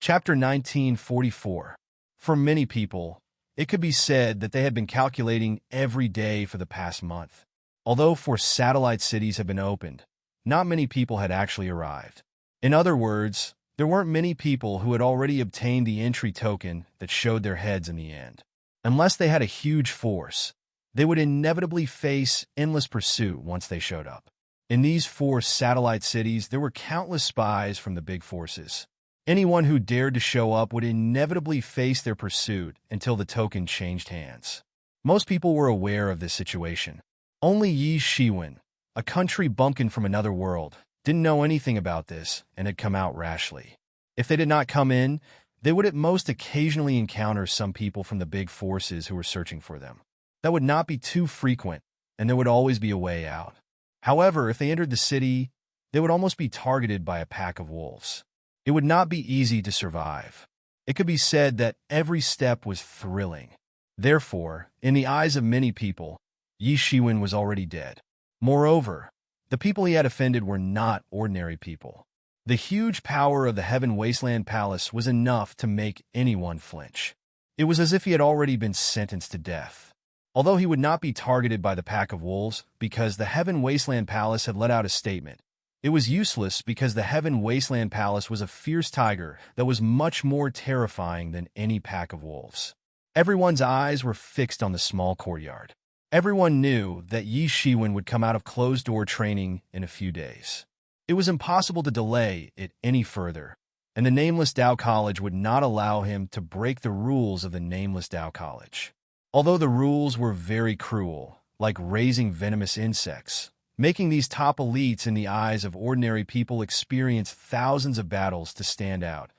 Chapter 1944. For many people, it could be said that they had been calculating every day for the past month. Although 4 satellite cities had been opened, not many people had actually arrived. In other words, there weren't many people who had already obtained the entry token that showed their heads in the end. Unless they had a huge force, they would inevitably face endless pursuit once they showed up. In these 4 satellite cities, there were countless spies from the big forces. Anyone who dared to show up would inevitably face their pursuit until the token changed hands. Most people were aware of this situation. Only Yi Shiwen, a country bumpkin from another world, didn't know anything about this and had come out rashly. If they did not come in, they would at most occasionally encounter some people from the big forces who were searching for them. That would not be too frequent, and there would always be a way out. However, if they entered the city, they would almost be targeted by a pack of wolves. It would not be easy to survive. It could be said that every step was thrilling. Therefore, in the eyes of many people, Yi Shiwen was already dead. Moreover, the people he had offended were not ordinary people. The huge power of the Heaven Wasteland Palace was enough to make anyone flinch. It was as if he had already been sentenced to death. Although he would not be targeted by the pack of wolves because the Heaven Wasteland Palace had let out a statement, it was useless because the Heaven Wasteland Palace was a fierce tiger that was much more terrifying than any pack of wolves. Everyone's eyes were fixed on the small courtyard. Everyone knew that Yi Shiwen would come out of closed-door training in a few days. It was impossible to delay it any further, and the Nameless Tao College would not allow him to break the rules of the Nameless Tao College. Although the rules were very cruel, like raising venomous insects, making these top elites in the eyes of ordinary people experience thousands of battles to stand out,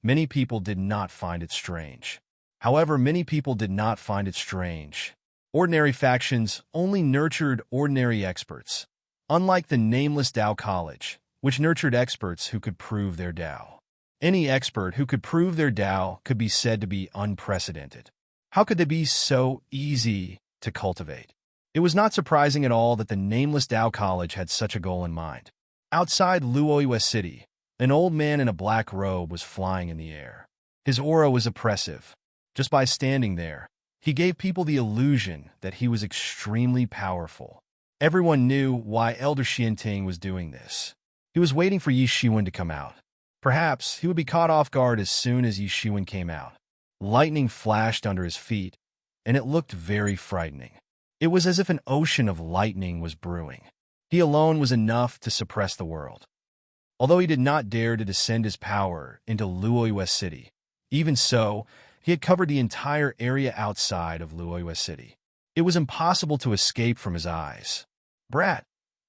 many people did not find it strange. However, many people did not find it strange. Ordinary factions only nurtured ordinary experts, unlike the Nameless Tao College, which nurtured experts who could prove their Tao. Any expert who could prove their Tao could be said to be unprecedented. How could they be so easy to cultivate? It was not surprising at all that the Nameless Tao College had such a goal in mind. Outside Luoyue City, an old man in a black robe was flying in the air. His aura was oppressive. Just by standing there, he gave people the illusion that he was extremely powerful. Everyone knew why Elder Xianting was doing this. He was waiting for Yi Shiwen to come out. Perhaps he would be caught off guard as soon as Yi Shiwen came out. Lightning flashed under his feet, and it looked very frightening. It was as if an ocean of lightning was brewing. He alone was enough to suppress the world. Although he did not dare to descend his power into Luoyue City, even so, he had covered the entire area outside of Luoyue City. It was impossible to escape from his eyes. "Brat,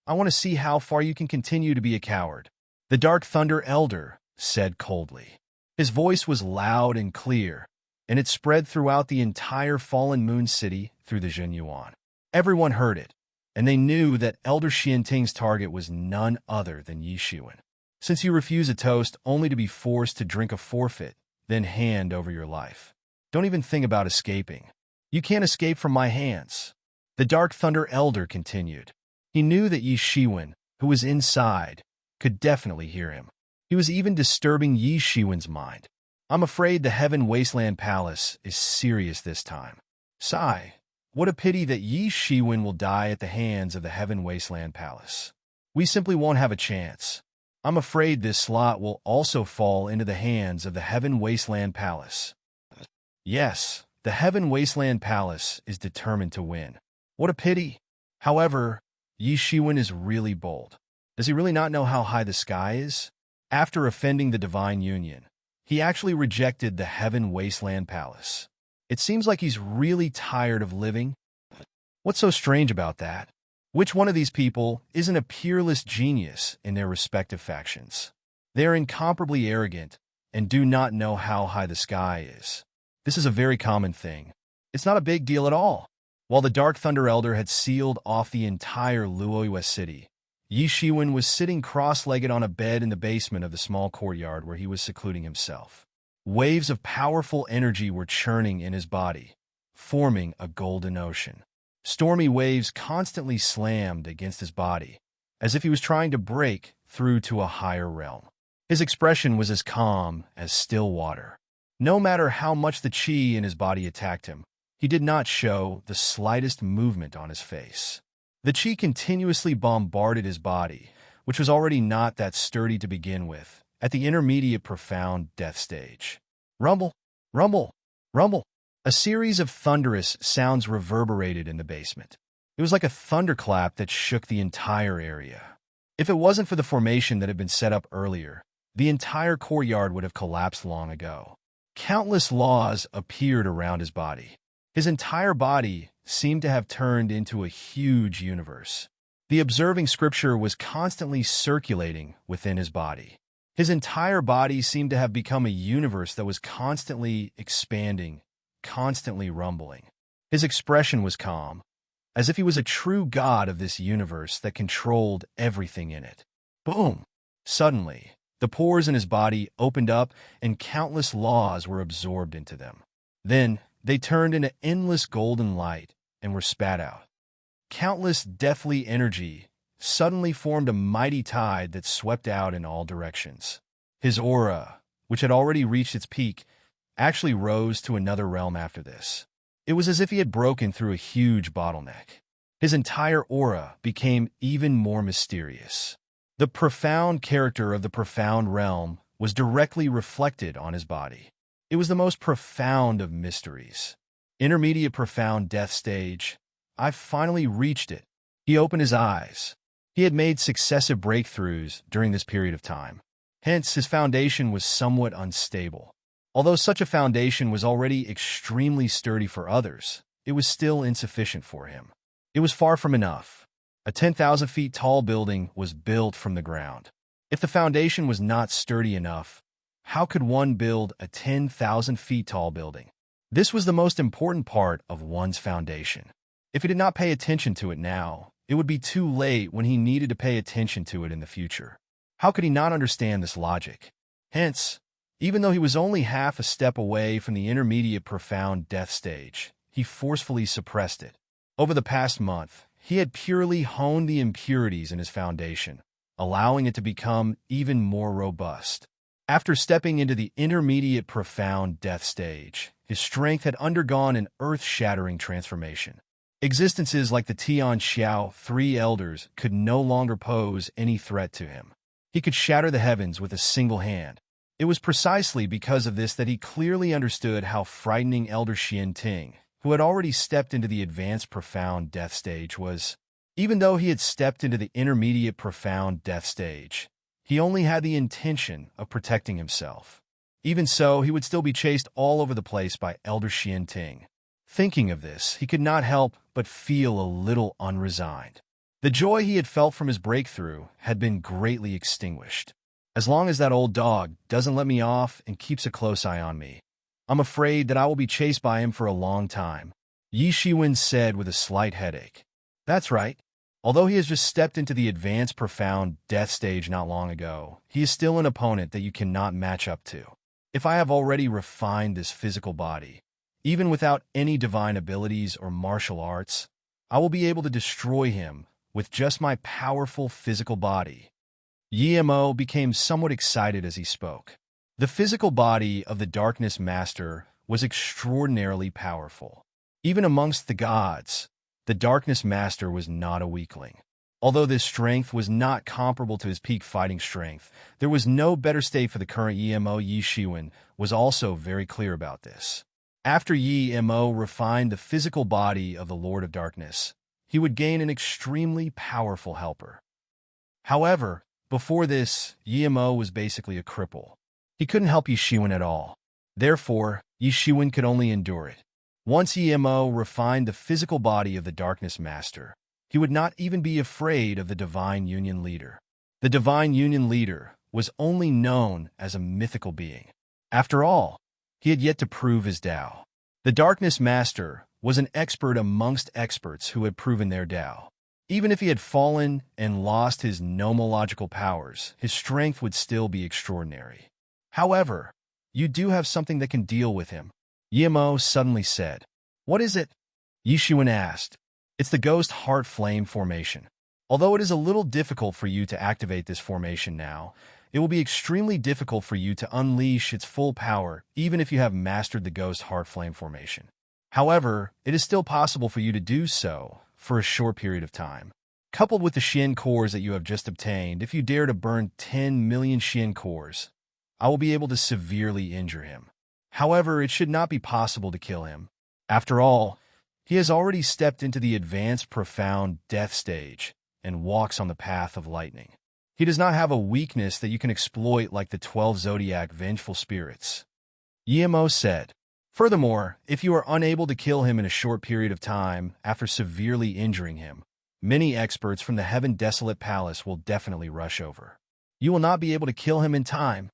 I want to see how far you can continue to be a coward," the Dark Thunder Elder said coldly. His voice was loud and clear, and it spread throughout the entire Fallen Moon City through the Zhenyuan. Everyone heard it, and they knew that Elder Xianting's target was none other than Yi Shiwen. "Since you refuse a toast only to be forced to drink a forfeit, then hand over your life. Don't even think about escaping. You can't escape from my hands," the Dark Thunder Elder continued. He knew that Yi Shiwen, who was inside, could definitely hear him. He was even disturbing Yi Shiwen's mind. "I'm afraid the Heaven Wasteland Palace is serious this time. Sigh, what a pity that Yi Shiwen will die at the hands of the Heaven Wasteland Palace. We simply won't have a chance. I'm afraid this slot will also fall into the hands of the Heaven Wasteland Palace." Yes, the Heaven Wasteland Palace is determined to win. What a pity. However, Yi Shiwen is really bold. Does he really not know how high the sky is? After offending the Divine Union, he actually rejected the Heaven Wasteland Palace. It seems like he's really tired of living. What's so strange about that? Which one of these people isn't a peerless genius in their respective factions? They are incomparably arrogant and do not know how high the sky is. This is a very common thing. It's not a big deal at all. While the Dark Thunder Elder had sealed off the entire Luoyue City, Yi Shiwen was sitting cross-legged on a bed in the basement of the small courtyard where he was secluding himself. Waves of powerful energy were churning in his body, forming a golden ocean. Stormy waves constantly slammed against his body, as if he was trying to break through to a higher realm. His expression was as calm as still water. No matter how much the chi in his body attacked him, he did not show the slightest movement on his face. The chi continuously bombarded his body, which was already not that sturdy to begin with, at the intermediate profound death stage. Rumble, rumble, rumble. A series of thunderous sounds reverberated in the basement. It was like a thunderclap that shook the entire area. If it wasn't for the formation that had been set up earlier, the entire courtyard would have collapsed long ago. Countless laws appeared around his body. His entire body seemed to have turned into a huge universe. The observing scripture was constantly circulating within his body. His entire body seemed to have become a universe that was constantly expanding, constantly rumbling. His expression was calm, as if he was a true god of this universe that controlled everything in it. Boom! Suddenly, the pores in his body opened up and countless laws were absorbed into them. Then, they turned into endless golden light and were spat out. Countless deathly energy suddenly formed a mighty tide that swept out in all directions. His aura, which had already reached its peak, actually rose to another realm after this. It was as if he had broken through a huge bottleneck. His entire aura became even more mysterious. The profound character of the profound realm was directly reflected on his body. It was the most profound of mysteries. Intermediate profound death stage. I've finally reached it. He opened his eyes. He had made successive breakthroughs during this period of time. Hence, his foundation was somewhat unstable. Although such a foundation was already extremely sturdy for others, it was still insufficient for him. It was far from enough. A 10,000 feet tall building was built from the ground. If the foundation was not sturdy enough, how could one build a 10,000 feet tall building? This was the most important part of one's foundation. If he did not pay attention to it now, it would be too late when he needed to pay attention to it in the future. How could he not understand this logic? Hence, even though he was only half a step away from the intermediate profound death stage, he forcefully suppressed it. Over the past month, he had purely honed the impurities in his foundation, allowing it to become even more robust. After stepping into the intermediate profound death stage, his strength had undergone an earth-shattering transformation. Existences like the Tian Xiao, three elders, could no longer pose any threat to him. He could shatter the heavens with a single hand. It was precisely because of this that he clearly understood how frightening Elder Xian Ting, who had already stepped into the advanced profound death stage, was. Even though he had stepped into the intermediate profound death stage, he only had the intention of protecting himself. Even so, he would still be chased all over the place by Elder Xian Ting. Thinking of this, he could not help but feel a little unresigned. The joy he had felt from his breakthrough had been greatly extinguished. As long as that old dog doesn't let me off and keeps a close eye on me, I'm afraid that I will be chased by him for a long time, Yi Shiwen said with a slight headache. That's right. Although he has just stepped into the advanced profound death stage not long ago, he is still an opponent that you cannot match up to. If I have already refined this physical body, even without any divine abilities or martial arts, I will be able to destroy him with just my powerful physical body. Yi Mo became somewhat excited as he spoke. The physical body of the Darkness Master was extraordinarily powerful. Even amongst the gods, the Darkness Master was not a weakling. Although this strength was not comparable to his peak fighting strength, there was no better state for the current Yi Mo. Yi Shiwen was also very clear about this. After Yi Mo refined the physical body of the Lord of Darkness, he would gain an extremely powerful helper. However, before this, Yi Mo was basically a cripple. He couldn't help Yi Shiwen at all. Therefore, Yi Shiwen could only endure it. Once Yi Mo refined the physical body of the Darkness Master, he would not even be afraid of the Divine Union Leader. The Divine Union Leader was only known as a mythical being. After all, he had yet to prove his Tao. The Darkness Master was an expert amongst experts who had proven their Tao. Even if he had fallen and lost his nomological powers, his strength would still be extraordinary. However, you do have something that can deal with him, Yi Mo suddenly said. What is it? Yi Shiwen asked. It's the Ghost Heart Flame formation. Although it is a little difficult for you to activate this formation now, It will be extremely difficult for you to unleash its full power, even if you have mastered the ghost heart flame formation. However, it is still possible for you to do so for a short period of time. Coupled with the Xian cores that you have just obtained, if you dare to burn 10 million Xian cores, I will be able to severely injure him. However, it should not be possible to kill him. After all, he has already stepped into the advanced profound death stage and walks on the path of lightning. He does not have a weakness that you can exploit like the 12 zodiac vengeful spirits. Yemo said. Furthermore, if you are unable to kill him in a short period of time after severely injuring him, many experts from the Heaven Desolate Palace will definitely rush over. You will not be able to kill him in time.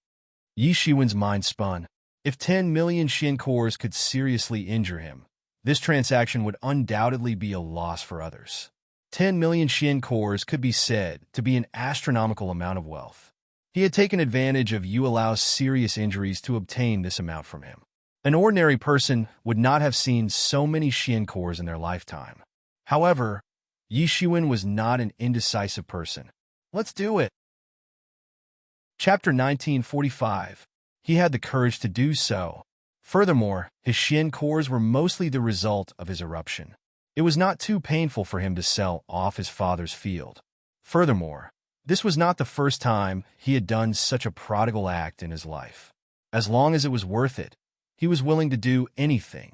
Yi Shiwen's mind spun. If 10 million Xian cores could seriously injure him, this transaction would undoubtedly be a loss for others. 10 million Xian cores could be said to be an astronomical amount of wealth. He had taken advantage of Yu Alao's serious injuries to obtain this amount from him. An ordinary person would not have seen so many Xian cores in their lifetime. However, Yi Shiwen was not an indecisive person. Let's do it. Chapter 1945. He had the courage to do so. Furthermore, his Xian cores were mostly the result of his eruption. It was not too painful for him to sell off his father's field. Furthermore, this was not the first time he had done such a prodigal act in his life. As long as it was worth it, he was willing to do anything.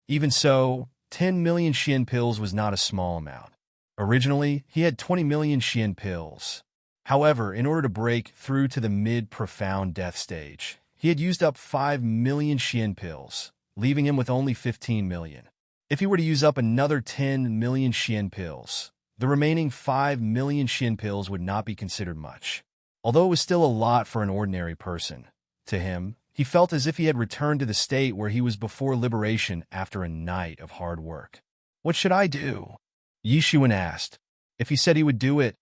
Even so, 10 million Xian pills was not a small amount. Originally, he had 20 million Xian pills. However, in order to break through to the mid-profound death stage, he had used up 5 million Xian pills, leaving him with only 15 million. If he were to use up another 10 million Xian pills, the remaining 5 million Xian pills would not be considered much. Although it was still a lot for an ordinary person, to him, he felt as if he had returned to the state where he was before liberation after a night of hard work. What should I do? Yi Shiwen asked. If he said he would do it,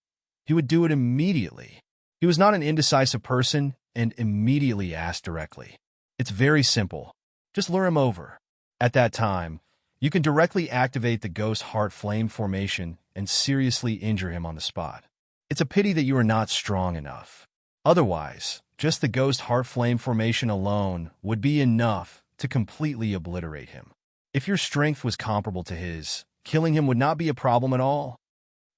he would do it immediately. He was not an indecisive person and immediately asked directly. It's very simple. Just lure him over. At that time, you can directly activate the ghost heart flame formation and seriously injure him on the spot. It's a pity that you are not strong enough. Otherwise, just the ghost heart flame formation alone would be enough to completely obliterate him. If your strength was comparable to his, killing him would not be a problem at all.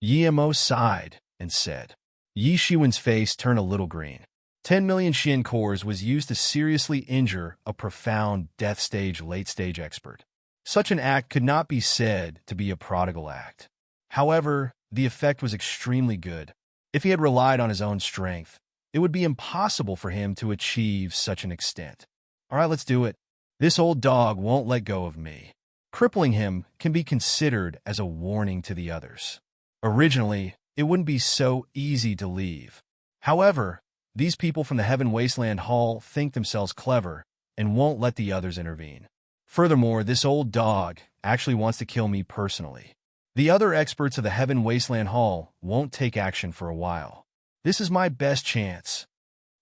Yemo sighed and said. Yi Shiwen's face turned a little green. 10 million Xian cores was used to seriously injure a profound death stage late-stage expert. Such an act could not be said to be a prodigal act. However, the effect was extremely good. If he had relied on his own strength, it would be impossible for him to achieve such an extent. All right, let's do it. This old dog won't let go of me. Crippling him can be considered as a warning to the others. Originally, it wouldn't be so easy to leave. However, these people from the Heaven Wasteland Hall think themselves clever and won't let the others intervene. Furthermore, this old dog actually wants to kill me personally. The other experts of the Heaven Wasteland Hall won't take action for a while. This is my best chance.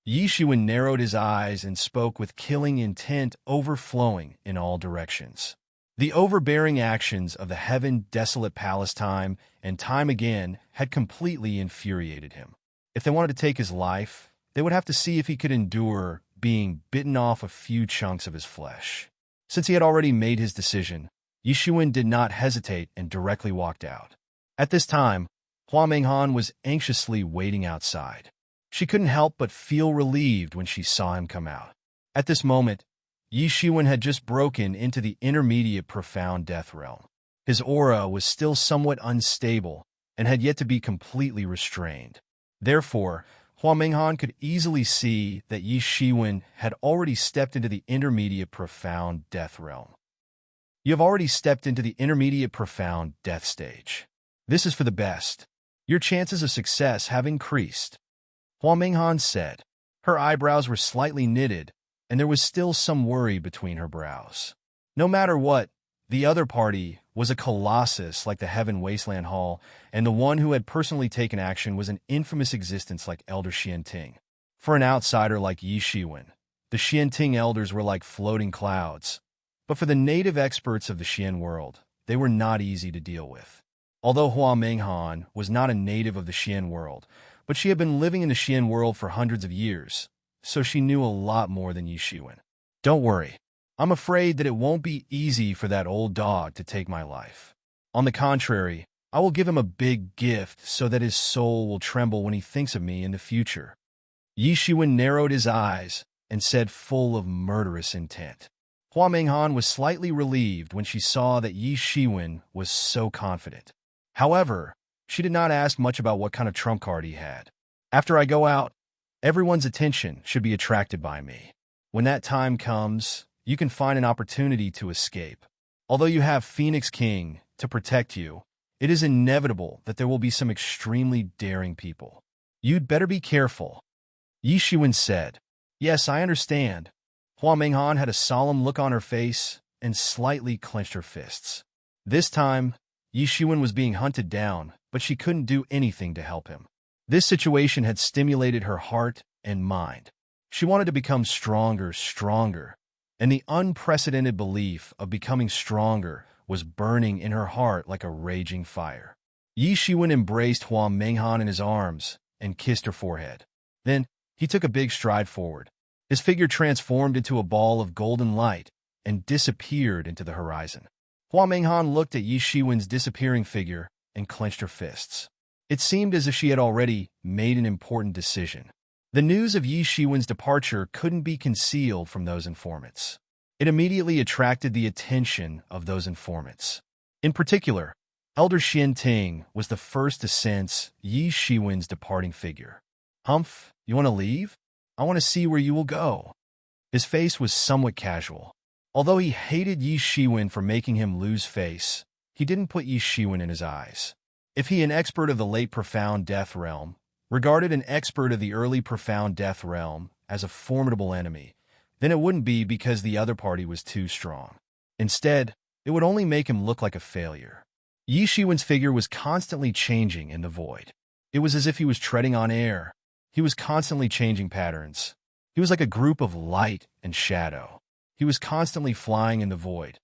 Yi Shiwen narrowed his eyes and spoke with killing intent overflowing in all directions. The overbearing actions of the Heaven Desolate Palace time and time again had completely infuriated him. If they wanted to take his life, they would have to see if he could endure being bitten off a few chunks of his flesh. Since he had already made his decision, Yi Shiwen did not hesitate and directly walked out. At this time, Hua Menghan was anxiously waiting outside. She couldn't help but feel relieved when she saw him come out. At this moment, Yi Shiwen had just broken into the intermediate profound death realm. His aura was still somewhat unstable and had yet to be completely restrained. Therefore, Hua Menghan could easily see that Yi Shiwen had already stepped into the intermediate profound death realm. You have already stepped into the intermediate profound death stage. This is for the best. Your chances of success have increased. Hua Menghan said. Her eyebrows were slightly knitted, and there was still some worry between her brows. No matter what, the other party was a colossus like the Heaven Wasteland Hall, and the one who had personally taken action was an infamous existence like Elder Xianting. For an outsider like Yi Shiwen, the Xianting elders were like floating clouds. But for the native experts of the Xian world, they were not easy to deal with. Although Hua Menghan was not a native of the Xian world, but she had been living in the Xian world for hundreds of years, so she knew a lot more than Yi Shiwen. Don't worry. I'm afraid that it won't be easy for that old dog to take my life. On the contrary, I will give him a big gift so that his soul will tremble when he thinks of me in the future. Yi Shiwen narrowed his eyes and said, full of murderous intent. Hua Menghan was slightly relieved when she saw that Yi Shiwen was so confident. However, she did not ask much about what kind of trump card he had. After I go out, everyone's attention should be attracted by me. When that time comes, you can find an opportunity to escape. Although you have Phoenix King to protect you, it is inevitable that there will be some extremely daring people. You'd better be careful. Yi Shiwen said. Yes, I understand. Hua Menghan had a solemn look on her face and slightly clenched her fists. This time, Yi Shiwen was being hunted down, but she couldn't do anything to help him. This situation had stimulated her heart and mind. She wanted to become stronger, and the unprecedented belief of becoming stronger was burning in her heart like a raging fire. Yi Shiwen embraced Hua Menghan in his arms and kissed her forehead. Then, he took a big stride forward. His figure transformed into a ball of golden light and disappeared into the horizon. Hua Menghan looked at Yi Shiwen's disappearing figure and clenched her fists. It seemed as if she had already made an important decision. The news of Yi Shiwen's departure couldn't be concealed from those informants. It immediately attracted the attention of those informants. In particular, Elder Xian Ting was the first to sense Yi Shiwen's departing figure. Humph, you want to leave? I want to see where you will go. His face was somewhat casual. Although he hated Yi Shiwen for making him lose face, he didn't put Yi Shiwen in his eyes. If he, an expert of the late profound death realm, regarded an expert of the early profound death realm as a formidable enemy, then it wouldn't be because the other party was too strong. Instead, it would only make him look like a failure. Yi Shiwen's figure was constantly changing in the void. It was as if he was treading on air. He was constantly changing patterns. He was like a group of light and shadow. He was constantly flying in the void.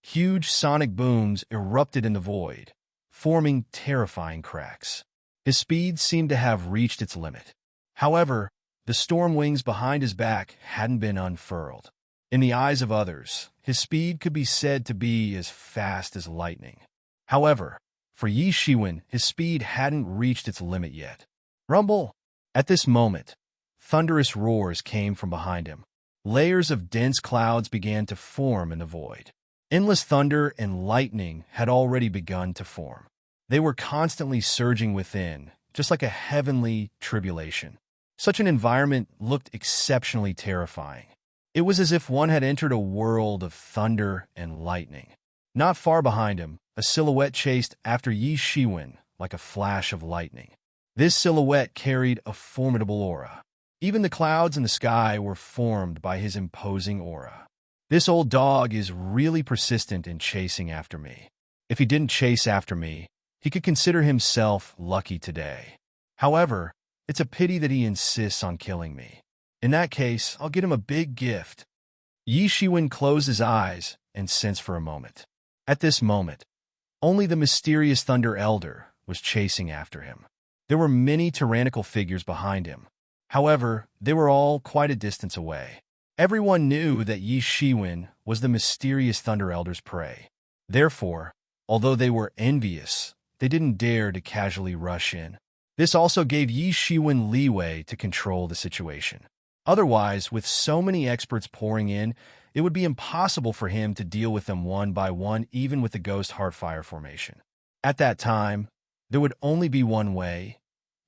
Huge sonic booms erupted in the void, forming terrifying cracks. His speed seemed to have reached its limit. However, the storm wings behind his back hadn't been unfurled. In the eyes of others, his speed could be said to be as fast as lightning. However, for Yi Shiwen, his speed hadn't reached its limit yet. Rumble! At this moment, thunderous roars came from behind him. Layers of dense clouds began to form in the void. Endless thunder and lightning had already begun to form. They were constantly surging within, just like a heavenly tribulation. Such an environment looked exceptionally terrifying. It was as if one had entered a world of thunder and lightning. Not far behind him, a silhouette chased after Yi Shiwen like a flash of lightning. This silhouette carried a formidable aura. Even the clouds in the sky were formed by his imposing aura. This old dog is really persistent in chasing after me. If he didn't chase after me, he could consider himself lucky today. However, it's a pity that he insists on killing me. In that case, I'll get him a big gift. Yi Shiwen closed his eyes and sensed for a moment. At this moment, only the mysterious Thunder Elder was chasing after him. There were many tyrannical figures behind him. However, they were all quite a distance away. Everyone knew that Yi Shiwen was the mysterious Thunder Elder's prey. Therefore, although they were envious, they didn't dare to casually rush in. This also gave Yi Shiwen leeway to control the situation. Otherwise, with so many experts pouring in, it would be impossible for him to deal with them one by one, even with the Ghost Heartfire formation. At that time, there would only be one way,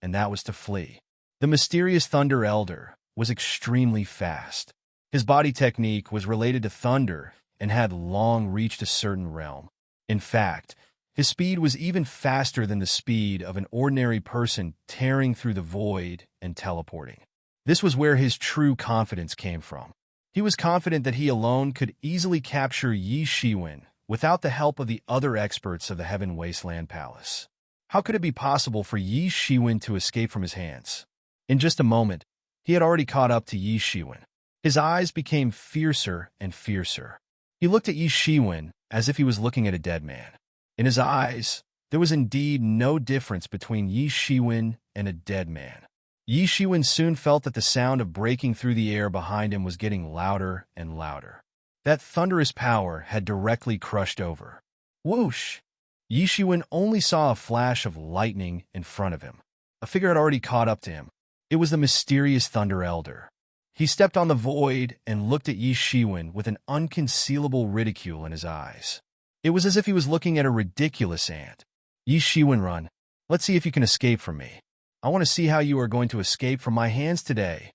and that was to flee. The mysterious Thunder Elder was extremely fast. His body technique was related to thunder and had long reached a certain realm. In fact, his speed was even faster than the speed of an ordinary person tearing through the void and teleporting. This was where his true confidence came from. He was confident that he alone could easily capture Yi Shiwen without the help of the other experts of the Heaven Wasteland Palace. How could it be possible for Yi Shiwen to escape from his hands? In just a moment, he had already caught up to Yi Shiwen. His eyes became fiercer and fiercer. He looked at Yi Shiwen as if he was looking at a dead man. In his eyes, there was indeed no difference between Yi Shiwen and a dead man. Yi Shiwen soon felt that the sound of breaking through the air behind him was getting louder and louder. That thunderous power had directly crushed over. Whoosh! Yi Shiwen only saw a flash of lightning in front of him. A figure had already caught up to him. It was the mysterious Thunder Elder. He stepped on the void and looked at Yi Shiwen with an unconcealable ridicule in his eyes. It was as if he was looking at a ridiculous ant. Yi Shiwen, run. Let's see if you can escape from me. I want to see how you are going to escape from my hands today.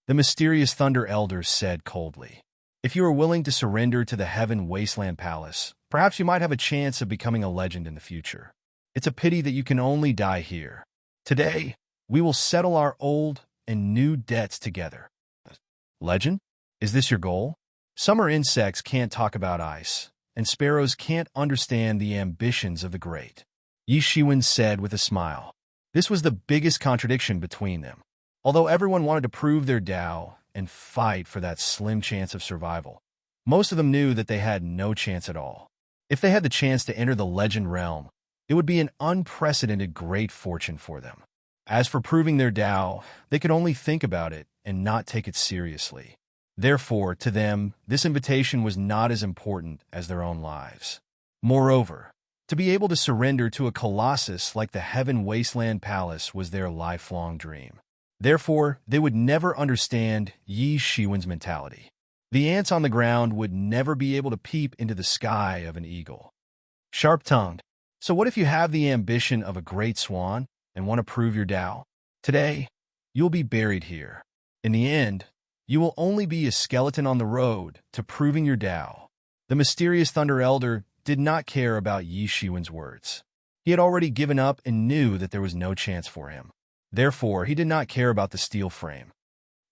The mysterious Thunder Elder said coldly. If you are willing to surrender to the Heaven Wasteland Palace, perhaps you might have a chance of becoming a legend in the future. It's a pity that you can only die here. Today, we will settle our old and new debts together. Legend? Is this your goal? Summer insects can't talk about ice, and sparrows can't understand the ambitions of the great. Yi Shiwen said with a smile. This was the biggest contradiction between them. Although everyone wanted to prove their Tao and fight for that slim chance of survival, most of them knew that they had no chance at all. If they had the chance to enter the legend realm, it would be an unprecedented great fortune for them. As for proving their Tao, they could only think about it and not take it seriously. Therefore, to them, this invitation was not as important as their own lives. Moreover, to be able to surrender to a colossus like the Heaven Wasteland Palace was their lifelong dream. Therefore, they would never understand Yi Shiwen's mentality. The ants on the ground would never be able to peep into the sky of an eagle. Sharp-tongued. So what if you have the ambition of a great swan and want to prove your Tao? Today, you'll be buried here. In the end, you will only be a skeleton on the road to proving your Tao. The mysterious Thunder Elder did not care about Yi Shiwen's words. He had already given up and knew that there was no chance for him. Therefore, he did not care about the steel frame.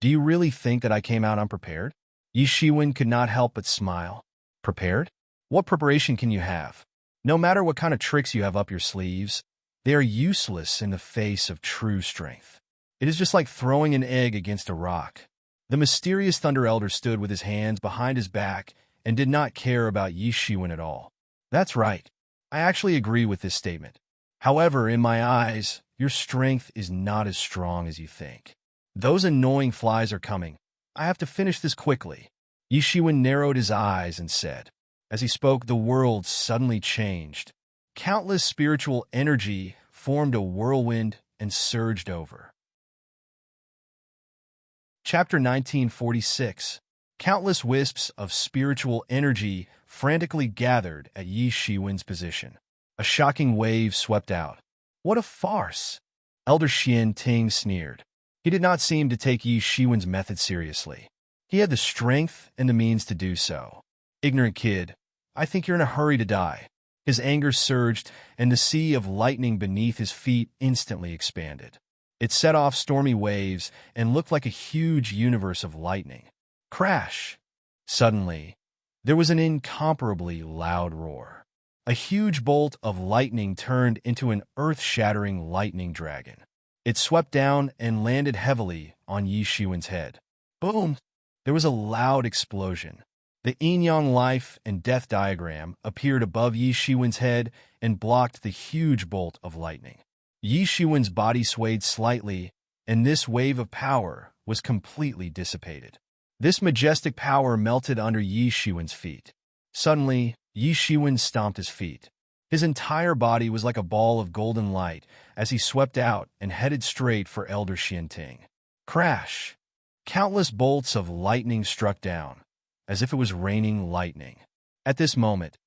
Do you really think that I came out unprepared? Yi Shiwen could not help but smile. Prepared? What preparation can you have? No matter what kind of tricks you have up your sleeves, they are useless in the face of true strength. It is just like throwing an egg against a rock. The mysterious Thunder Elder stood with his hands behind his back and did not care about Yi Shiwen at all. That's right. I actually agree with this statement. However, in my eyes, your strength is not as strong as you think. Those annoying flies are coming. I have to finish this quickly. Yi Shiwen narrowed his eyes and said. As he spoke, the world suddenly changed. Countless spiritual energy formed a whirlwind and surged over. Chapter 1946. Countless wisps of spiritual energy frantically gathered at Yi Shiwen's position. A shocking wave swept out. What a farce! Elder Xian Ting sneered. He did not seem to take Yi Shiwen's method seriously. He had the strength and the means to do so. Ignorant kid, I think you're in a hurry to die. His anger surged, and the sea of lightning beneath his feet instantly expanded. It set off stormy waves and looked like a huge universe of lightning. Crash! Suddenly, there was an incomparably loud roar. A huge bolt of lightning turned into an earth-shattering lightning dragon. It swept down and landed heavily on Yi Shiwen's head. Boom! There was a loud explosion. The yin-yang life and death diagram appeared above Yi Shiwen's head and blocked the huge bolt of lightning. Yi Shiwen's body swayed slightly, and this wave of power was completely dissipated. This majestic power melted under Yi Shiwen's feet. Suddenly, Yi Shiwen stomped his feet. His entire body was like a ball of golden light as he swept out and headed straight for Elder Xianting. Crash! Countless bolts of lightning struck down, as if it was raining lightning. At this moment,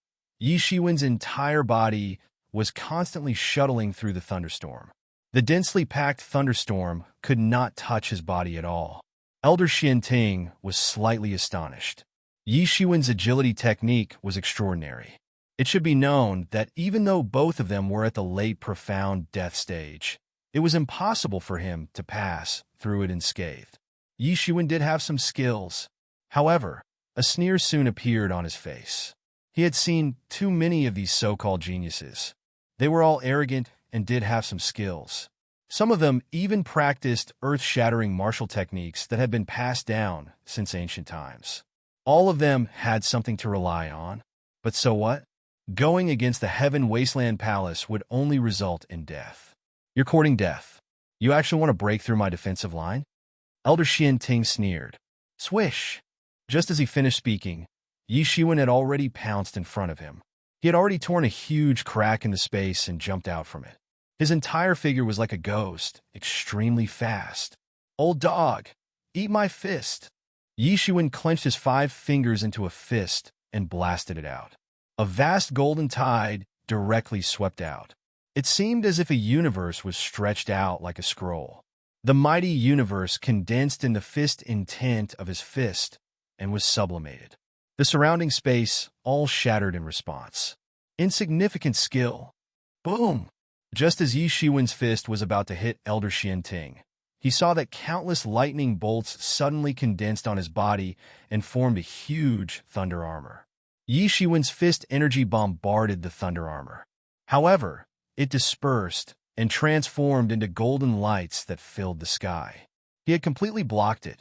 Yi Shiwen's entire body was constantly shuttling through the thunderstorm. The densely packed thunderstorm could not touch his body at all. Elder Xianting was slightly astonished. Yi Shiwen's agility technique was extraordinary. It should be known that even though both of them were at the late profound death stage, it was impossible for him to pass through it unscathed. Yi Shiwen did have some skills. However, a sneer soon appeared on his face. He had seen too many of these so-called geniuses. They were all arrogant and did have some skills. Some of them even practiced earth-shattering martial techniques that had been passed down since ancient times. All of them had something to rely on. But so what? Going against the Heaven Wasteland Palace would only result in death. You're courting death. You actually want to break through my defensive line? Elder Xian Ting sneered. Swish! Just as he finished speaking, Yi Shiwen had already pounced in front of him. He had already torn a huge crack into space and jumped out from it. His entire figure was like a ghost, extremely fast. Old dog, eat my fist. Yi Shiwen clenched his 5 fingers into a fist and blasted it out. A vast golden tide directly swept out. It seemed as if a universe was stretched out like a scroll. The mighty universe condensed in the fist intent of his fist and was sublimated. The surrounding space all shattered in response. Insignificant skill. Boom! Just as Yi Shiwen's fist was about to hit Elder Xian Ting, he saw that countless lightning bolts suddenly condensed on his body and formed a huge thunder armor. Yi Shiwen's fist energy bombarded the thunder armor. However, it dispersed and transformed into golden lights that filled the sky. He had completely blocked it.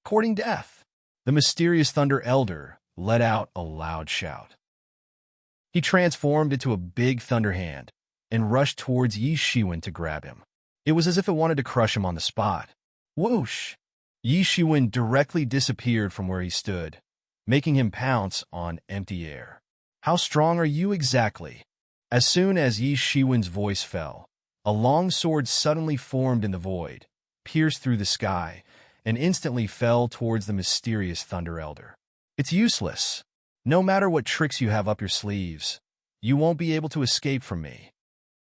Courting death, the mysterious Thunder Elder let out a loud shout. He transformed into a big thunder hand and rushed towards Yi Shiwen to grab him. It was as if it wanted to crush him on the spot. Whoosh! Yi Shiwen directly disappeared from where he stood, making him pounce on empty air. How strong are you exactly? As soon as Yi Shiwen's voice fell, a long sword suddenly formed in the void, pierced through the sky, and instantly fell towards the mysterious Thunder Elder. It's useless. No matter what tricks you have up your sleeves, you won't be able to escape from me.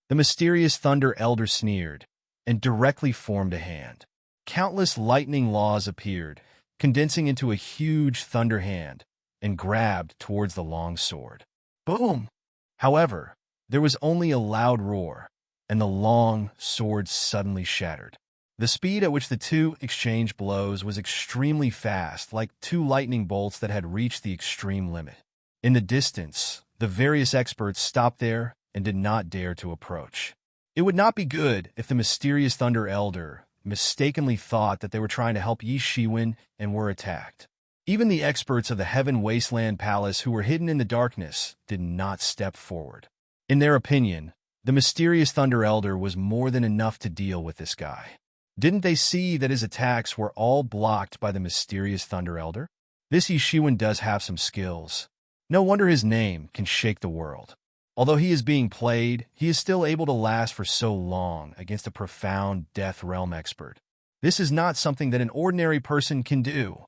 The mysterious Thunder Elder sneered and directly formed a hand. Countless lightning laws appeared, condensing into a huge thunder hand, and grabbed towards the long sword. Boom! However, there was only a loud roar, and the long sword suddenly shattered. The speed at which the two exchanged blows was extremely fast, like 2 lightning bolts that had reached the extreme limit. In the distance, the various experts stopped there and did not dare to approach. It would not be good if the mysterious Thunder Elder mistakenly thought that they were trying to help Yi Shiwen and were attacked. Even the experts of the Heaven Wasteland Palace who were hidden in the darkness did not step forward. In their opinion, the mysterious Thunder Elder was more than enough to deal with this guy. Didn't they see that his attacks were all blocked by the mysterious Thunder Elder? This Yi Shiwen does have some skills. No wonder his name can shake the world. Although he is being played, he is still able to last for so long against a profound Death Realm expert. This is not something that an ordinary person can do.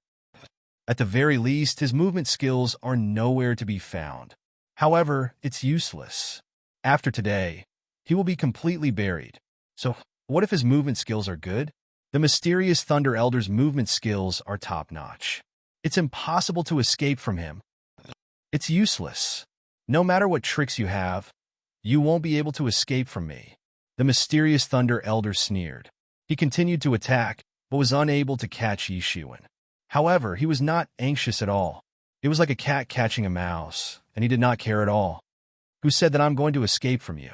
At the very least, his movement skills are nowhere to be found. However, it's useless. After today, he will be completely buried. So, what if his movement skills are good? The mysterious Thunder Elder's movement skills are top-notch. It's impossible to escape from him. It's useless. No matter what tricks you have, you won't be able to escape from me. The mysterious Thunder Elder sneered. He continued to attack, but was unable to catch Yi Shiwen. However, he was not anxious at all. It was like a cat catching a mouse, and he did not care at all. Who said that I'm going to escape from you?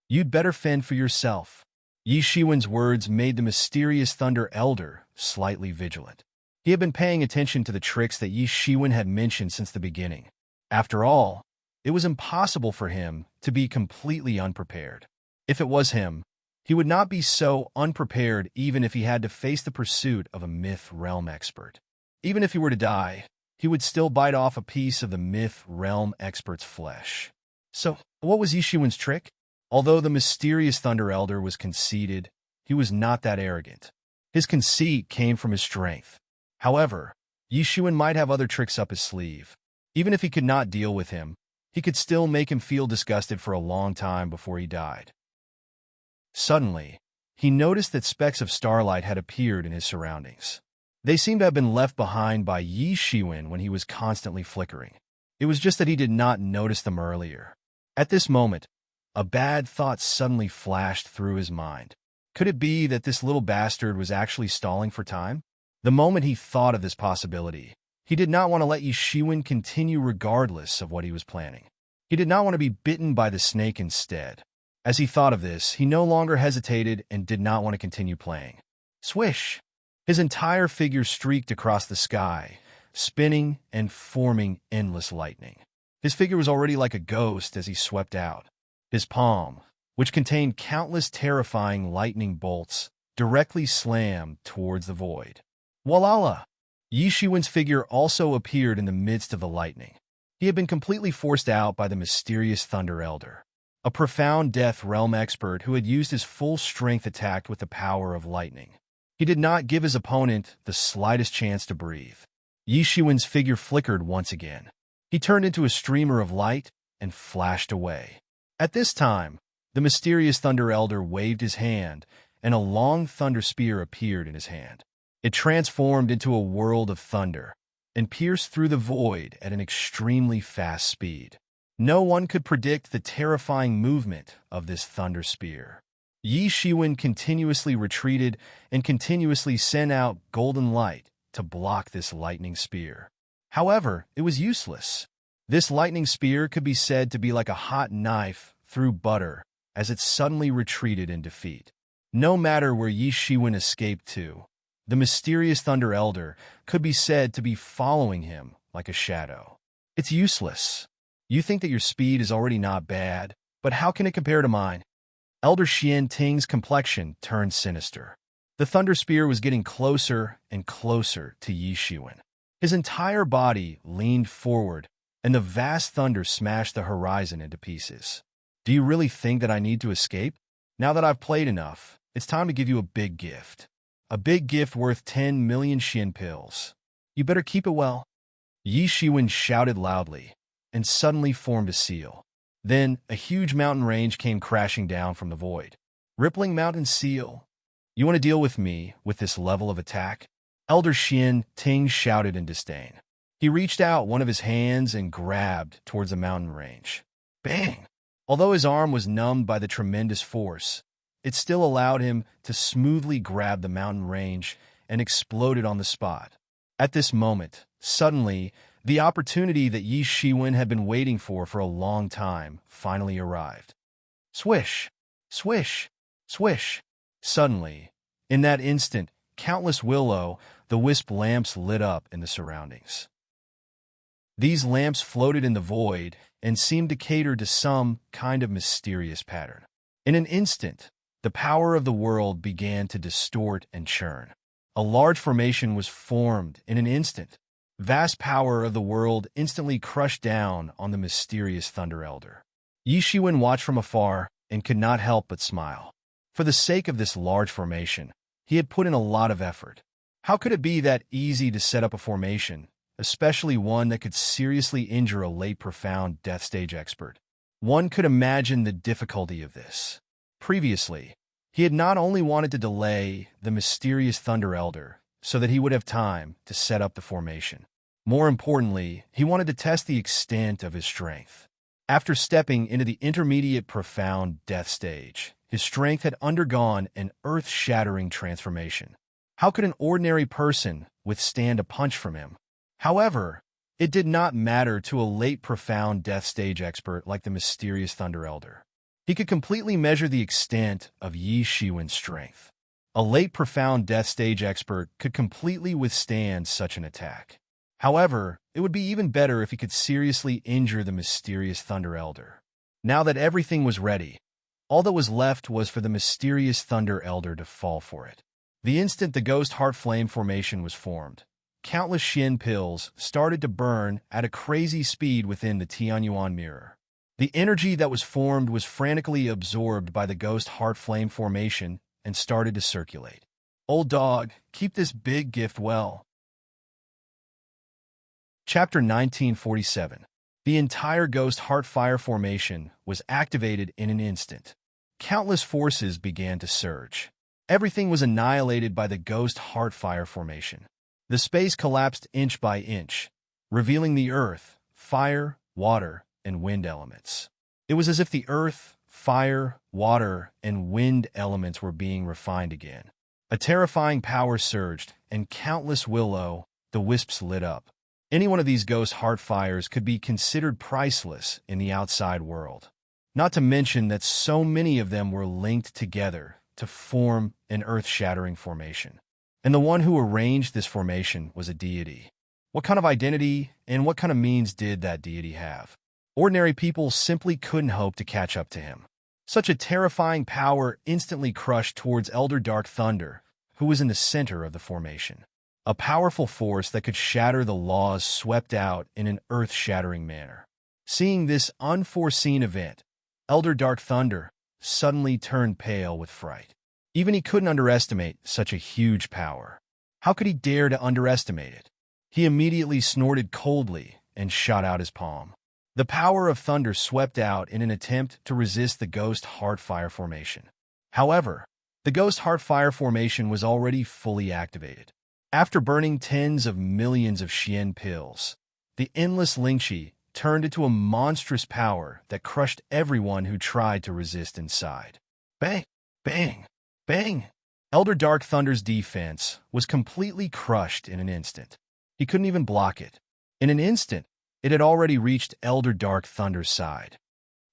You'd better fend for yourself. Yi Shiwen's words made the mysterious Thunder Elder slightly vigilant. He had been paying attention to the tricks that Yi Shiwen had mentioned since the beginning. After all, it was impossible for him to be completely unprepared. If it was him, he would not be so unprepared even if he had to face the pursuit of a Myth Realm expert. Even if he were to die, he would still bite off a piece of the Myth Realm expert's flesh. So, what was Yi Shiwen's trick? Although the mysterious Thunder Elder was conceited, he was not that arrogant. His conceit came from his strength. However, Yi Shiwen might have other tricks up his sleeve. Even if he could not deal with him, he could still make him feel disgusted for a long time before he died. Suddenly, he noticed that specks of starlight had appeared in his surroundings. They seemed to have been left behind by Yi Shiwen when he was constantly flickering. It was just that he did not notice them earlier. At this moment, a bad thought suddenly flashed through his mind. Could it be that this little bastard was actually stalling for time? The moment he thought of this possibility, he did not want to let Yi Shiwen continue regardless of what he was planning. He did not want to be bitten by the snake instead. As he thought of this, he no longer hesitated and did not want to continue playing. Swish! His entire figure streaked across the sky, spinning and forming endless lightning. His figure was already like a ghost as he swept out. His palm, which contained countless terrifying lightning bolts, directly slammed towards the void. Voila! Yi Shiwen's figure also appeared in the midst of the lightning. He had been completely forced out by the mysterious Thunder Elder, a profound Death Realm expert who had used his full strength attack with the power of lightning. He did not give his opponent the slightest chance to breathe. Yi Shiwen's figure flickered once again. He turned into a streamer of light and flashed away. At this time, the mysterious Thunder Elder waved his hand, and a long thunder spear appeared in his hand. It transformed into a world of thunder and pierced through the void at an extremely fast speed. No one could predict the terrifying movement of this thunder spear. Yi Shiwen continuously retreated and continuously sent out golden light to block this lightning spear. However, it was useless. This lightning spear could be said to be like a hot knife through butter as it suddenly retreated in defeat. No matter where Yi Shiwen escaped to, the mysterious Thunder Elder could be said to be following him like a shadow. It's useless. You think that your speed is already not bad, but how can it compare to mine? Elder Xian Ting's complexion turned sinister. The thunder spear was getting closer and closer to Yi Shiwen. His entire body leaned forward, and the vast thunder smashed the horizon into pieces. Do you really think that I need to escape? Now that I've played enough, it's time to give you a big gift. A big gift worth 10 million Xian pills. You better keep it well. Yi Shiwen shouted loudly, and suddenly formed a seal. Then, a huge mountain range came crashing down from the void. Rippling mountain seal. You want to deal with me with this level of attack? Elder Xian Ting shouted in disdain. He reached out one of his hands and grabbed towards the mountain range. Bang! Although his arm was numbed by the tremendous force, it still allowed him to smoothly grab the mountain range and exploded on the spot. At this moment, suddenly, the opportunity that Yi Shiwen had been waiting for a long time finally arrived. Swish! Swish! Swish! Suddenly, in that instant, countless will-o'-the-wisp lamps lit up in the surroundings. These lamps floated in the void and seemed to cater to some kind of mysterious pattern. In an instant, the power of the world began to distort and churn. A large formation was formed in an instant. Vast power of the world instantly crushed down on the mysterious Thunder Elder. Yi Shiwen watched from afar and could not help but smile. For the sake of this large formation, he had put in a lot of effort. How could it be that easy to set up a formation, especially one that could seriously injure a late profound death stage expert? One could imagine the difficulty of this. Previously, he had not only wanted to delay the mysterious Thunder Elder so that he would have time to set up the formation. More importantly, he wanted to test the extent of his strength. After stepping into the intermediate profound death stage, his strength had undergone an earth-shattering transformation. How could an ordinary person withstand a punch from him? However, it did not matter to a late profound death stage expert like the mysterious Thunder Elder. He could completely measure the extent of Yi Shiwen's strength. A late profound death stage expert could completely withstand such an attack. However, it would be even better if he could seriously injure the mysterious Thunder Elder. Now that everything was ready, all that was left was for the mysterious Thunder Elder to fall for it. The instant the Ghost Heart Flame formation was formed, countless Xian pills started to burn at a crazy speed within the Tianyuan mirror. The energy that was formed was frantically absorbed by the Ghost Heart Flame formation and started to circulate. Old dog, keep this big gift well. Chapter 1947. The entire Ghost Heart Fire formation was activated in an instant. Countless forces began to surge. Everything was annihilated by the Ghost Heart Fire formation. The space collapsed inch by inch, revealing the earth, fire, water, and wind elements. It was as if the earth, fire, water, and wind elements were being refined again. A terrifying power surged, and countless will-o'-the-wisps lit up. Any one of these ghost heart fires could be considered priceless in the outside world. Not to mention that so many of them were linked together to form an earth-shattering formation. And the one who arranged this formation was a deity. What kind of identity and what kind of means did that deity have? Ordinary people simply couldn't hope to catch up to him. Such a terrifying power instantly crushed towards Elder Dark Thunder, who was in the center of the formation. A powerful force that could shatter the laws swept out in an earth-shattering manner. Seeing this unforeseen event, Elder Dark Thunder suddenly turned pale with fright. Even he couldn't underestimate such a huge power. How could he dare to underestimate it? He immediately snorted coldly and shot out his palm. The power of thunder swept out in an attempt to resist the Ghost Heartfire formation. However, the Ghost Heartfire formation was already fully activated. After burning tens of millions of Xian pills, the endless Lingxi turned into a monstrous power that crushed everyone who tried to resist inside. Bang! Bang! Bang! Elder Dark Thunder's defense was completely crushed in an instant. He couldn't even block it. In an instant, it had already reached Elder Dark Thunder's side.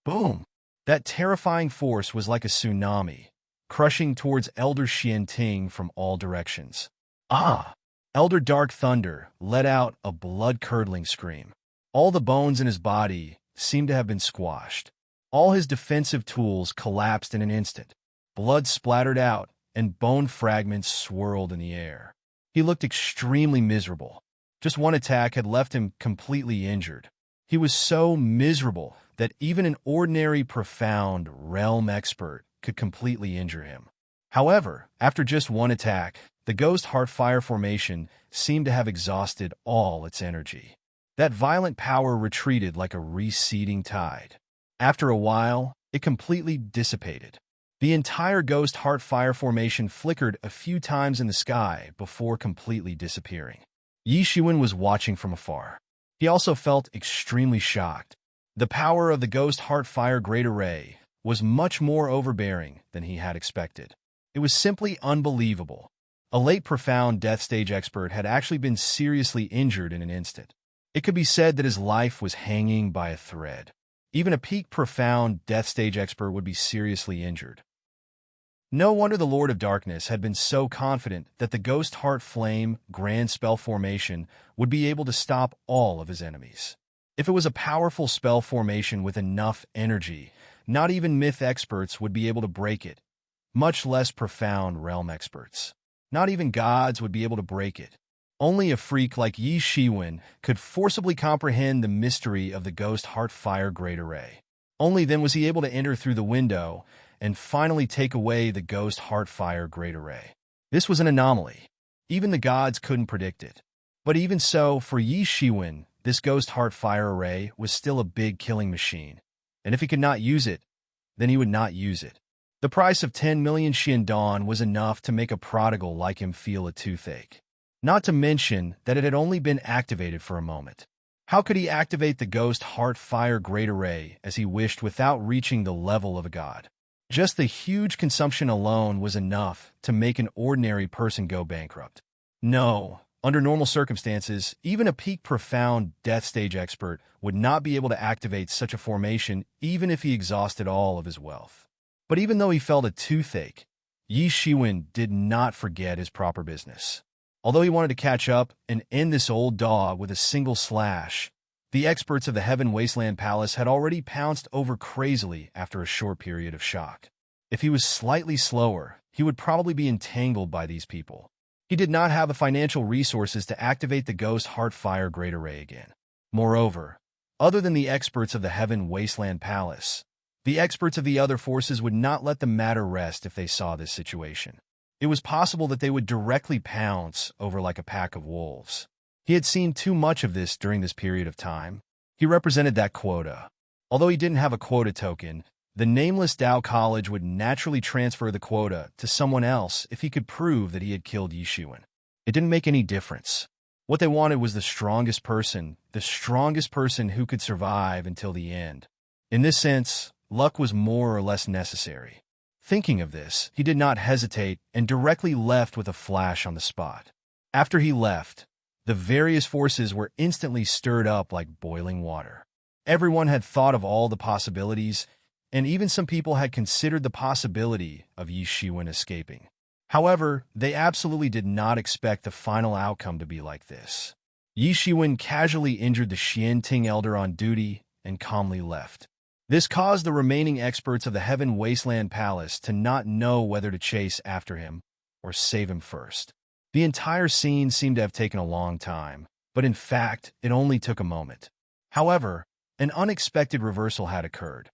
Boom! That terrifying force was like a tsunami, crushing towards Elder Xianting from all directions. Ah! Elder Dark Thunder let out a blood-curdling scream. All the bones in his body seemed to have been squashed. All his defensive tools collapsed in an instant. Blood splattered out, and bone fragments swirled in the air. He looked extremely miserable. Just one attack had left him completely injured. He was so miserable that even an ordinary profound realm expert could completely injure him. However, after just one attack, the Ghost Heartfire formation seemed to have exhausted all its energy. That violent power retreated like a receding tide. After a while, it completely dissipated. The entire Ghost Heartfire formation flickered a few times in the sky before completely disappearing. Yi Shiwen was watching from afar. He also felt extremely shocked. The power of the Ghost Heartfire Great Array was much more overbearing than he had expected. It was simply unbelievable. A late profound death stage expert had actually been seriously injured in an instant. It could be said that his life was hanging by a thread. Even a peak profound death stage expert would be seriously injured. No wonder the Lord of Darkness had been so confident that the Ghost Heart Flame Grand Spell Formation would be able to stop all of his enemies. If it was a powerful spell formation with enough energy, not even myth experts would be able to break it, much less profound realm experts. Not even gods would be able to break it. Only a freak like Yi Shiwen could forcibly comprehend the mystery of the Ghost Heartfire Great Array. Only then was he able to enter through the window and finally take away the Ghost Heartfire Great Array. This was an anomaly. Even the gods couldn't predict it. But even so, for Yi Shiwen, this Ghost Heartfire Array was still a big killing machine. And if he could not use it, then he would not use it. The price of 10 million Xiandong was enough to make a prodigal like him feel a toothache. Not to mention that it had only been activated for a moment. How could he activate the Ghost Heartfire Great Array as he wished without reaching the level of a god? Just the huge consumption alone was enough to make an ordinary person go bankrupt. No, under normal circumstances, even a peak profound death stage expert would not be able to activate such a formation even if he exhausted all of his wealth. But even though he felt a toothache, Yi Shiwen did not forget his proper business. Although he wanted to catch up and end this old dog with a single slash, the experts of the Heaven Wasteland Palace had already pounced over crazily after a short period of shock. If he was slightly slower, he would probably be entangled by these people. He did not have the financial resources to activate the Ghost Heartfire Great Array again. Moreover, other than the experts of the Heaven Wasteland Palace, the experts of the other forces would not let the matter rest if they saw this situation. It was possible that they would directly pounce over like a pack of wolves. He had seen too much of this during this period of time. He represented that quota. Although he didn't have a quota token, the nameless Dao College would naturally transfer the quota to someone else if he could prove that he had killed Yi Shiwen. It didn't make any difference. What they wanted was the strongest person who could survive until the end. In this sense, luck was more or less necessary. Thinking of this, he did not hesitate and directly left with a flash on the spot. After he left, the various forces were instantly stirred up like boiling water. Everyone had thought of all the possibilities, and even some people had considered the possibility of Yi Shiwen escaping. However, they absolutely did not expect the final outcome to be like this. Yi Shiwen casually injured the Xianting elder on duty and calmly left. This caused the remaining experts of the Heaven Wasteland Palace to not know whether to chase after him or save him first. The entire scene seemed to have taken a long time, but in fact, it only took a moment. However, an unexpected reversal had occurred.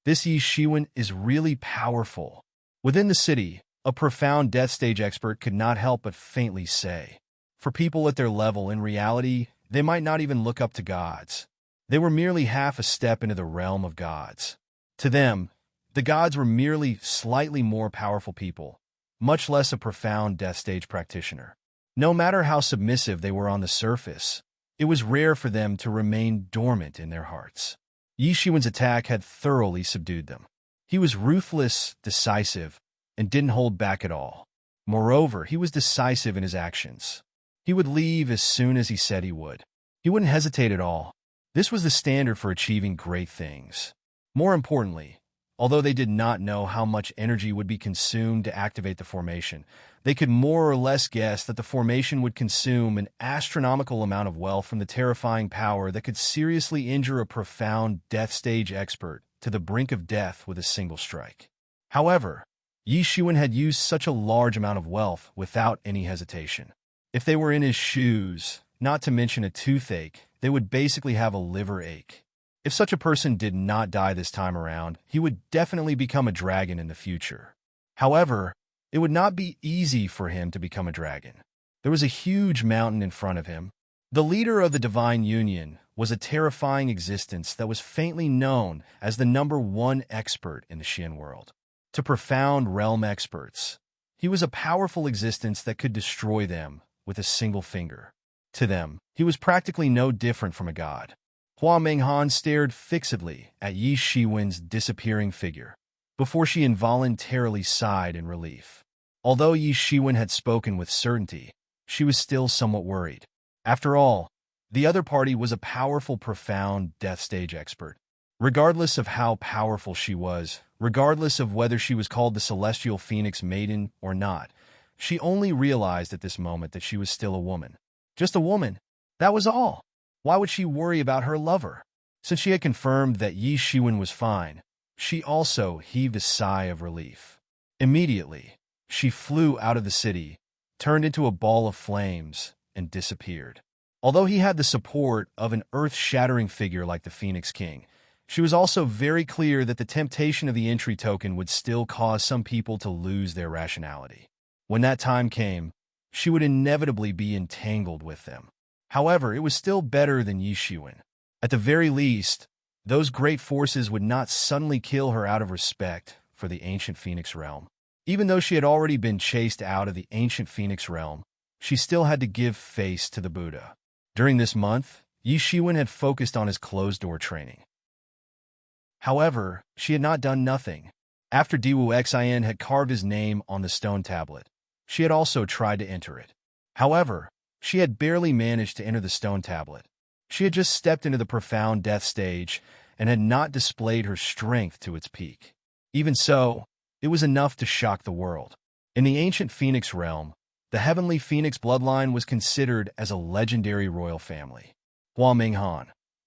This Yi Shiwen is really powerful. Within the city, a profound death stage expert could not help but faintly say. For people at their level, in reality, they might not even look up to gods. They were merely half a step into the realm of gods. To them, the gods were merely slightly more powerful people, much less a profound death stage practitioner. No matter how submissive they were on the surface, it was rare for them to remain dormant in their hearts. Yi Shiwen's attack had thoroughly subdued them. He was ruthless, decisive, and didn't hold back at all. Moreover, he was decisive in his actions. He would leave as soon as he said he would. He wouldn't hesitate at all. This was the standard for achieving great things. More importantly, although they did not know how much energy would be consumed to activate the formation, they could more or less guess that the formation would consume an astronomical amount of wealth from the terrifying power that could seriously injure a profound death stage expert to the brink of death with a single strike. However, Yi Shiwen had used such a large amount of wealth without any hesitation. If they were in his shoes, not to mention a toothache, they would basically have a liver ache. If such a person did not die this time around, he would definitely become a dragon in the future. However, it would not be easy for him to become a dragon. There was a huge mountain in front of him. The leader of the Divine Union was a terrifying existence that was faintly known as the #1 expert in the Xian world. To profound realm experts, he was a powerful existence that could destroy them with a single finger. To them, he was practically no different from a god. Hua Menghan stared fixedly at Yi Shiwen's disappearing figure before she involuntarily sighed in relief. Although Yi Shiwen had spoken with certainty, she was still somewhat worried. After all, the other party was a powerful, profound death stage expert. Regardless of how powerful she was, regardless of whether she was called the Celestial Phoenix Maiden or not, she only realized at this moment that she was still a woman. Just a woman. That was all. Why would she worry about her lover? Since she had confirmed that Yi Shiwen was fine, she also heaved a sigh of relief. Immediately, she flew out of the city, turned into a ball of flames, and disappeared. Although he had the support of an earth-shattering figure like the Phoenix King, she was also very clear that the temptation of the entry token would still cause some people to lose their rationality. When that time came, she would inevitably be entangled with them. However, it was still better than Yi Shiwen. At the very least, those great forces would not suddenly kill her out of respect for the ancient Phoenix realm. Even though she had already been chased out of the ancient Phoenix realm, she still had to give face to the Buddha. During this month, Yi Shiwen had focused on his closed-door training. However, she had not done nothing. After Diwu Xin had carved his name on the stone tablet, she had also tried to enter it. However, she had barely managed to enter the stone tablet. She had just stepped into the profound death stage and had not displayed her strength to its peak. Even so, it was enough to shock the world. In the ancient Phoenix realm, the heavenly Phoenix bloodline was considered as a legendary royal family. Hua Menghan,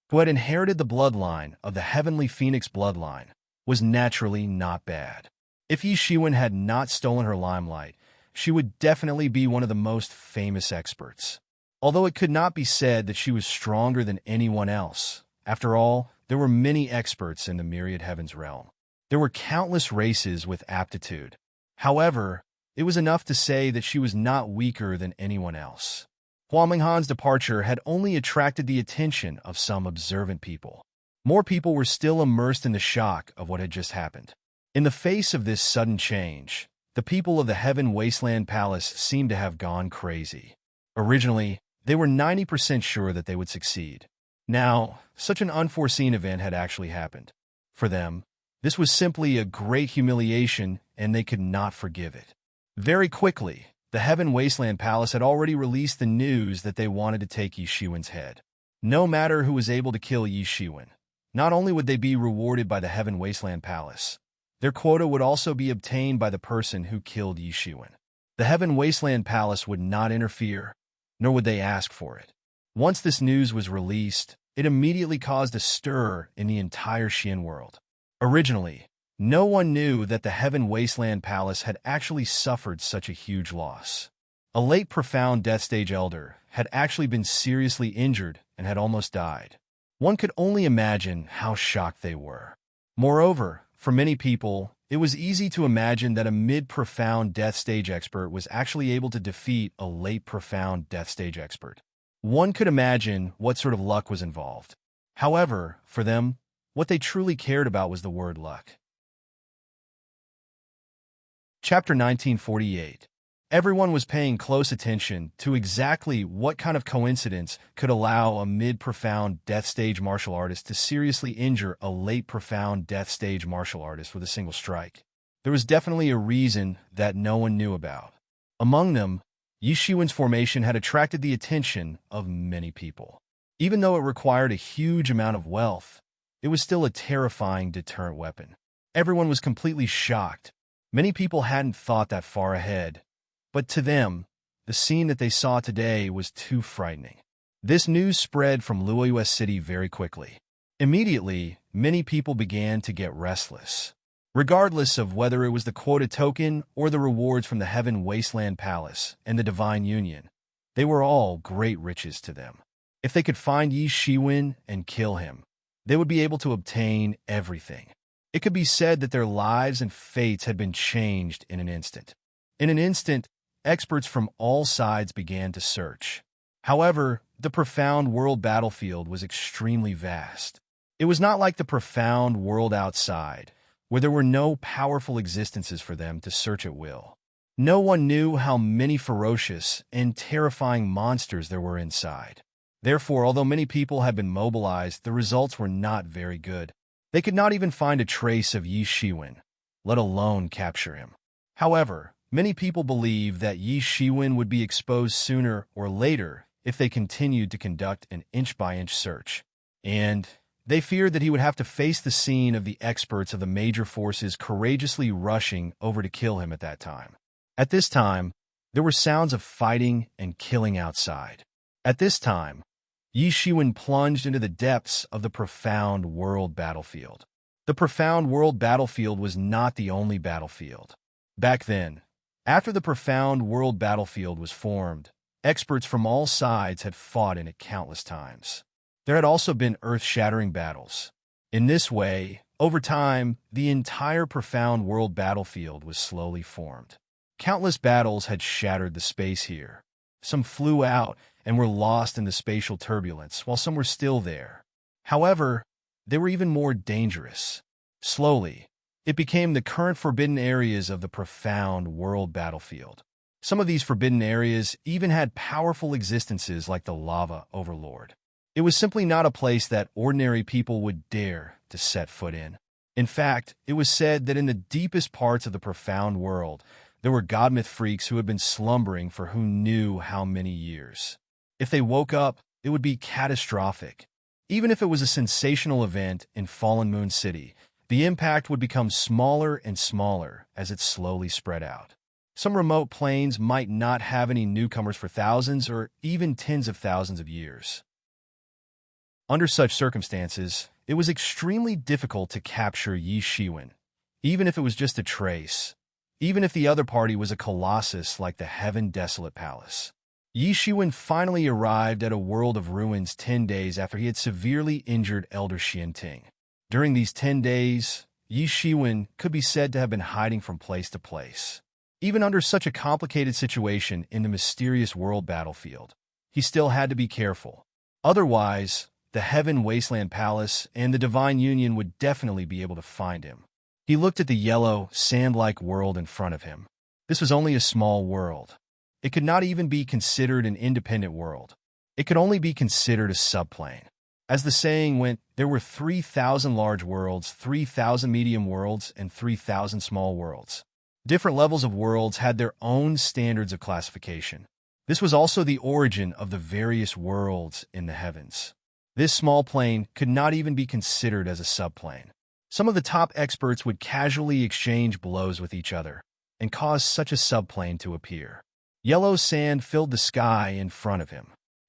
who had inherited the bloodline of the heavenly Phoenix bloodline, was naturally not bad. If Yi Shiwen had not stolen her limelight, she would definitely be one of the most famous experts. Although it could not be said that she was stronger than anyone else. After all, there were many experts in the myriad heavens realm. There were countless races with aptitude. However, it was enough to say that she was not weaker than anyone else. Hua Menghan's departure had only attracted the attention of some observant people. More people were still immersed in the shock of what had just happened. In the face of this sudden change, the people of the Heaven Wasteland Palace seemed to have gone crazy. Originally, they were 90% sure that they would succeed. Now, such an unforeseen event had actually happened. For them, this was simply a great humiliation, and they could not forgive it. Very quickly, the Heaven Wasteland Palace had already released the news that they wanted to take Yi Shiwen's head. No matter who was able to kill Yi Shiwen, not only would they be rewarded by the Heaven Wasteland Palace, their quota would also be obtained by the person who killed Yi Shiwen. The Heaven Wasteland Palace would not interfere, nor would they ask for it. Once this news was released, it immediately caused a stir in the entire Xian world. Originally, no one knew that the Heaven Wasteland Palace had actually suffered such a huge loss. A late profound death stage elder had actually been seriously injured and had almost died. One could only imagine how shocked they were. Moreover, for many people, it was easy to imagine that a mid-profound death stage expert was actually able to defeat a late profound death stage expert. One could imagine what sort of luck was involved. However, for them, what they truly cared about was the word luck. Chapter 1948. Everyone was paying close attention to exactly what kind of coincidence could allow a mid-profound death stage martial artist to seriously injure a late profound death stage martial artist with a single strike. There was definitely a reason that no one knew about. Among them, Yi Shiwen's formation had attracted the attention of many people. Even though it required a huge amount of wealth, it was still a terrifying deterrent weapon. Everyone was completely shocked. Many people hadn't thought that far ahead. But to them, the scene that they saw today was too frightening. This news spread from Luoyue City very quickly. Immediately, many people began to get restless. Regardless of whether it was the quota token or the rewards from the Heaven Wasteland Palace and the Divine Union, they were all great riches to them. If they could find Yi Shiwen and kill him, they would be able to obtain everything. It could be said that their lives and fates had been changed in an instant. In an instant, experts from all sides began to search. However, the profound world battlefield was extremely vast. It was not like the profound world outside, where there were no powerful existences for them to search at will. No one knew how many ferocious and terrifying monsters there were inside. Therefore, although many people had been mobilized, the results were not very good. They could not even find a trace of Yi Shiwen, let alone capture him. However, many people believed that Yi Shiwen would be exposed sooner or later if they continued to conduct an inch-by-inch search. And they feared that he would have to face the scene of the experts of the major forces courageously rushing over to kill him at that time. At this time, there were sounds of fighting and killing outside. At this time, Yi Shiwen plunged into the depths of the profound world battlefield. The profound world battlefield was not the only battlefield. Back then, after the profound world battlefield was formed, experts from all sides had fought in it countless times. There had also been earth-shattering battles. In this way, over time, the entire profound world battlefield was slowly formed. Countless battles had shattered the space here. Some flew out and were lost in the spatial turbulence, while some were still there. However, they were even more dangerous. Slowly, it became the current forbidden areas of the profound world battlefield. Some of these forbidden areas even had powerful existences like the Lava Overlord. It was simply not a place that ordinary people would dare to set foot in. In fact, it was said that in the deepest parts of the profound world, there were godmyth freaks who had been slumbering for who knew how many years. If they woke up, it would be catastrophic. Even if it was a sensational event in Fallen Moon City, the impact would become smaller and smaller as it slowly spread out. Some remote planes might not have any newcomers for thousands or even tens of thousands of years. Under such circumstances, it was extremely difficult to capture Yi Shiwen, even if it was just a trace, even if the other party was a colossus like the Heaven Desolate Palace. Yi Shiwen finally arrived at a world of ruins 10 days after he had severely injured Elder Xianting. During these 10 days, Yi Shiwen could be said to have been hiding from place to place. Even under such a complicated situation in the mysterious world battlefield, he still had to be careful. Otherwise, the Heaven Wasteland Palace and the Divine Union would definitely be able to find him. He looked at the yellow, sand-like world in front of him. This was only a small world. It could not even be considered an independent world. It could only be considered a subplane. As the saying went, there were 3,000 large worlds, 3,000 medium worlds, and 3,000 small worlds. Different levels of worlds had their own standards of classification. This was also the origin of the various worlds in the heavens. This small plane could not even be considered as a subplane. Some of the top experts would casually exchange blows with each other and cause such a subplane to appear. Yellow sand filled the sky in front of him.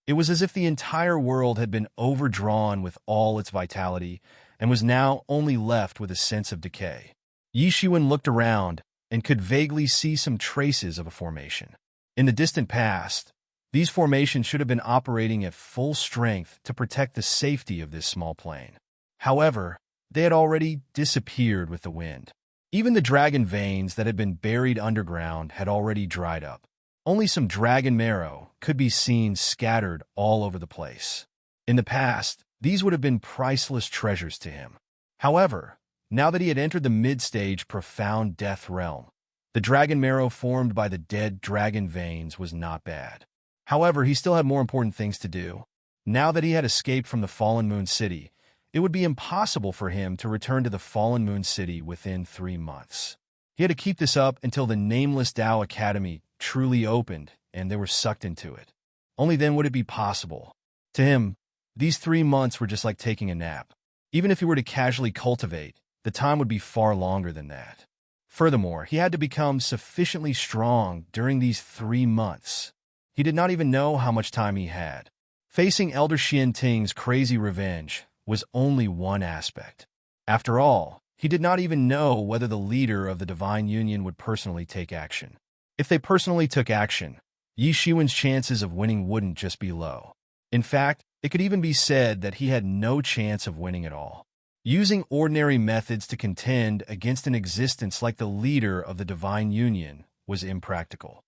It was as if the entire world had been overdrawn with all its vitality and was now only left with a sense of decay. Yi Shiwen looked around and could vaguely see some traces of a formation. In the distant past, these formations should have been operating at full strength to protect the safety of this small plane. However, they had already disappeared with the wind. Even the dragon veins that had been buried underground had already dried up. Only some dragon marrow could be seen scattered all over the place. In the past, these would have been priceless treasures to him. However, now that he had entered the mid-stage profound death realm, the dragon marrow formed by the dead dragon veins was not bad. However, he still had more important things to do. Now that he had escaped from the Fallen Moon City, it would be impossible for him to return to the Fallen Moon City within 3 months. He had to keep this up until the nameless Tao Academy truly opened and they were sucked into it. Only then would it be possible. To him, these 3 months were just like taking a nap. Even if he were to casually cultivate, the time would be far longer than that. Furthermore, he had to become sufficiently strong during these 3 months. He did not even know how much time he had. Facing Elder Xian Ting's crazy revenge was only one aspect. After all, he did not even know whether the leader of the Divine Union would personally take action. If they personally took action, Yi Shiwen's chances of winning wouldn't just be low. In fact, it could even be said that he had no chance of winning at all. Using ordinary methods to contend against an existence like the leader of the Divine Union was impractical.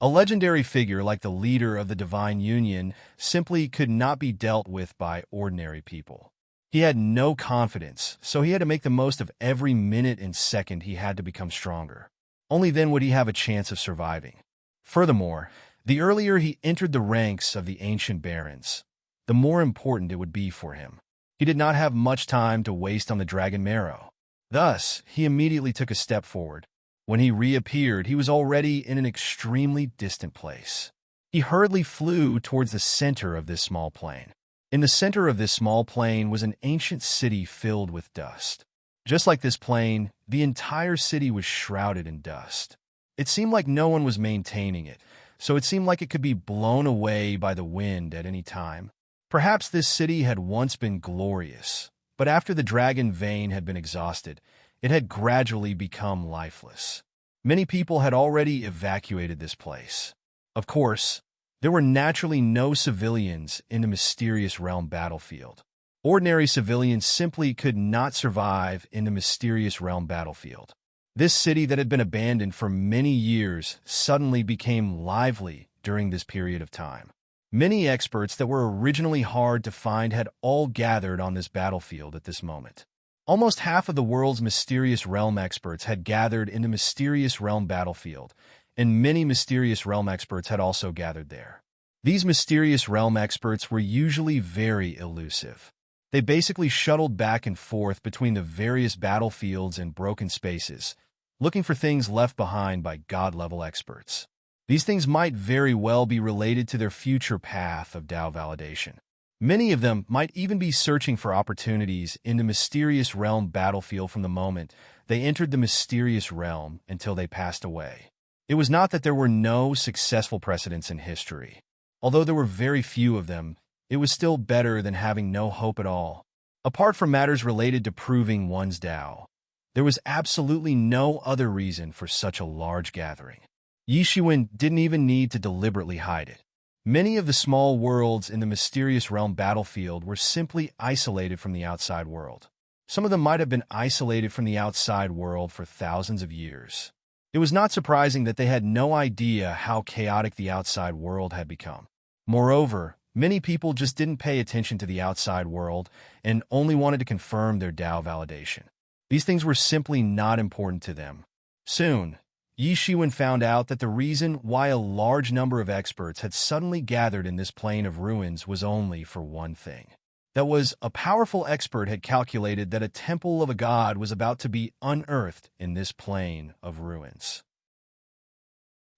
A legendary figure like the leader of the Divine Union simply could not be dealt with by ordinary people. He had no confidence, so he had to make the most of every minute and second he had to become stronger. Only then would he have a chance of surviving. Furthermore, the earlier he entered the ranks of the ancient barons, the more important it would be for him. He did not have much time to waste on the dragon marrow. Thus, he immediately took a step forward. When he reappeared, he was already in an extremely distant place. He hurriedly flew towards the center of this small plain. In the center of this small plain was an ancient city filled with dust. Just like this plain, the entire city was shrouded in dust. It seemed like no one was maintaining it, so it seemed like it could be blown away by the wind at any time. Perhaps this city had once been glorious, but after the dragon vein had been exhausted, it had gradually become lifeless. Many people had already evacuated this place. Of course, there were naturally no civilians in the mysterious realm battlefield. Ordinary civilians simply could not survive in the mysterious realm battlefield. This city that had been abandoned for many years suddenly became lively during this period of time. Many experts that were originally hard to find had all gathered on this battlefield at this moment. Almost half of the world's mysterious realm experts had gathered in the mysterious realm battlefield, and many mysterious realm experts had also gathered there. These mysterious realm experts were usually very elusive. They basically shuttled back and forth between the various battlefields and broken spaces, looking for things left behind by god-level experts. These things might very well be related to their future path of Tao validation. Many of them might even be searching for opportunities in the mysterious realm battlefield from the moment they entered the mysterious realm until they passed away. It was not that there were no successful precedents in history. Although there were very few of them, it was still better than having no hope at all. Apart from matters related to proving one's Tao, there was absolutely no other reason for such a large gathering. Yi Shiwen didn't even need to deliberately hide it. Many of the small worlds in the mysterious realm battlefield were simply isolated from the outside world. Some of them might have been isolated from the outside world for thousands of years. It was not surprising that they had no idea how chaotic the outside world had become. Moreover, many people just didn't pay attention to the outside world and only wanted to confirm their Tao validation. These things were simply not important to them. Soon, Yi Shiwen found out that the reason why a large number of experts had suddenly gathered in this plane of ruins was only for one thing. That was, a powerful expert had calculated that a temple of a god was about to be unearthed in this plane of ruins.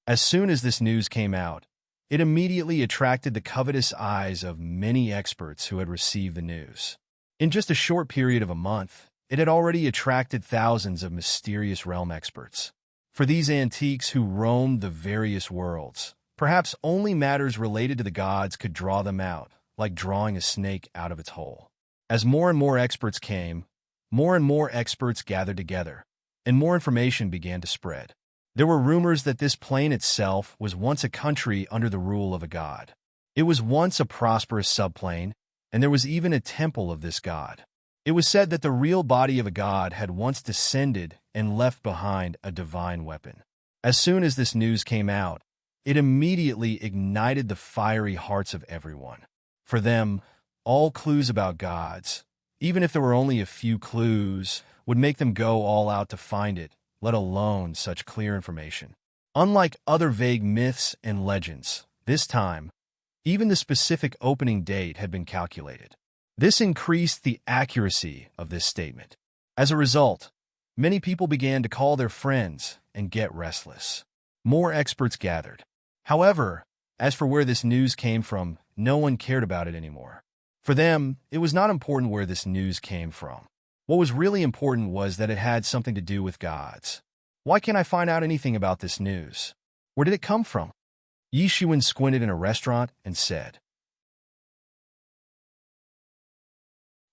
As soon as this news came out, it immediately attracted the covetous eyes of many experts who had received the news. In just a short period of a month, it had already attracted thousands of mysterious realm experts. For these antiques who roamed the various worlds, Perhaps only matters related to the gods could draw them out, like drawing a snake out of its hole. As more and more experts came, more and more experts gathered together, and more information began to spread. There were rumors that this plane itself was once a country under the rule of a god. It was once a prosperous subplane, and there was even a temple of this god. It was said that the real body of a god had once descended and left behind a divine weapon. As soon as this news came out, it immediately ignited the fiery hearts of everyone. For them, all clues about gods, even if there were only a few clues, would make them go all out to find it, let alone such clear information. Unlike other vague myths and legends, this time, even the specific opening date had been calculated. This increased the accuracy of this statement. As a result, many people began to call their friends and get restless. More experts gathered. However, as for where this news came from, no one cared about it anymore. For them, it was not important where this news came from. What was really important was that it had something to do with gods. Why can't I find out anything about this news? Where did it come from? Yi Shiwen squinted in a restaurant and said.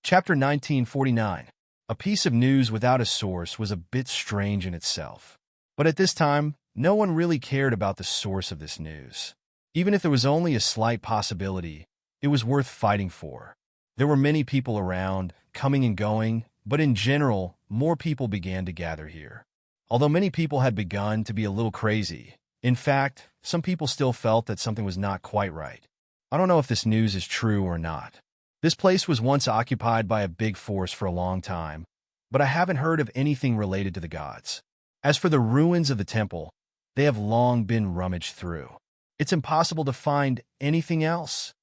Chapter 1949. A piece of news without a source was a bit strange in itself. But at this time, no one really cared about the source of this news. Even if there was only a slight possibility, it was worth fighting for. There were many people around, coming and going, but in general, more people began to gather here. Although many people had begun to be a little crazy, in fact, some people still felt that something was not quite right. I don't know if this news is true or not. This place was once occupied by a big force for a long time, but I haven't heard of anything related to the gods. As for the ruins of the temple, they have long been rummaged through. It's impossible to find anything else.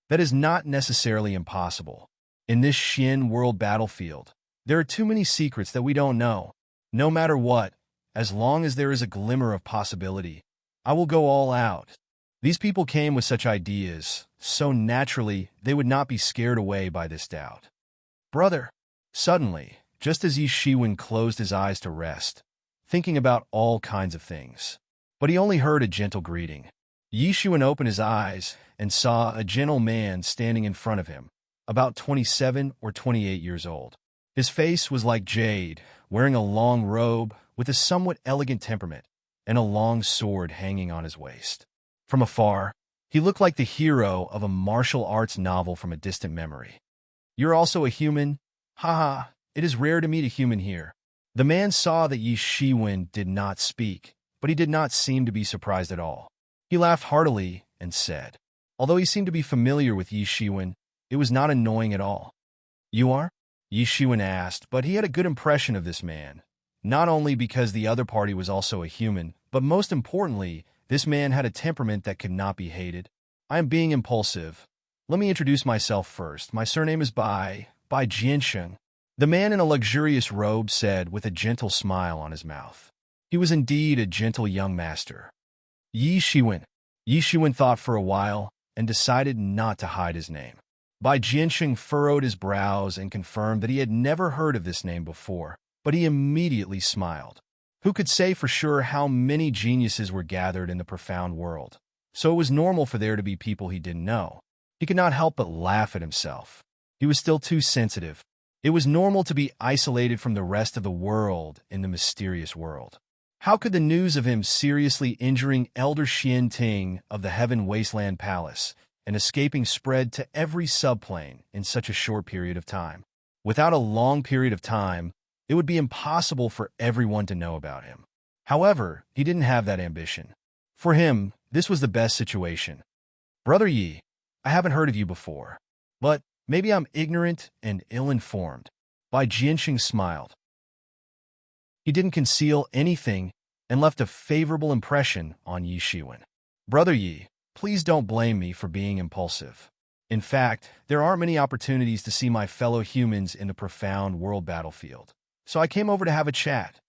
That is not necessarily impossible. In this Xin world battlefield, there are too many secrets that we don't know. No matter what, as long as there is a glimmer of possibility, I will go all out. These people came with such ideas, so naturally they would not be scared away by this doubt. Brother, suddenly, just as Yi Shiwen closed his eyes to rest, thinking about all kinds of things, but he only heard a gentle greeting. Yi Shiwen opened his eyes and saw a gentle man standing in front of him, about 27 or 28 years old. His face was like jade, wearing a long robe with a somewhat elegant temperament, and a long sword hanging on his waist. From afar, he looked like the hero of a martial arts novel from a distant memory. You're also a human? Haha, it is rare to meet a human here. The man saw that Yi Shiwen did not speak, but he did not seem to be surprised at all. He laughed heartily and said, although he seemed to be familiar with Yi Shiwen, it was not annoying at all. You are? Yi Shiwen asked, but he had a good impression of this man, not only because the other party was also a human, but most importantly, this man had a temperament that could not be hated. I am being impulsive. Let me introduce myself first. My surname is Bai Jiansheng. The man in a luxurious robe said with a gentle smile on his mouth. He was indeed a gentle young master. Yi Shiwen. Yi Shiwen thought for a while and decided not to hide his name. Bai Jiansheng furrowed his brows and confirmed that he had never heard of this name before, but he immediately smiled. Who could say for sure how many geniuses were gathered in the profound world? So it was normal for there to be people he didn't know. He could not help but laugh at himself. He was still too sensitive. It was normal to be isolated from the rest of the world in the mysterious world. How could the news of him seriously injuring Elder Xian Ting of the Heaven Wasteland Palace and escaping spread to every subplane in such a short period of time? Without a long period of time, it would be impossible for everyone to know about him. However, he didn't have that ambition. For him, this was the best situation. Brother Yi, I haven't heard of you before, but maybe I'm ignorant and ill-informed. Bai Jiansheng smiled. He didn't conceal anything and left a favorable impression on Yi Shiwen. Brother Yi, please don't blame me for being impulsive. In fact, there aren't many opportunities to see my fellow humans in the profound world battlefield. So I came over to have a chat.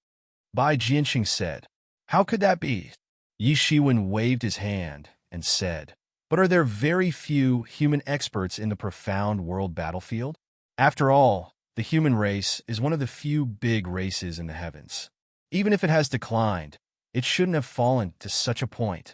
Bai Jiansheng said. How could that be? Yi Shiwen waved his hand and said, but are there very few human experts in the profound world battlefield? After all, the human race is one of the few big races in the heavens. Even if it has declined, it shouldn't have fallen to such a point.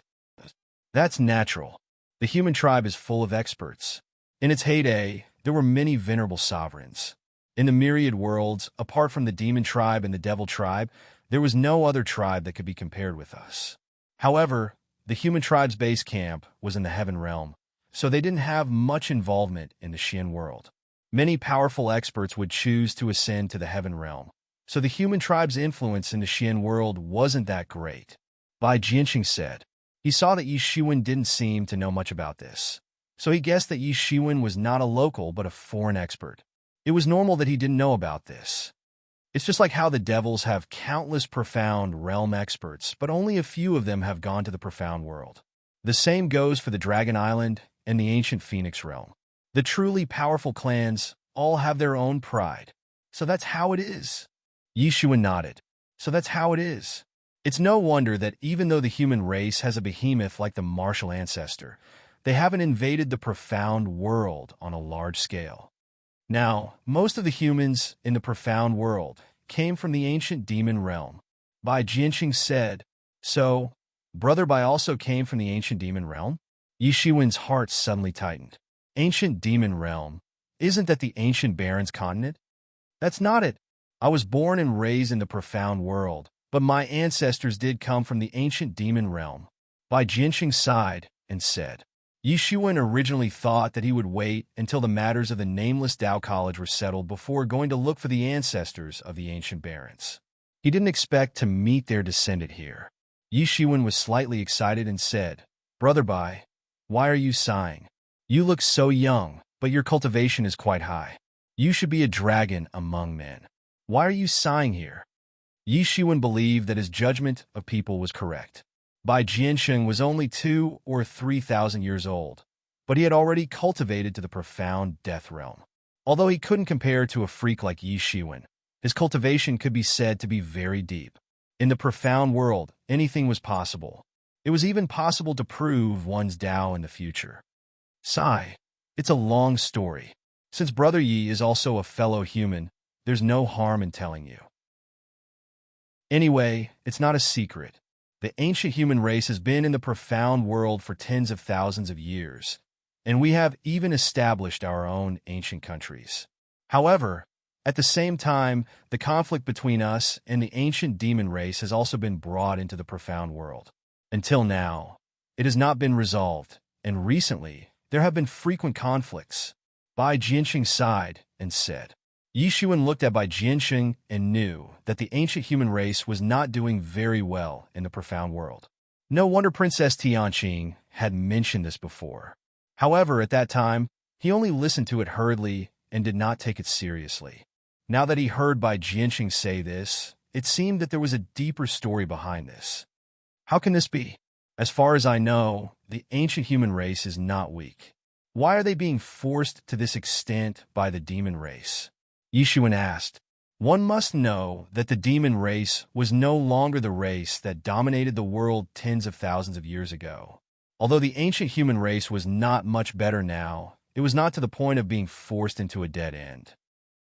That's natural. The human tribe is full of experts. In its heyday, there were many venerable sovereigns. In the myriad worlds, apart from the demon tribe and the devil tribe, there was no other tribe that could be compared with us. However, the human tribe's base camp was in the heaven realm, so they didn't have much involvement in the Xian world. Many powerful experts would choose to ascend to the heaven realm, so the human tribe's influence in the Xian world wasn't that great. Bai Jianqing said. He saw that Yi Shiwen didn't seem to know much about this, so he guessed that Yi Shiwen was not a local but a foreign expert. It was normal that he didn't know about this. It's just like how the devils have countless profound realm experts, but only a few of them have gone to the profound world. The same goes for the Dragon Island and the ancient Phoenix realm. The truly powerful clans all have their own pride. So that's how it is. Yi Shiwen nodded. So that's how it is. It's no wonder that even though the human race has a behemoth like the martial ancestor, they haven't invaded the profound world on a large scale. Now, most of the humans in the profound world came from the ancient demon realm. Bai Jianqing said, so, Brother Bai also came from the ancient demon realm? Yi Shiwen's heart suddenly tightened. Ancient demon realm? Isn't that the ancient Baron's continent? That's not it. I was born and raised in the profound world, but my ancestors did come from the ancient demon realm. Bai Jianqing sighed and said, Yi Shiwen originally thought that he would wait until the matters of the nameless Tao College were settled before going to look for the ancestors of the ancient barons. He didn't expect to meet their descendant here. Yi Shiwen was slightly excited and said, Brother Bai, why are you sighing? You look so young, but your cultivation is quite high. You should be a dragon among men. Why are you sighing here? Yi Shiwen believed that his judgment of people was correct. Bai Jianqing was only 2,000 or 3,000 years old, but he had already cultivated to the profound death realm. Although he couldn't compare to a freak like Yi Shiwen, his cultivation could be said to be very deep. In the profound world, anything was possible. It was even possible to prove one's Tao in the future. Sigh. It's a long story. Since Brother Yi is also a fellow human, there's no harm in telling you. Anyway, it's not a secret. The ancient human race has been in the profound world for tens of thousands of years, and we have even established our own ancient countries. However, at the same time, the conflict between us and the ancient demon race has also been brought into the profound world. Until now, it has not been resolved, and recently, there have been frequent conflicts. Bai Jianqing sighed and said. Yi Shiwen looked at Bai Jianqing and knew that the ancient human race was not doing very well in the profound world. No wonder Princess Tianqing had mentioned this before. However, at that time, he only listened to it hurriedly and did not take it seriously. Now that he heard Bai Jianqing say this, it seemed that there was a deeper story behind this. How can this be? As far as I know, the ancient human race is not weak. Why are they being forced to this extent by the demon race? Yi Shiwen asked. One must know that the demon race was no longer the race that dominated the world tens of thousands of years ago. Although the ancient human race was not much better now, it was not to the point of being forced into a dead end.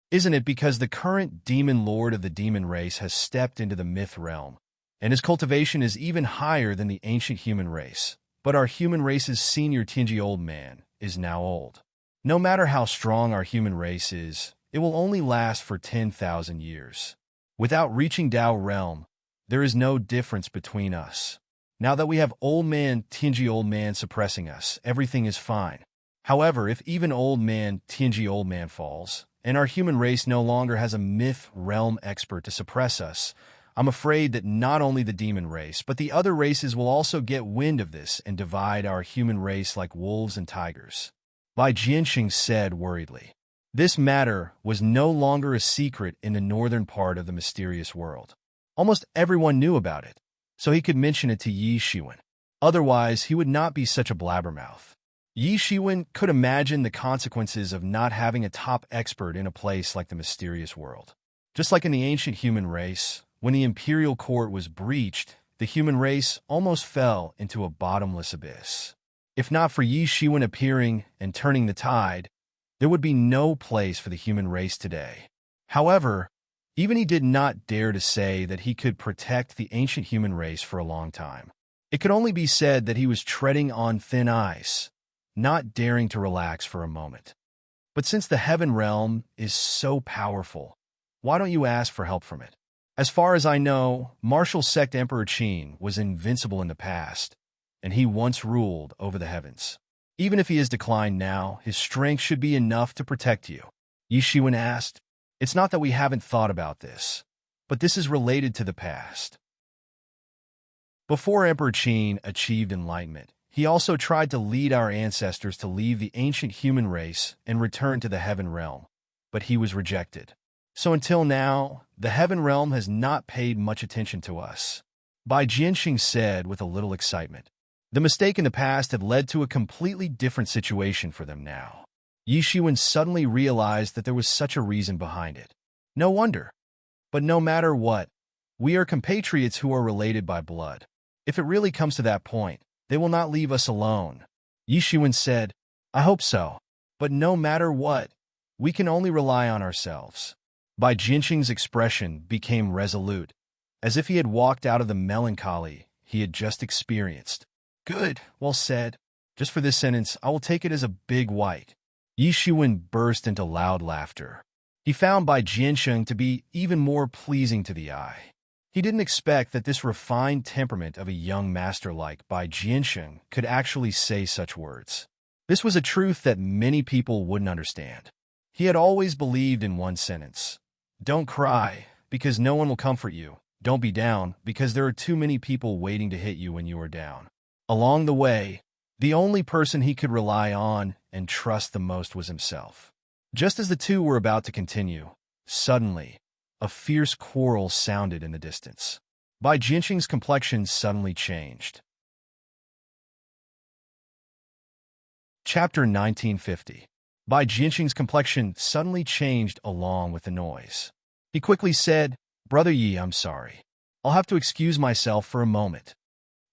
Isn't it because the current demon lord of the demon race has stepped into the myth realm, and his cultivation is even higher than the ancient human race, but our human race's senior Tianji old man is now old. No matter how strong our human race is, it will only last for 10,000 years. Without reaching Tao realm, there is no difference between us. Now that we have old man Tianji old man suppressing us, everything is fine. However, if even old man Tianji old man falls, and our human race no longer has a myth realm expert to suppress us, I'm afraid that not only the demon race, but the other races will also get wind of this and divide our human race like wolves and tigers. Bai Jianqing said worriedly. This matter was no longer a secret in the northern part of the mysterious world. Almost everyone knew about it, so he could mention it to Yi Shiwen. Otherwise, he would not be such a blabbermouth. Yi Shiwen could imagine the consequences of not having a top expert in a place like the mysterious world. Just like in the ancient human race, when the imperial court was breached, the human race almost fell into a bottomless abyss. If not for Yi Shiwen appearing and turning the tide, there would be no place for the human race today. However, even he did not dare to say that he could protect the ancient human race for a long time. It could only be said that he was treading on thin ice, not daring to relax for a moment. But since the heaven realm is so powerful, why don't you ask for help from it? As far as I know, martial sect Emperor Qin was invincible in the past, and he once ruled over the heavens. Even if he has declined now, his strength should be enough to protect you. Yi Shiwen asked. It's not that we haven't thought about this, but this is related to the past. Before Emperor Qin achieved enlightenment, he also tried to lead our ancestors to leave the ancient human race and return to the heaven realm, but he was rejected. So until now, the heaven realm has not paid much attention to us. Bai Jianxing said with a little excitement. The mistake in the past had led to a completely different situation for them now. Yi Shiwen suddenly realized that there was such a reason behind it. No wonder. But no matter what, we are compatriots who are related by blood. If it really comes to that point, they will not leave us alone. Yi Shiwen said, I hope so. But no matter what, we can only rely on ourselves. Bai Jianxing's expression became resolute, as if he had walked out of the melancholy he had just experienced. Good, well said. Just for this sentence, I will take it as a big white. Yi Shiwen burst into loud laughter. He found Bai Jianxing to be even more pleasing to the eye. He didn't expect that this refined temperament of a young master like Bai Jianxing could actually say such words. This was a truth that many people wouldn't understand. He had always believed in one sentence. Don't cry, because no one will comfort you. Don't be down, because there are too many people waiting to hit you when you are down. Along the way, the only person he could rely on and trust the most was himself. Just as the two were about to continue, suddenly, a fierce quarrel sounded in the distance. Bai Jianxing's complexion suddenly changed. Chapter 1950. Bai Jianxing's complexion suddenly changed along with the noise. He quickly said, Brother Yi, I'm sorry. I'll have to excuse myself for a moment.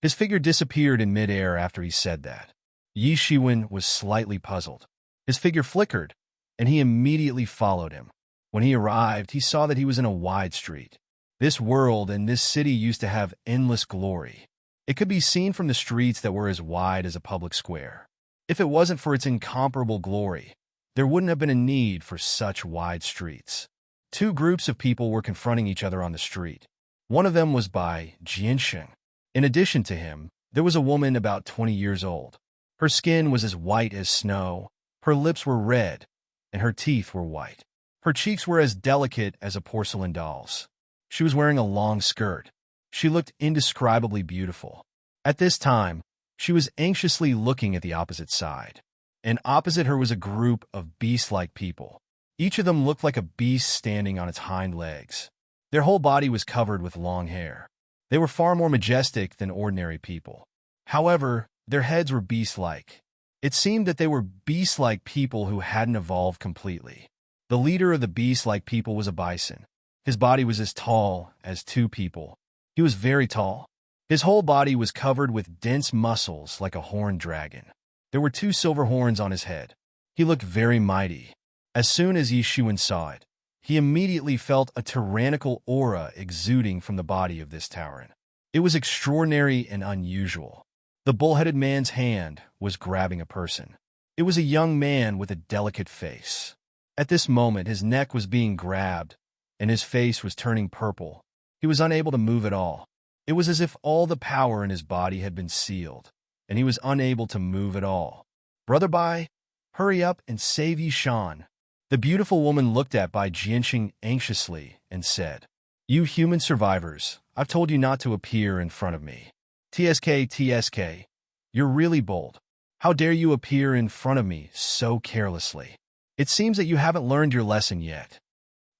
His figure disappeared in midair after he said that. Yi Shiwen was slightly puzzled. His figure flickered, and he immediately followed him. When he arrived, he saw that he was in a wide street. This world and this city used to have endless glory. It could be seen from the streets that were as wide as a public square. If it wasn't for its incomparable glory, there wouldn't have been a need for such wide streets. Two groups of people were confronting each other on the street. One of them was Bai Jianxing. In addition to him, there was a woman about 20 years old. Her skin was as white as snow, her lips were red, and her teeth were white. Her cheeks were as delicate as a porcelain doll's. She was wearing a long skirt. She looked indescribably beautiful. At this time, she was anxiously looking at the opposite side. And opposite her was a group of beast-like people. Each of them looked like a beast standing on its hind legs. Their whole body was covered with long hair. They were far more majestic than ordinary people. However, their heads were beast-like. It seemed that they were beast-like people who hadn't evolved completely. The leader of the beast-like people was a bison. His body was as tall as two people. He was very tall. His whole body was covered with dense muscles like a horned dragon. There were two silver horns on his head. He looked very mighty. As soon as Yi Shiwen saw it, he immediately felt a tyrannical aura exuding from the body of this tyrant. It was extraordinary and unusual. The bull-headed man's hand was grabbing a person. It was a young man with a delicate face. At this moment, his neck was being grabbed, and his face was turning purple. He was unable to move at all. It was as if all the power in his body had been sealed, and he was unable to move at all. Brother Bai, hurry up and save Yi Shan. The beautiful woman looked at Bai Jianxing anxiously and said, You human survivors, I've told you not to appear in front of me. TSK, you're really bold. How dare you appear in front of me so carelessly? It seems that you haven't learned your lesson yet.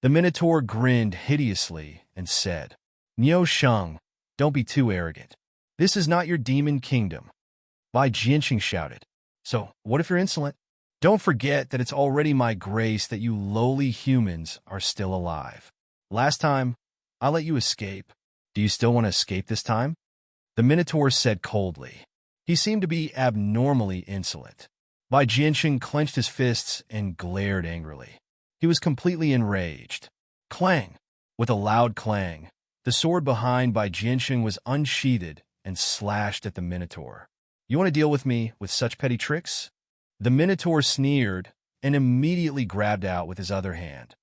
The Minotaur grinned hideously and said, Niu Sheng, don't be too arrogant. This is not your demon kingdom. Bai Jianxing shouted, So, what if you're insolent? Don't forget that it's already my grace that you lowly humans are still alive. Last time, I let you escape. Do you still want to escape this time? The Minotaur said coldly. He seemed to be abnormally insolent. Bai Jianxing clenched his fists and glared angrily. He was completely enraged. Clang! With a loud clang, the sword behind Bai Jianxing was unsheathed and slashed at the Minotaur. "You want to deal with me with such petty tricks?" The Minotaur sneered and immediately grabbed out with his other hand.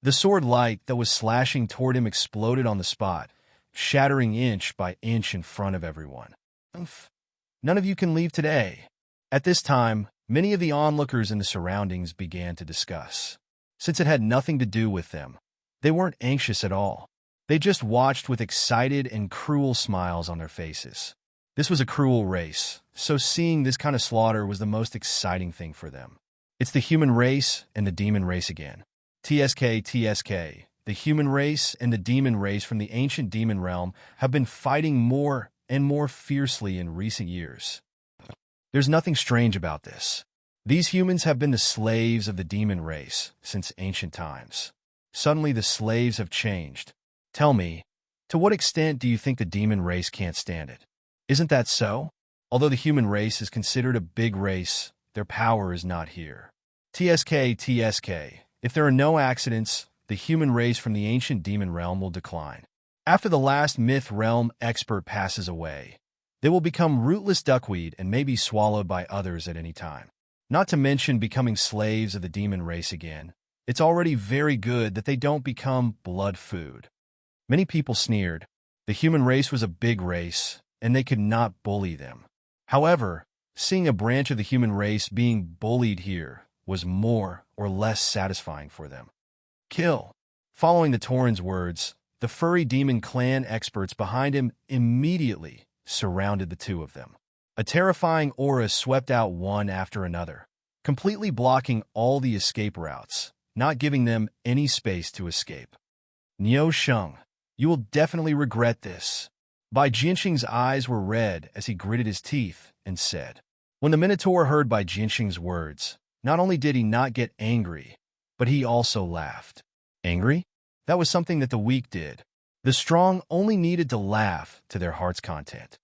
The sword light that was slashing toward him exploded on the spot, shattering inch by inch in front of everyone. "Umph. None of you can leave today." At this time, many of the onlookers in the surroundings began to discuss. Since it had nothing to do with them, they weren't anxious at all. They just watched with excited and cruel smiles on their faces. This was a cruel race, so seeing this kind of slaughter was the most exciting thing for them. It's the human race and the demon race again. TSK. The human race and the demon race from the ancient demon realm have been fighting more and more fiercely in recent years. There's nothing strange about this. These humans have been the slaves of the demon race since ancient times. Suddenly the slaves have changed. Tell me, to what extent do you think the demon race can't stand it? Isn't that so? Although the human race is considered a big race, their power is not here. TSK. If there are no accidents, the human race from the ancient demon realm will decline. After the last myth realm expert passes away, they will become rootless duckweed and may be swallowed by others at any time. Not to mention becoming slaves of the demon race again. It's already very good that they don't become blood food. Many people sneered. The human race was a big race, and they could not bully them. However, seeing a branch of the human race being bullied here was more or less satisfying for them. Kill. Following the Tauren's words, the furry demon clan experts behind him immediately surrounded the two of them. A terrifying aura swept out one after another, completely blocking all the escape routes, not giving them any space to escape. "Niu Sheng, you will definitely regret this." Bai Jianxing's eyes were red as he gritted his teeth and said. When the Minotaur heard Bai Jianxing's words, not only did he not get angry, but he also laughed. Angry? That was something that the weak did. The strong only needed to laugh to their heart's content.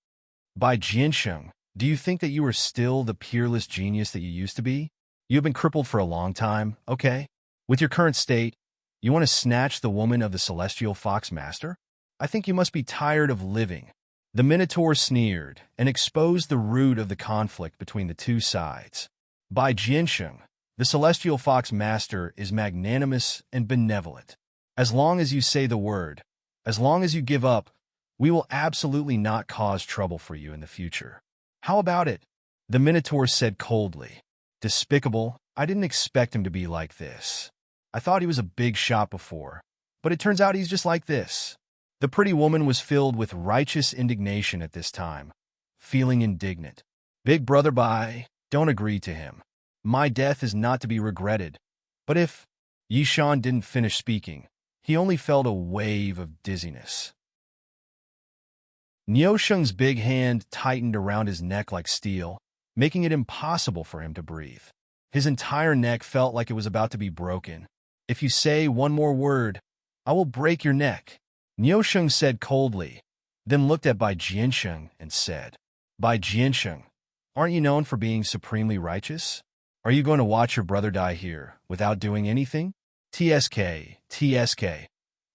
Bai Jianxing, do you think that you are still the peerless genius that you used to be? You have been crippled for a long time, okay? With your current state, you want to snatch the woman of the celestial fox master? I think you must be tired of living. The Minotaur sneered and exposed the root of the conflict between the two sides. Bai Jianxing, the celestial fox master is magnanimous and benevolent. As long as you say the word, as long as you give up, we will absolutely not cause trouble for you in the future. How about it? The Minotaur said coldly. Despicable, I didn't expect him to be like this. I thought he was a big shot before, but it turns out he's just like this. The pretty woman was filled with righteous indignation at this time, feeling indignant. Big brother Bai, don't agree to him. My death is not to be regretted. But if Yishan didn't finish speaking, he only felt a wave of dizziness. Niu Sheng's big hand tightened around his neck like steel, making it impossible for him to breathe. His entire neck felt like it was about to be broken. If you say one more word, I will break your neck. Niu Sheng said coldly, then looked at Bai Jianxing and said, Bai Jianxing, aren't you known for being supremely righteous? Are you going to watch your brother die here without doing anything? TSK.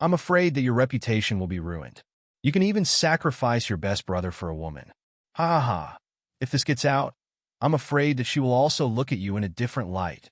I'm afraid that your reputation will be ruined. You can even sacrifice your best brother for a woman. Ha ha ha. If this gets out, I'm afraid that she will also look at you in a different light.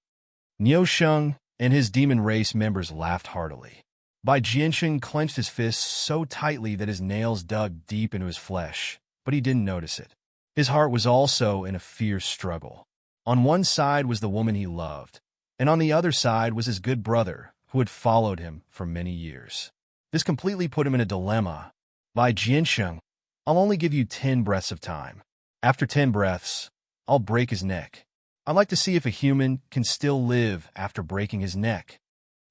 Niu Sheng and his demon race members laughed heartily. Bai Jianxing clenched his fists so tightly that his nails dug deep into his flesh, but he didn't notice it. His heart was also in a fierce struggle. On one side was the woman he loved, and on the other side was his good brother, who had followed him for many years. This completely put him in a dilemma. Bai Jianxing, I'll only give you 10 breaths of time. After 10 breaths, I'll break his neck. I'd like to see if a human can still live after breaking his neck.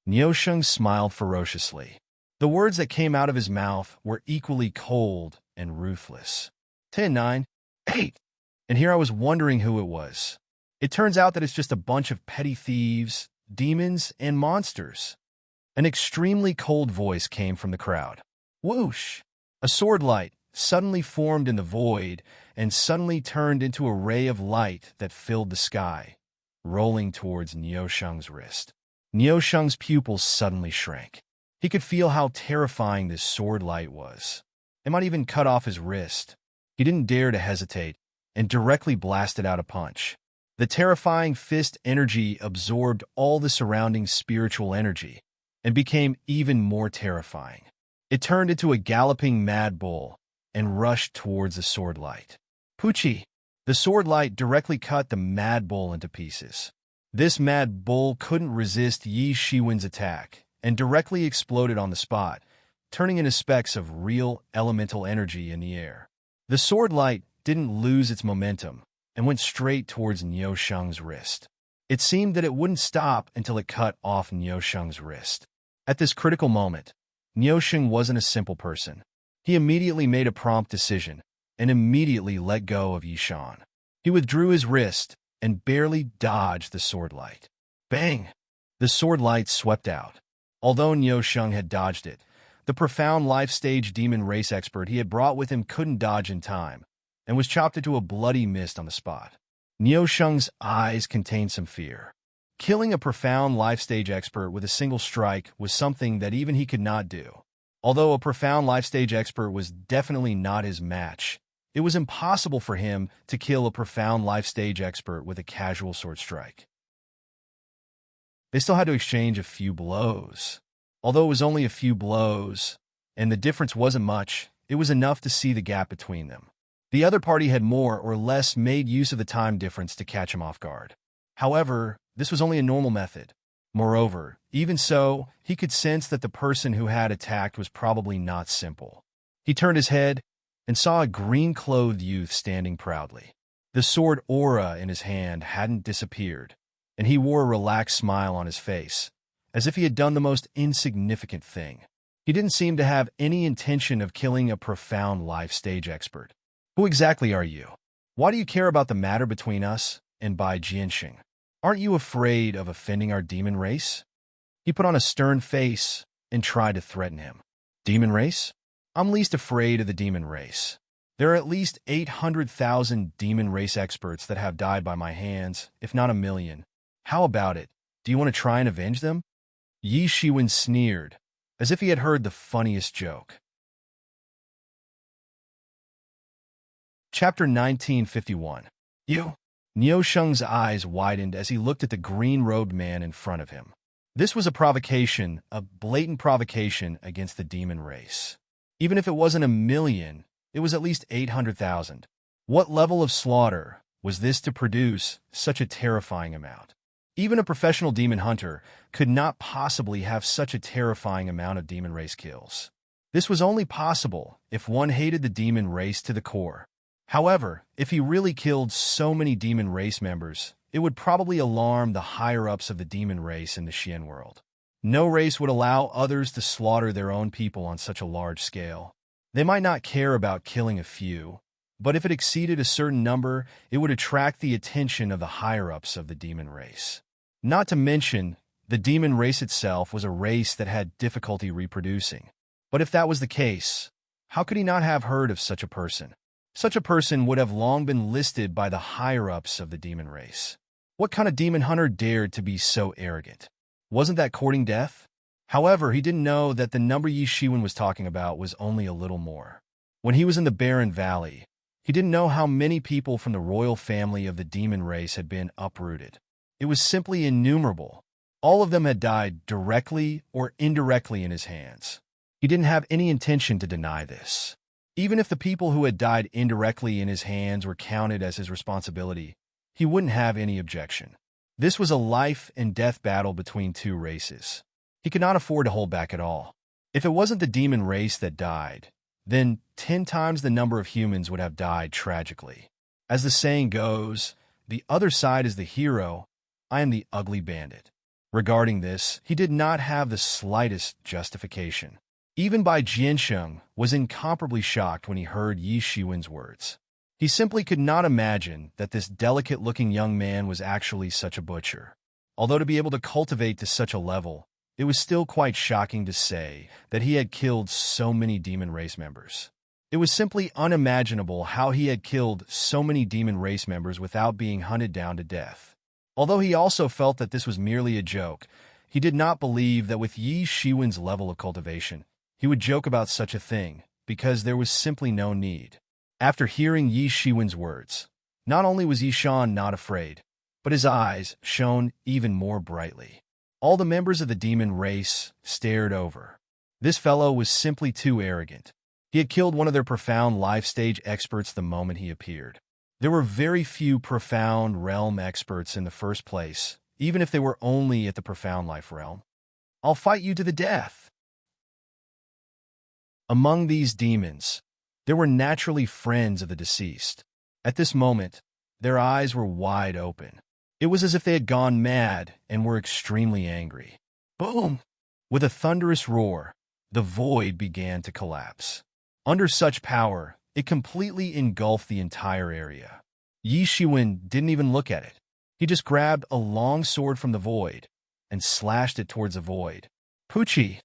Niu Sheng smiled ferociously. The words that came out of his mouth were equally cold and ruthless. 10, 9, 8. And here I was wondering who it was. It turns out that it's just a bunch of petty thieves, demons, and monsters. An extremely cold voice came from the crowd. Whoosh! A sword light suddenly formed in the void and suddenly turned into a ray of light that filled the sky, rolling towards Niu Sheng's wrist. Niu Sheng's pupils suddenly shrank. He could feel how terrifying this sword light was. It might even cut off his wrist. He didn't dare to hesitate and directly blasted out a punch. The terrifying fist energy absorbed all the surrounding spiritual energy and became even more terrifying. It turned into a galloping mad bull and rushed towards the sword light. Poochie! The sword light directly cut the mad bull into pieces. This mad bull couldn't resist Yi Shiwen's attack and directly exploded on the spot, turning into specks of real elemental energy in the air. The sword light didn't lose its momentum and went straight towards Niu Sheng's wrist. It seemed that it wouldn't stop until it cut off Niu Sheng's wrist. At this critical moment, Niu Sheng wasn't a simple person. He immediately made a prompt decision and immediately let go of Yi Shan. He withdrew his wrist and barely dodged the sword light. Bang! The sword light swept out. Although Niu Sheng had dodged it, the profound life-stage demon race expert he had brought with him couldn't dodge in time and was chopped into a bloody mist on the spot. Niu Sheng's eyes contained some fear. Killing a profound life-stage expert with a single strike was something that even he could not do. Although a profound life-stage expert was definitely not his match, it was impossible for him to kill a profound life-stage expert with a casual sword strike. They still had to exchange a few blows. Although it was only a few blows, and the difference wasn't much, it was enough to see the gap between them. The other party had more or less made use of the time difference to catch him off guard. However, this was only a normal method. Moreover, even so, he could sense that the person who had attacked was probably not simple. He turned his head and saw a green-clothed youth standing proudly. The sword aura in his hand hadn't disappeared, and he wore a relaxed smile on his face, as if he had done the most insignificant thing. He didn't seem to have any intention of killing a profound life-stage expert. Who exactly are you? Why do you care about the matter between us and Bai Jianxing? Aren't you afraid of offending our demon race? He put on a stern face and tried to threaten him. Demon race? I'm least afraid of the demon race. There are at least 800,000 demon race experts that have died by my hands, if not 1,000,000. How about it? Do you want to try and avenge them? Yi Shiwen sneered, as if he had heard the funniest joke. Chapter 1951. You? Niu Sheng's eyes widened as he looked at the green-robed man in front of him. This was a provocation, a blatant provocation against the demon race. Even if it wasn't 1,000,000, it was at least 800,000. What level of slaughter was this to produce such a terrifying amount? Even a professional demon hunter could not possibly have such a terrifying amount of demon race kills. This was only possible if one hated the demon race to the core. However, if he really killed so many demon race members, it would probably alarm the higher-ups of the demon race in the Xian world. No race would allow others to slaughter their own people on such a large scale. They might not care about killing a few, but if it exceeded a certain number, it would attract the attention of the higher-ups of the demon race. Not to mention, the demon race itself was a race that had difficulty reproducing. But if that was the case, how could he not have heard of such a person? Such a person would have long been listed by the higher-ups of the demon race. What kind of demon hunter dared to be so arrogant? Wasn't that courting death? However, he didn't know that the number Yi Shiwen was talking about was only a little more. When he was in the Barren Valley, he didn't know how many people from the royal family of the demon race had been uprooted. It was simply innumerable. All of them had died directly or indirectly in his hands. He didn't have any intention to deny this. Even if the people who had died indirectly in his hands were counted as his responsibility, he wouldn't have any objection. This was a life-and-death battle between two races. He could not afford to hold back at all. If it wasn't the demon race that died, then 10 times the number of humans would have died tragically. As the saying goes, the other side is the hero, I am the ugly bandit. Regarding this, he did not have the slightest justification. Even Bai Jianxing was incomparably shocked when he heard Yi Shiwen's words. He simply could not imagine that this delicate-looking young man was actually such a butcher. Although to be able to cultivate to such a level, it was still quite shocking to say that he had killed so many demon race members. It was simply unimaginable how he had killed so many demon race members without being hunted down to death. Although he also felt that this was merely a joke, he did not believe that with Yi Shiwen's level of cultivation, he would joke about such a thing, because there was simply no need. After hearing Yi Shiwen's words, not only was Yishan not afraid, but his eyes shone even more brightly. All the members of the demon race stared over. This fellow was simply too arrogant. He had killed one of their profound life stage experts the moment he appeared. There were very few profound realm experts in the first place, even if they were only at the profound life realm. I'll fight you to the death. Among these demons, there were naturally friends of the deceased. At this moment, their eyes were wide open. It was as if they had gone mad and were extremely angry. Boom! With a thunderous roar, the void began to collapse. Under such power, it completely engulfed the entire area. Yi Shiwen didn't even look at it. He just grabbed a long sword from the void and slashed it towards the void. Poochie!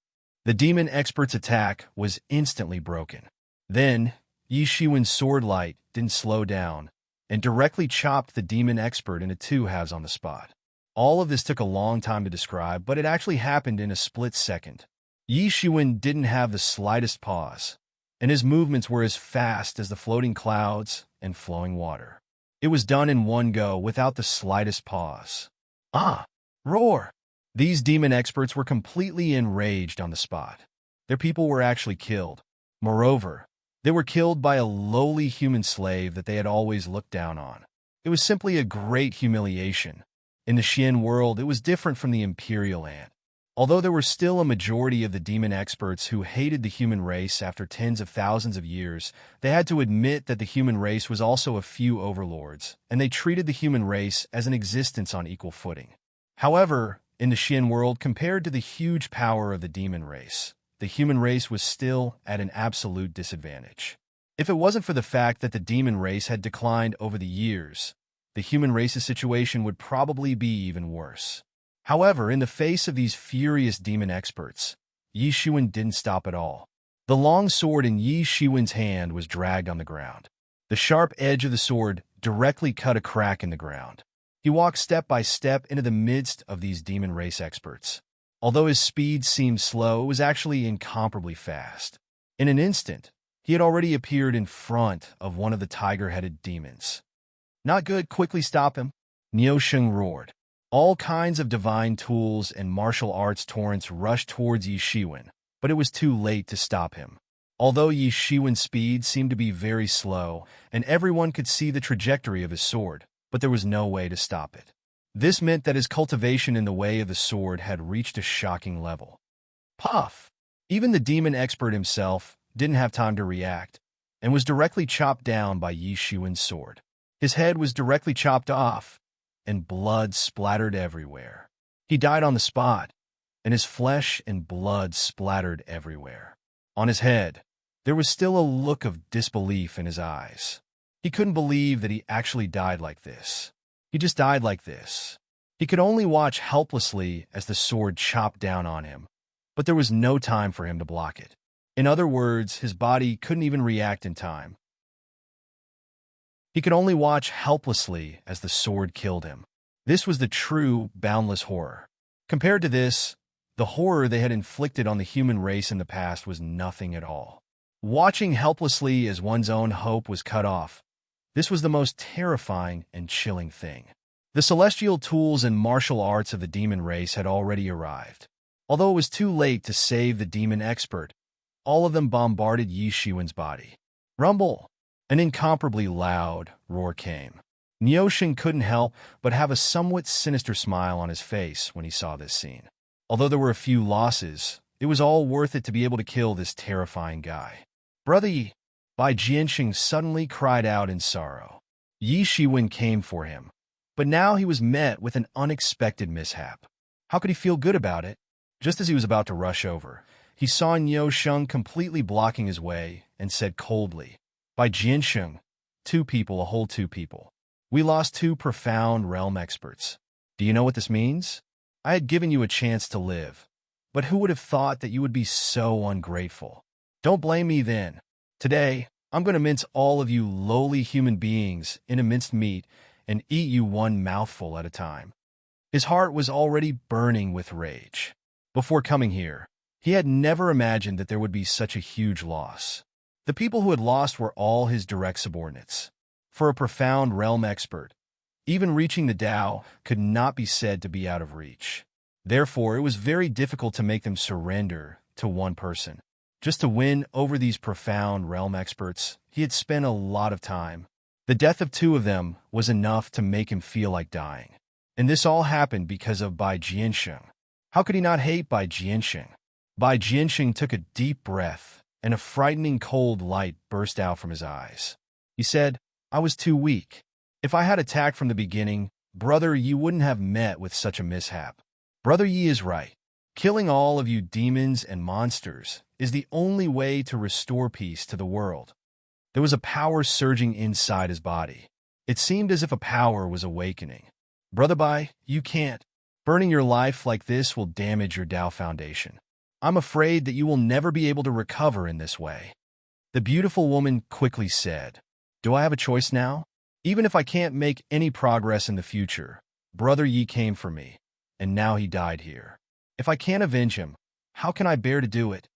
The demon expert's attack was instantly broken. Then, Yi Shiwen's sword light didn't slow down and directly chopped the demon expert into two halves on the spot. All of this took a long time to describe, but it actually happened in a split second. Yi Shiwen didn't have the slightest pause, and his movements were as fast as the floating clouds and flowing water. It was done in one go without the slightest pause. Ah! Roar! These demon experts were completely enraged on the spot. Their people were actually killed. Moreover, they were killed by a lowly human slave that they had always looked down on. It was simply a great humiliation. In the Xian world, it was different from the Imperial Ant. Although there were still a majority of the demon experts who hated the human race after tens of thousands of years, they had to admit that the human race was also a few overlords, and they treated the human race as an existence on equal footing. However, in the Xian world, compared to the huge power of the demon race, the human race was still at an absolute disadvantage. If it wasn't for the fact that the demon race had declined over the years, the human race's situation would probably be even worse. However, in the face of these furious demon experts, Yi Shiwen didn't stop at all. The long sword in Yi Shiwen's hand was dragged on the ground. The sharp edge of the sword directly cut a crack in the ground. He walked step by step into the midst of these demon race experts. Although his speed seemed slow, it was actually incomparably fast. In an instant, he had already appeared in front of one of the tiger-headed demons. Not good, quickly stop him, Niu Sheng roared. All kinds of divine tools and martial arts torrents rushed towards Yi Shiwen, but it was too late to stop him. Although Yi Shiwen's speed seemed to be very slow, and everyone could see the trajectory of his sword, but there was no way to stop it. This meant that his cultivation in the way of the sword had reached a shocking level. Puff! Even the demon expert himself didn't have time to react, and was directly chopped down by Yi Shiwen's sword. His head was directly chopped off, and blood splattered everywhere. He died on the spot, and his flesh and blood splattered everywhere. On his head, there was still a look of disbelief in his eyes. He couldn't believe that he actually died like this. He just died like this. He could only watch helplessly as the sword chopped down on him, but there was no time for him to block it. In other words, his body couldn't even react in time. He could only watch helplessly as the sword killed him. This was the true, boundless horror. Compared to this, the horror they had inflicted on the human race in the past was nothing at all. Watching helplessly as one's own hope was cut off, this was the most terrifying and chilling thing. The celestial tools and martial arts of the demon race had already arrived. Although it was too late to save the demon expert, all of them bombarded Yi Shiwen's body. Rumble! An incomparably loud roar came. Niu couldn't help but have a somewhat sinister smile on his face when he saw this scene. Although there were a few losses, it was all worth it to be able to kill this terrifying guy. Brother Yi! Bai Jianxing suddenly cried out in sorrow. Yi Shiwen came for him, but now he was met with an unexpected mishap. How could he feel good about it? Just as he was about to rush over, he saw Niu Sheng completely blocking his way and said coldly, Bai Jianxing, a whole two people. We lost two profound realm experts. Do you know what this means? I had given you a chance to live, but who would have thought that you would be so ungrateful? Don't blame me then. Today, I'm going to mince all of you lowly human beings into minced meat and eat you one mouthful at a time. His heart was already burning with rage. Before coming here, he had never imagined that there would be such a huge loss. The people who had lost were all his direct subordinates. For a profound realm expert, even reaching the Tao could not be said to be out of reach. Therefore, it was very difficult to make them surrender to one person. Just to win over these profound realm experts, he had spent a lot of time. The death of 2 of them was enough to make him feel like dying. And this all happened because of Bai Jiansheng. How could he not hate Bai Jiansheng? Bai Jiansheng took a deep breath, and a frightening cold light burst out from his eyes. He said, "I was too weak. If I had attacked from the beginning, Brother Yi wouldn't have met with such a mishap. Brother Yi is right. Killing all of you demons and monsters is the only way to restore peace to the world." There was a power surging inside his body. It seemed as if a power was awakening. "Brother Bai, you can't. Burning your life like this will damage your Tao foundation. I'm afraid that you will never be able to recover in this way." The beautiful woman quickly said, "Do I have a choice now? Even if I can't make any progress in the future, Brother Yi came for me, and now he died here. If I can't avenge him, how can I bear to do it?"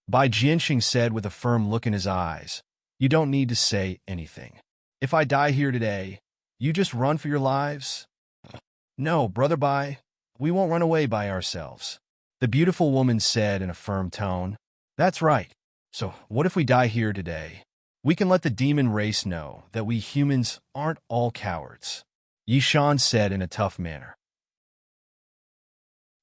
Bai Jianxing said with a firm look in his eyes, "You don't need to say anything. If I die here today, you just run for your lives?" "No, Brother Bai, we won't run away by ourselves," the beautiful woman said in a firm tone. "That's right. So what if we die here today? We can let the demon race know that we humans aren't all cowards," Yi Shan said in a tough manner.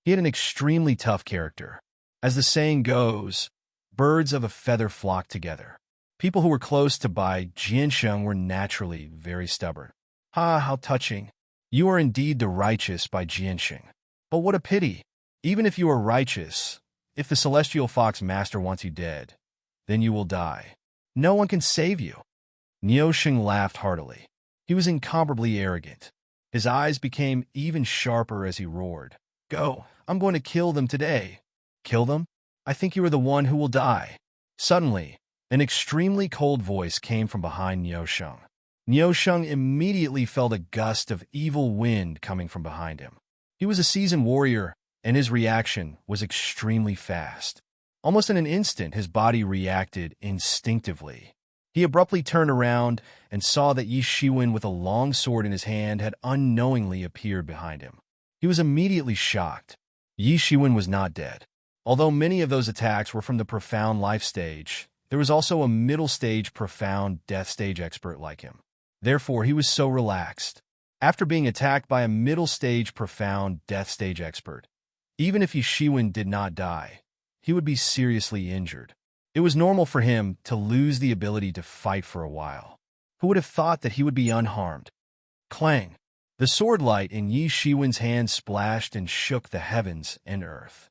He had an extremely tough character. As the saying goes, birds of a feather flock together. People who were close to Bai Jiansheng were naturally very stubborn. "Ah, how touching. You are indeed the righteous Bai Jiansheng. But what a pity. Even if you are righteous, if the celestial fox master wants you dead, then you will die. No one can save you." Niusheng laughed heartily. He was incomparably arrogant. His eyes became even sharper as he roared, "Go, I'm going to kill them today." "Kill them? I think you are the one who will die." Suddenly, an extremely cold voice came from behind Niusheng. Niusheng immediately felt a gust of evil wind coming from behind him. He was a seasoned warrior, and his reaction was extremely fast. Almost in an instant, his body reacted instinctively. He abruptly turned around and saw that Yi Shiwen with a long sword in his hand had unknowingly appeared behind him. He was immediately shocked. Yi Shiwen was not dead. Although many of those attacks were from the profound life stage, there was also a middle stage profound death stage expert like him. Therefore, he was so relaxed. After being attacked by a middle stage profound death stage expert, even if Yi Shiwen did not die, he would be seriously injured. It was normal for him to lose the ability to fight for a while. Who would have thought that he would be unharmed? Clang! The sword light in Yi Shiwen's hand splashed and shook the heavens and earth.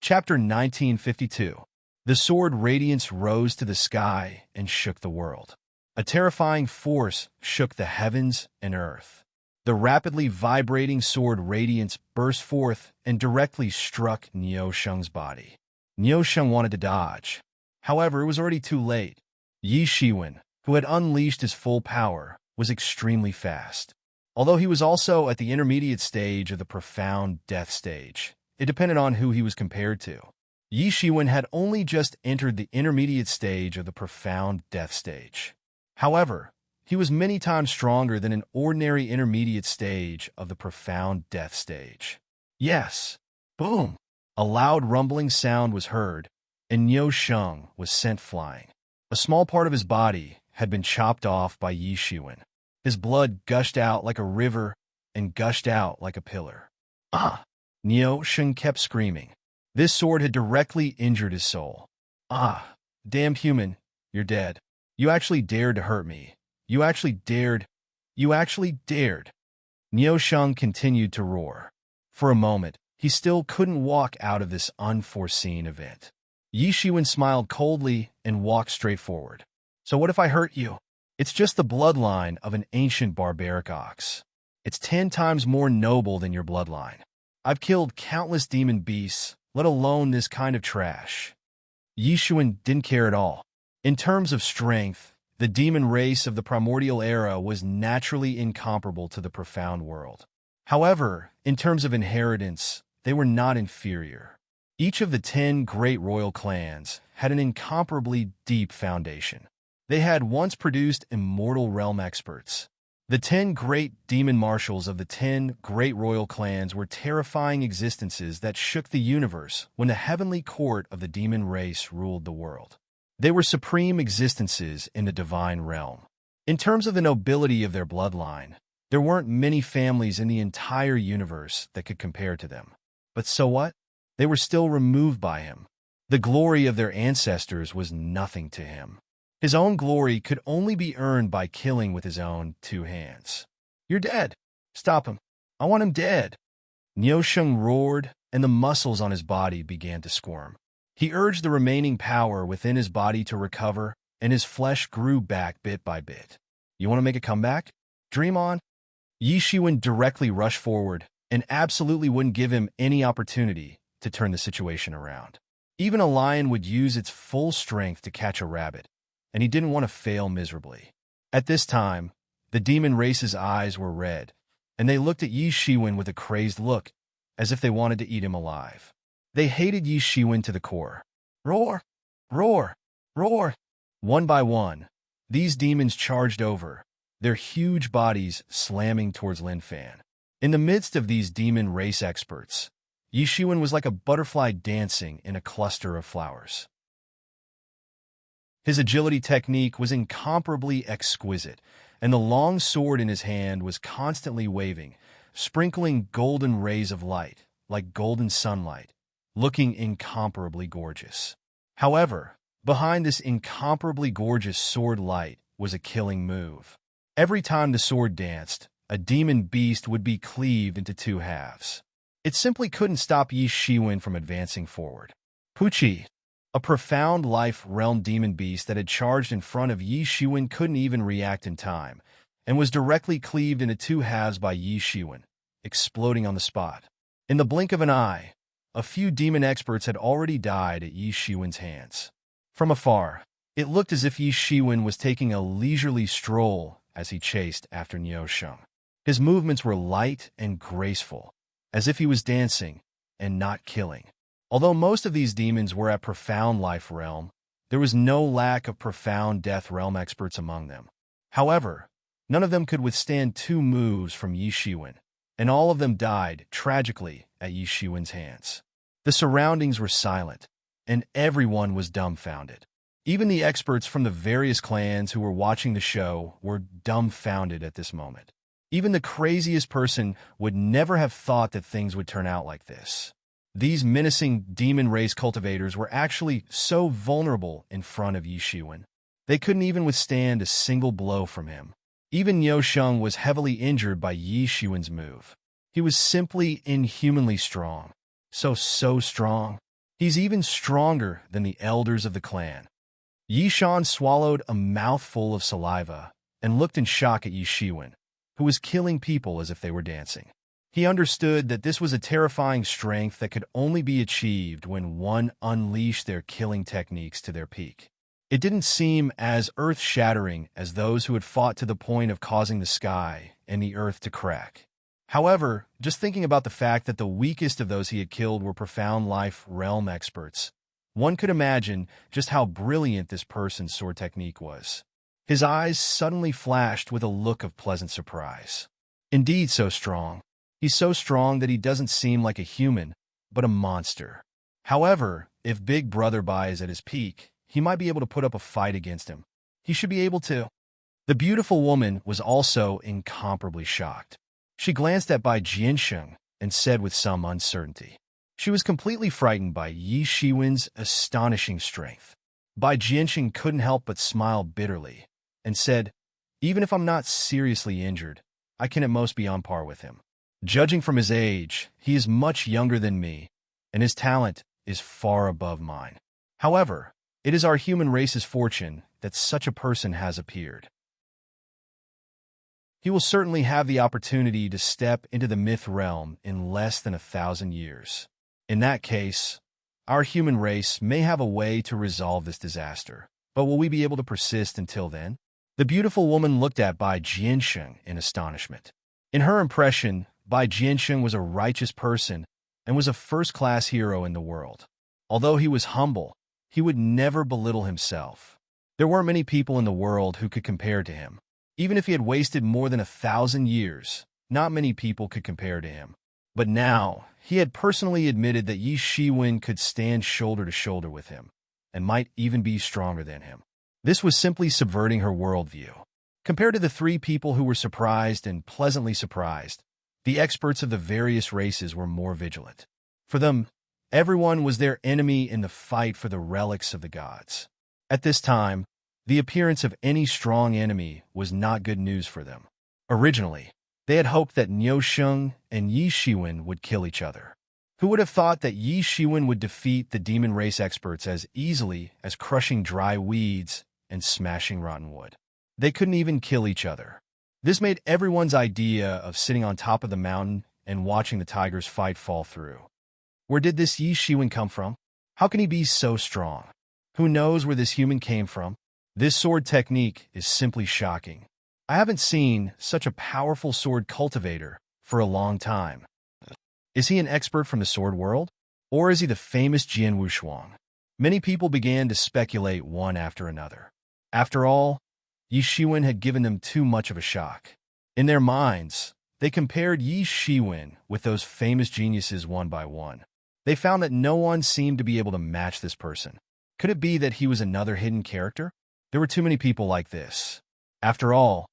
Chapter 1952. The sword radiance rose to the sky and shook the world. A terrifying force shook the heavens and earth. The rapidly vibrating sword radiance burst forth and directly struck Niusheng's body. Niusheng wanted to dodge. However, it was already too late. Yi Shiwen, who had unleashed his full power, was extremely fast. Although he was also at the intermediate stage of the profound death stage, it depended on who he was compared to. Yi Shiwen had only just entered the intermediate stage of the profound death stage. However, he was many times stronger than an ordinary intermediate stage of the profound death stage. Yes! Boom! A loud rumbling sound was heard, and Niusheng was sent flying. A small part of his body had been chopped off by Yi Shiwen. His blood gushed out like a river and gushed out like a pillar. "Ah!" Niusheng kept screaming. This sword had directly injured his soul. "Ah, damned human, you're dead. You actually dared to hurt me. You actually dared. You actually dared." Niusheng continued to roar. For a moment, he still couldn't walk out of this unforeseen event. Yi Shiwen smiled coldly and walked straight forward. "So what if I hurt you? It's just the bloodline of an ancient barbaric ox. It's 10 times more noble than your bloodline. I've killed countless demon beasts, let alone this kind of trash." Yi Shiwen didn't care at all. In terms of strength, the demon race of the primordial era was naturally incomparable to the profound world. However, in terms of inheritance, they were not inferior. Each of the 10 great royal clans had an incomparably deep foundation. They had once produced immortal realm experts. The 10 great demon marshals of the 10 great royal clans were terrifying existences that shook the universe when the heavenly court of the demon race ruled the world. They were supreme existences in the divine realm. In terms of the nobility of their bloodline, there weren't many families in the entire universe that could compare to them. But so what? They were still removed by him. The glory of their ancestors was nothing to him. His own glory could only be earned by killing with his own 2 hands. "You're dead. Stop him. I want him dead." Niusheng roared, and the muscles on his body began to squirm. He urged the remaining power within his body to recover, and his flesh grew back bit by bit. "You want to make a comeback? Dream on." Yi Shiwen directly rushed forward and absolutely wouldn't give him any opportunity to turn the situation around. Even a lion would use its full strength to catch a rabbit, and he didn't want to fail miserably. At this time, the demon race's eyes were red, and they looked at Yi Shiwen with a crazed look, as if they wanted to eat him alive. They hated Yi Shiwen to the core. Roar! Roar! Roar! One by one, these demons charged over, their huge bodies slamming towards Lin Fan. In the midst of these demon race experts, Yi Shiwen was like a butterfly dancing in a cluster of flowers. His agility technique was incomparably exquisite, and the long sword in his hand was constantly waving, sprinkling golden rays of light, like golden sunlight, looking incomparably gorgeous. However, behind this incomparably gorgeous sword light was a killing move. Every time the sword danced, a demon beast would be cleaved into 2 halves. It simply couldn't stop Yi Shiwen from advancing forward. Puchi, a profound life realm demon beast that had charged in front of Yi Shiwen, couldn't even react in time, and was directly cleaved into 2 halves by Yi Shiwen, exploding on the spot. In the blink of an eye, a few demon experts had already died at Yi Shiwen's hands. From afar, it looked as if Yi Shiwen was taking a leisurely stroll as he chased after Niusheng. His movements were light and graceful, as if he was dancing and not killing. Although most of these demons were at profound life realm, there was no lack of profound death realm experts among them. However, none of them could withstand 2 moves from Yi Shiwen, and all of them died tragically at Yi Shiwen's hands. The surroundings were silent, and everyone was dumbfounded. Even the experts from the various clans who were watching the show were dumbfounded at this moment. Even the craziest person would never have thought that things would turn out like this. These menacing demon race cultivators were actually so vulnerable in front of Yi Shiwen. They couldn't even withstand a single blow from him. Even Niusheng was heavily injured by Yi Shiwen's move. He was simply inhumanly strong. So strong. He's even stronger than the elders of the clan. Yi Shan swallowed a mouthful of saliva and looked in shock at Yi Shiwen, who was killing people as if they were dancing. He understood that this was a terrifying strength that could only be achieved when one unleashed their killing techniques to their peak. It didn't seem as earth-shattering as those who had fought to the point of causing the sky and the earth to crack. However, just thinking about the fact that the weakest of those he had killed were profound life realm experts, one could imagine just how brilliant this person's sword technique was. His eyes suddenly flashed with a look of pleasant surprise. Indeed so strong. He's so strong that he doesn't seem like a human, but a monster. However, if Big Brother Bai is at his peak, he might be able to put up a fight against him. He should be able to. The beautiful woman was also incomparably shocked. She glanced at Bai Jiansheng and said with some uncertainty. She was completely frightened by Yi Shiwen's astonishing strength. Bai Jiansheng couldn't help but smile bitterly and said, "Even if I'm not seriously injured, I can at most be on par with him. Judging from his age, he is much younger than me, and his talent is far above mine. However, it is our human race's fortune that such a person has appeared. He will certainly have the opportunity to step into the myth realm in less than 1,000 years. In that case, our human race may have a way to resolve this disaster, but will we be able to persist until then?" The beautiful woman looked at Bai Jiansheng in astonishment. In her impression, Bai Jiansheng was a righteous person and was a first-class hero in the world. Although he was humble, he would never belittle himself. There weren't many people in the world who could compare to him. Even if he had wasted more than 1,000 years, not many people could compare to him. But now, he had personally admitted that Yi Shiwen could stand shoulder to shoulder with him, and might even be stronger than him. This was simply subverting her worldview. Compared to the three people who were surprised and pleasantly surprised, the experts of the various races were more vigilant. For them, everyone was their enemy in the fight for the relics of the gods. At this time, the appearance of any strong enemy was not good news for them. Originally, they had hoped that Niu Sheng and Yi Shiwen would kill each other. Who would have thought that Yi Shiwen would defeat the demon race experts as easily as crushing dry weeds and smashing rotten wood? They couldn't even kill each other. This made everyone's idea of sitting on top of the mountain and watching the tigers fight fall through. Where did this Yi Shiwen come from? How can he be so strong? Who knows where this human came from? This sword technique is simply shocking. I haven't seen such a powerful sword cultivator for a long time. Is he an expert from the sword world? Or is he the famous Jian Wushuang? Many people began to speculate one after another. After all, Yi Shiwen had given them too much of a shock. In their minds, they compared Yi Shiwen with those famous geniuses one by one. They found that no one seemed to be able to match this person. Could it be that he was another hidden character? There were too many people like this. After all,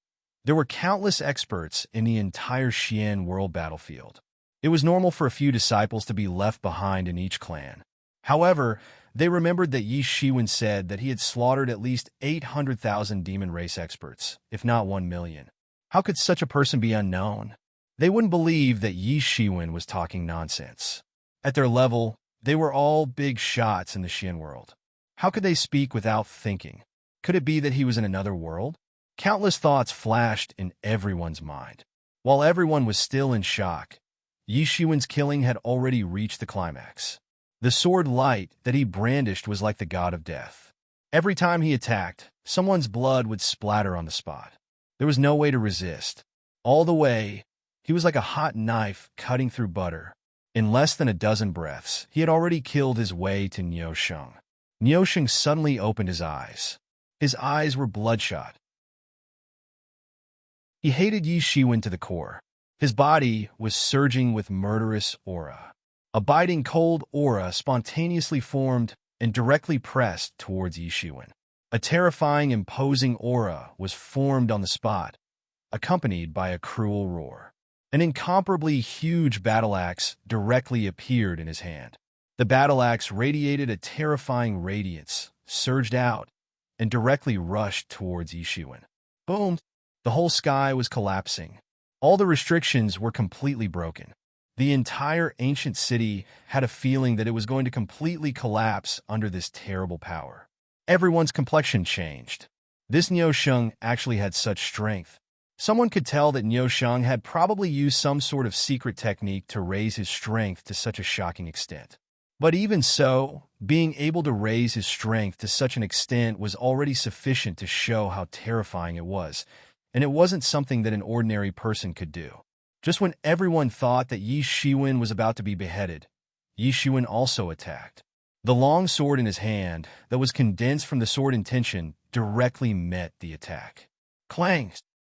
there were countless experts in the entire Xian world battlefield. It was normal for a few disciples to be left behind in each clan. However, they remembered that Yi Shiwen said that he had slaughtered at least 800,000 demon race experts, if not 1 million. How could such a person be unknown? They wouldn't believe that Yi Shiwen was talking nonsense. At their level, they were all big shots in the Xian world. How could they speak without thinking? Could it be that he was in another world? Countless thoughts flashed in everyone's mind. While everyone was still in shock, Yi Shiwen's killing had already reached the climax. The sword light that he brandished was like the god of death. Every time he attacked, someone's blood would splatter on the spot. There was no way to resist. All the way, he was like a hot knife cutting through butter. In less than a dozen breaths, he had already killed his way to Niu Sheng. Niu Sheng suddenly opened his eyes. His eyes were bloodshot. He hated Yi Shiwen to the core. His body was surging with murderous aura. A biting cold aura spontaneously formed and directly pressed towards Yi Shiwen. A terrifying, imposing aura was formed on the spot, accompanied by a cruel roar. An incomparably huge battle axe directly appeared in his hand. The battle axe radiated a terrifying radiance, surged out, and directly rushed towards Yi Shiwen. Boom! The whole sky was collapsing. All the restrictions were completely broken. The entire ancient city had a feeling that it was going to completely collapse under this terrible power. Everyone's complexion changed. This Niu Sheng actually had such strength. Someone could tell that Niu Sheng had probably used some sort of secret technique to raise his strength to such a shocking extent. But even so, being able to raise his strength to such an extent was already sufficient to show how terrifying it was, and it wasn't something that an ordinary person could do. Just when everyone thought that Yi Shiwen was about to be beheaded, Yi Shiwen also attacked. The long sword in his hand, that was condensed from the sword intention, directly met the attack. Clang!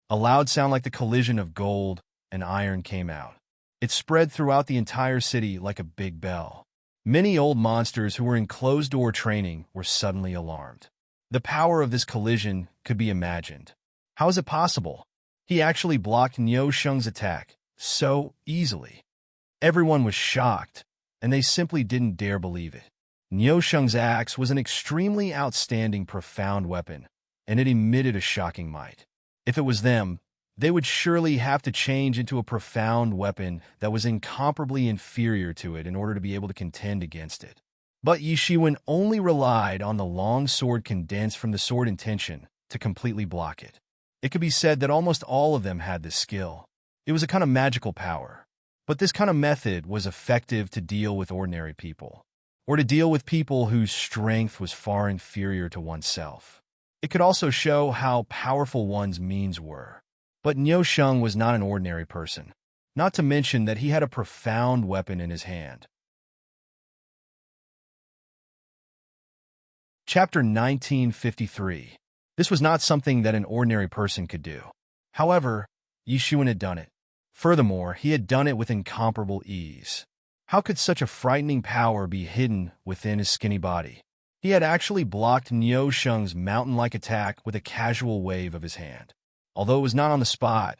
A loud sound like the collision of gold and iron came out. It spread throughout the entire city like a big bell. Many old monsters who were in closed-door training were suddenly alarmed. The power of this collision could be imagined. How is it possible? He actually blocked Niu Sheng's attack so easily. Everyone was shocked, and they simply didn't dare believe it. Niu Sheng's axe was an extremely outstanding, profound weapon, and it emitted a shocking might. If it was them, they would surely have to change into a profound weapon that was incomparably inferior to it in order to be able to contend against it. But Yi Shiwen only relied on the long sword condensed from the sword intention to completely block it. It could be said that almost all of them had this skill. It was a kind of magical power. But this kind of method was effective to deal with ordinary people, or to deal with people whose strength was far inferior to oneself. It could also show how powerful one's means were. But Niu Sheng was not an ordinary person. not to mention that he had a profound weapon in his hand. Chapter 1953. This was not something that an ordinary person could do. However, Yishuan had done it. Furthermore, he had done it with incomparable ease. How could such a frightening power be hidden within his skinny body? He had actually blocked Niu Sheng's mountain-like attack with a casual wave of his hand. Although it was not on the spot,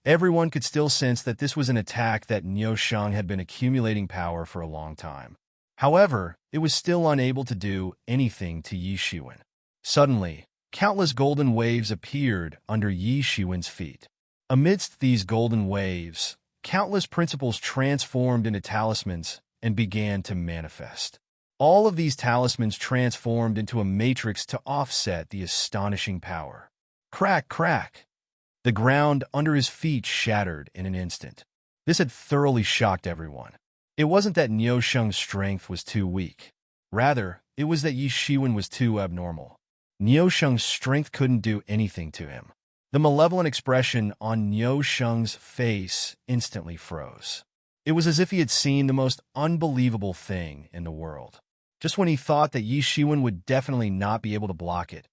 everyone could still sense that this was an attack that Niu Sheng had been accumulating power for a long time. However, it was still unable to do anything to Yishuan. Suddenly, countless golden waves appeared under Yishuan's feet. Amidst these golden waves, countless principles transformed into talismans and began to manifest. All of these talismans transformed into a matrix to offset the astonishing power. Crack, crack! The ground under his feet shattered in an instant. This had thoroughly shocked everyone. It wasn't that Niu Sheng's strength was too weak. Rather, it was that Yishuan was too abnormal. Niu Sheng's strength couldn't do anything to him. The malevolent expression on Niu Sheng's face instantly froze. It was as if he had seen the most unbelievable thing in the world. Just when he thought that Yishuan would definitely not be able to block it,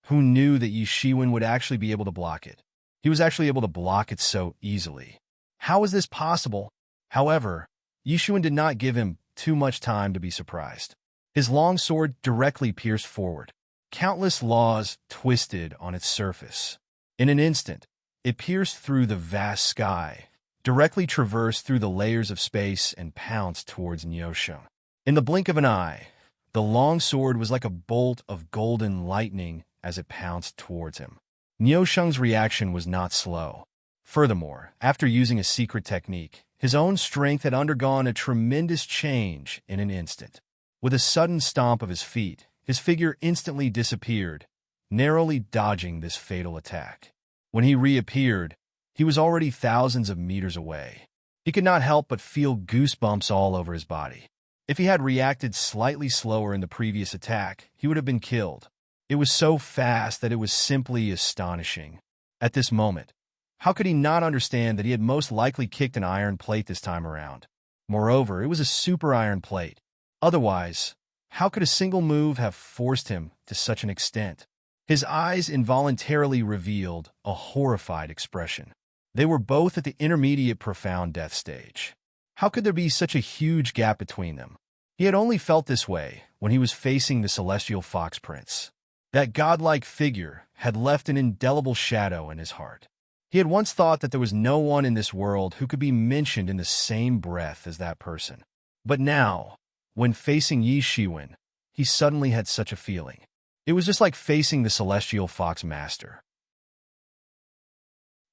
who knew that Yishuan would actually be able to block it? He was actually able to block it so easily. How was this possible? However, Yishuan did not give him too much time to be surprised. His long sword directly pierced forward. Countless laws twisted on its surface. In an instant, it pierced through the vast sky, directly traversed through the layers of space and pounced towards Niu Sheng. In the blink of an eye, the long sword was like a bolt of golden lightning as it pounced towards him. Niu Sheng's reaction was not slow. Furthermore, after using a secret technique, his own strength had undergone a tremendous change in an instant. With a sudden stomp of his feet, his figure instantly disappeared, narrowly dodging this fatal attack. When he reappeared, he was already thousands of meters away. He could not help but feel goosebumps all over his body. If he had reacted slightly slower in the previous attack, he would have been killed. It was so fast that it was simply astonishing. At this moment, how could he not understand that he had most likely kicked an iron plate this time around? Moreover, it was a super iron plate. Otherwise, how could a single move have forced him to such an extent? His eyes involuntarily revealed a horrified expression. They were both at the intermediate profound death stage. How could there be such a huge gap between them? He had only felt this way when he was facing the celestial fox prince. That godlike figure had left an indelible shadow in his heart. He had once thought that there was no one in this world who could be mentioned in the same breath as that person. But now, when facing Yishuan, he suddenly had such a feeling. It was just like facing the celestial fox master.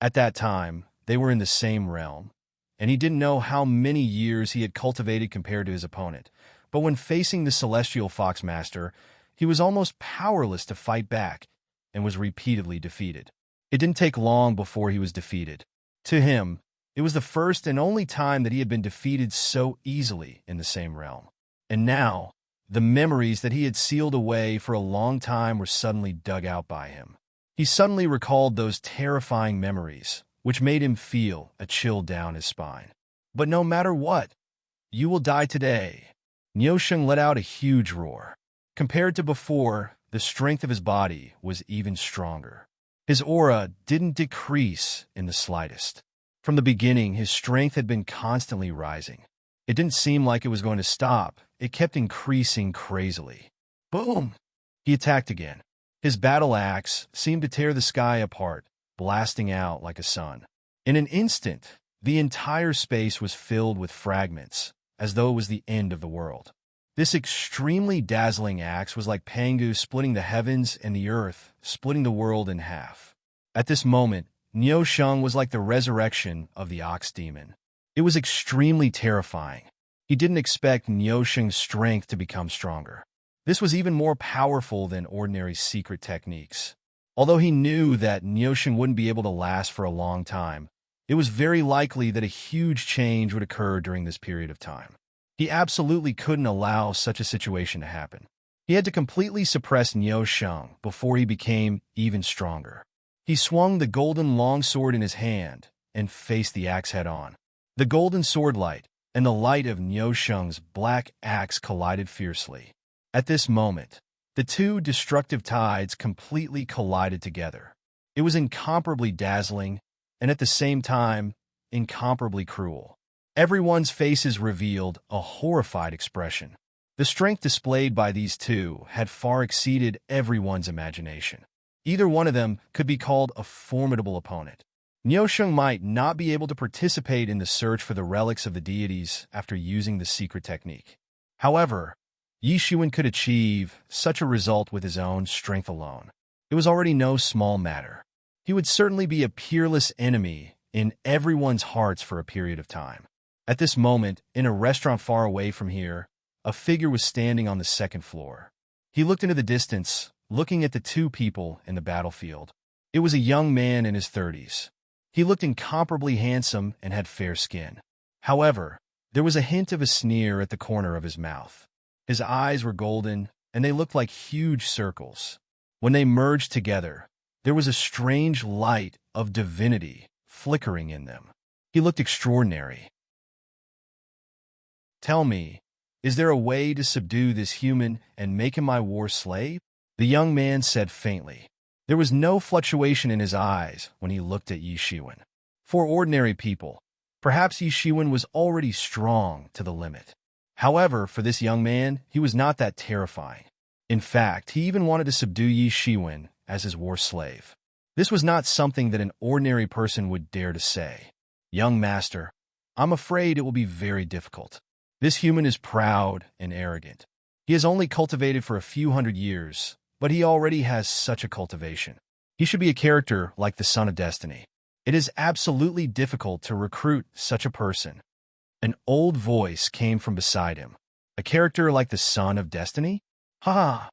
At that time, they were in the same realm, and he didn't know how many years he had cultivated compared to his opponent. But when facing the celestial fox master, he was almost powerless to fight back and was repeatedly defeated. It didn't take long before he was defeated. To him, it was the first and only time that he had been defeated so easily in the same realm. And now, the memories that he had sealed away for a long time were suddenly dug out by him. He suddenly recalled those terrifying memories, which made him feel a chill down his spine. But no matter what, you will die today. Niu Sheng let out a huge roar. Compared to before, the strength of his body was even stronger. His aura didn't decrease in the slightest. From the beginning, his strength had been constantly rising. It didn't seem like it was going to stop. It kept increasing crazily. Boom! He attacked again. His battle axe seemed to tear the sky apart, blasting out like a sun. In an instant, the entire space was filled with fragments, as though it was the end of the world. This extremely dazzling axe was like Pangu splitting the heavens and the earth, splitting the world in half. At this moment, Niu Sheng was like the resurrection of the ox demon. It was extremely terrifying. He didn't expect Niu Sheng's strength to become stronger. This was even more powerful than ordinary secret techniques. Although he knew that Niu Sheng wouldn't be able to last for a long time, it was very likely that a huge change would occur during this period of time. He absolutely couldn't allow such a situation to happen. He had to completely suppress Niu Sheng before he became even stronger. He swung the golden longsword in his hand and faced the axe head-on. The golden sword light and the light of Niu Sheng's black axe collided fiercely. At this moment, the two destructive tides completely collided together. It was incomparably dazzling, and at the same time, incomparably cruel. Everyone's faces revealed a horrified expression. The strength displayed by these two had far exceeded everyone's imagination. Either one of them could be called a formidable opponent. Niu Sheng might not be able to participate in the search for the relics of the deities after using the secret technique. However, Yi Shiwen could achieve such a result with his own strength alone. It was already no small matter. He would certainly be a peerless enemy in everyone's hearts for a period of time. At this moment, in a restaurant far away from here, a figure was standing on the second floor. He looked into the distance, looking at the two people in the battlefield. It was a young man in his 30s. He looked incomparably handsome and had fair skin. However, there was a hint of a sneer at the corner of his mouth. His eyes were golden, and they looked like huge circles. When they merged together, there was a strange light of divinity flickering in them. He looked extraordinary. "Tell me, is there a way to subdue this human and make him my war slave?" The young man said faintly. There was no fluctuation in his eyes when he looked at Yi Shiwen. For ordinary people, perhaps Yi Shiwen was already strong to the limit. However, for this young man, he was not that terrifying. In fact, he even wanted to subdue Yi Shiwen as his war slave. This was not something that an ordinary person would dare to say. "Young master, I'm afraid it will be very difficult. This human is proud and arrogant. He has only cultivated for a few hundred years, but he already has such a cultivation. He should be a character like the Son of Destiny. It is absolutely difficult to recruit such a person." An old voice came from beside him. "A character like the Son of Destiny? Ha ha!"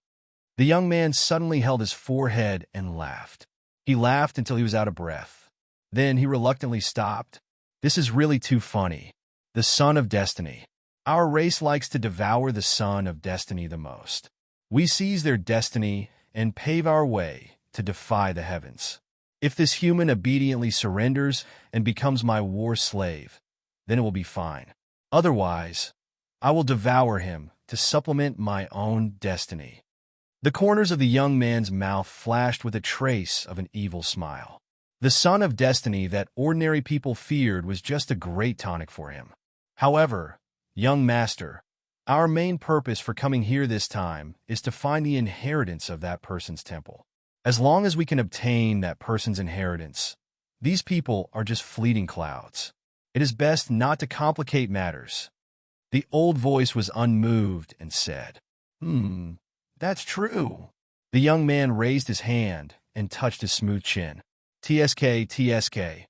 The young man suddenly held his forehead and laughed. He laughed until he was out of breath. Then he reluctantly stopped. "This is really too funny. The Son of Destiny. Our race likes to devour the Son of Destiny the most. We seize their destiny and pave our way to defy the heavens. If this human obediently surrenders and becomes my war slave, then it will be fine. Otherwise, I will devour him to supplement my own destiny." The corners of the young man's mouth flashed with a trace of an evil smile. The Son of Destiny that ordinary people feared was just a great tonic for him. "However, young master, our main purpose for coming here this time is to find the inheritance of that person's temple. As long as we can obtain that person's inheritance, these people are just fleeting clouds. It is best not to complicate matters." The old voice was unmoved and said, That's true." The young man raised his hand and touched his smooth chin. TSK.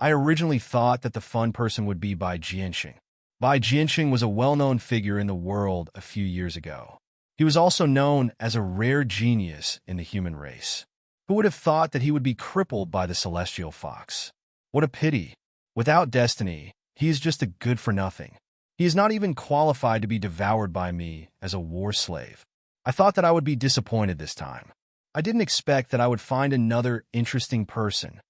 I originally thought that the fun person would be Bai Jianxing. Bai Jianxing was a well-known figure in the world a few years ago. He was also known as a rare genius in the human race. Who would have thought that he would be crippled by the celestial fox? What a pity. Without destiny, he is just a good-for-nothing. He is not even qualified to be devoured by me as a war slave. I thought that I would be disappointed this time. I didn't expect that I would find another interesting person.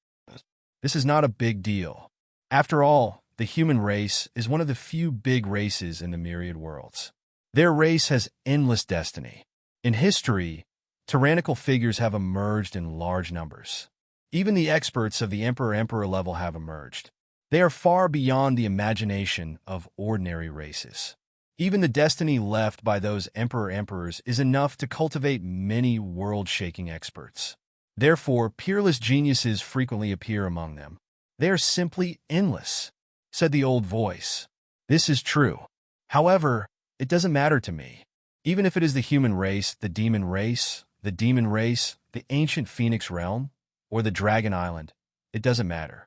This is not a big deal. After all, the human race is one of the few big races in the myriad worlds. Their race has endless destiny. In history, tyrannical figures have emerged in large numbers. Even the experts of the Emperor level have emerged. They are far beyond the imagination of ordinary races. Even the destiny left by those emperors is enough to cultivate many world-shaking experts. Therefore, peerless geniuses frequently appear among them. They are simply endless, said the old voice. This is true. However, it doesn't matter to me. Even if it is the human race, the demon race, the ancient phoenix realm, or the dragon island, it doesn't matter.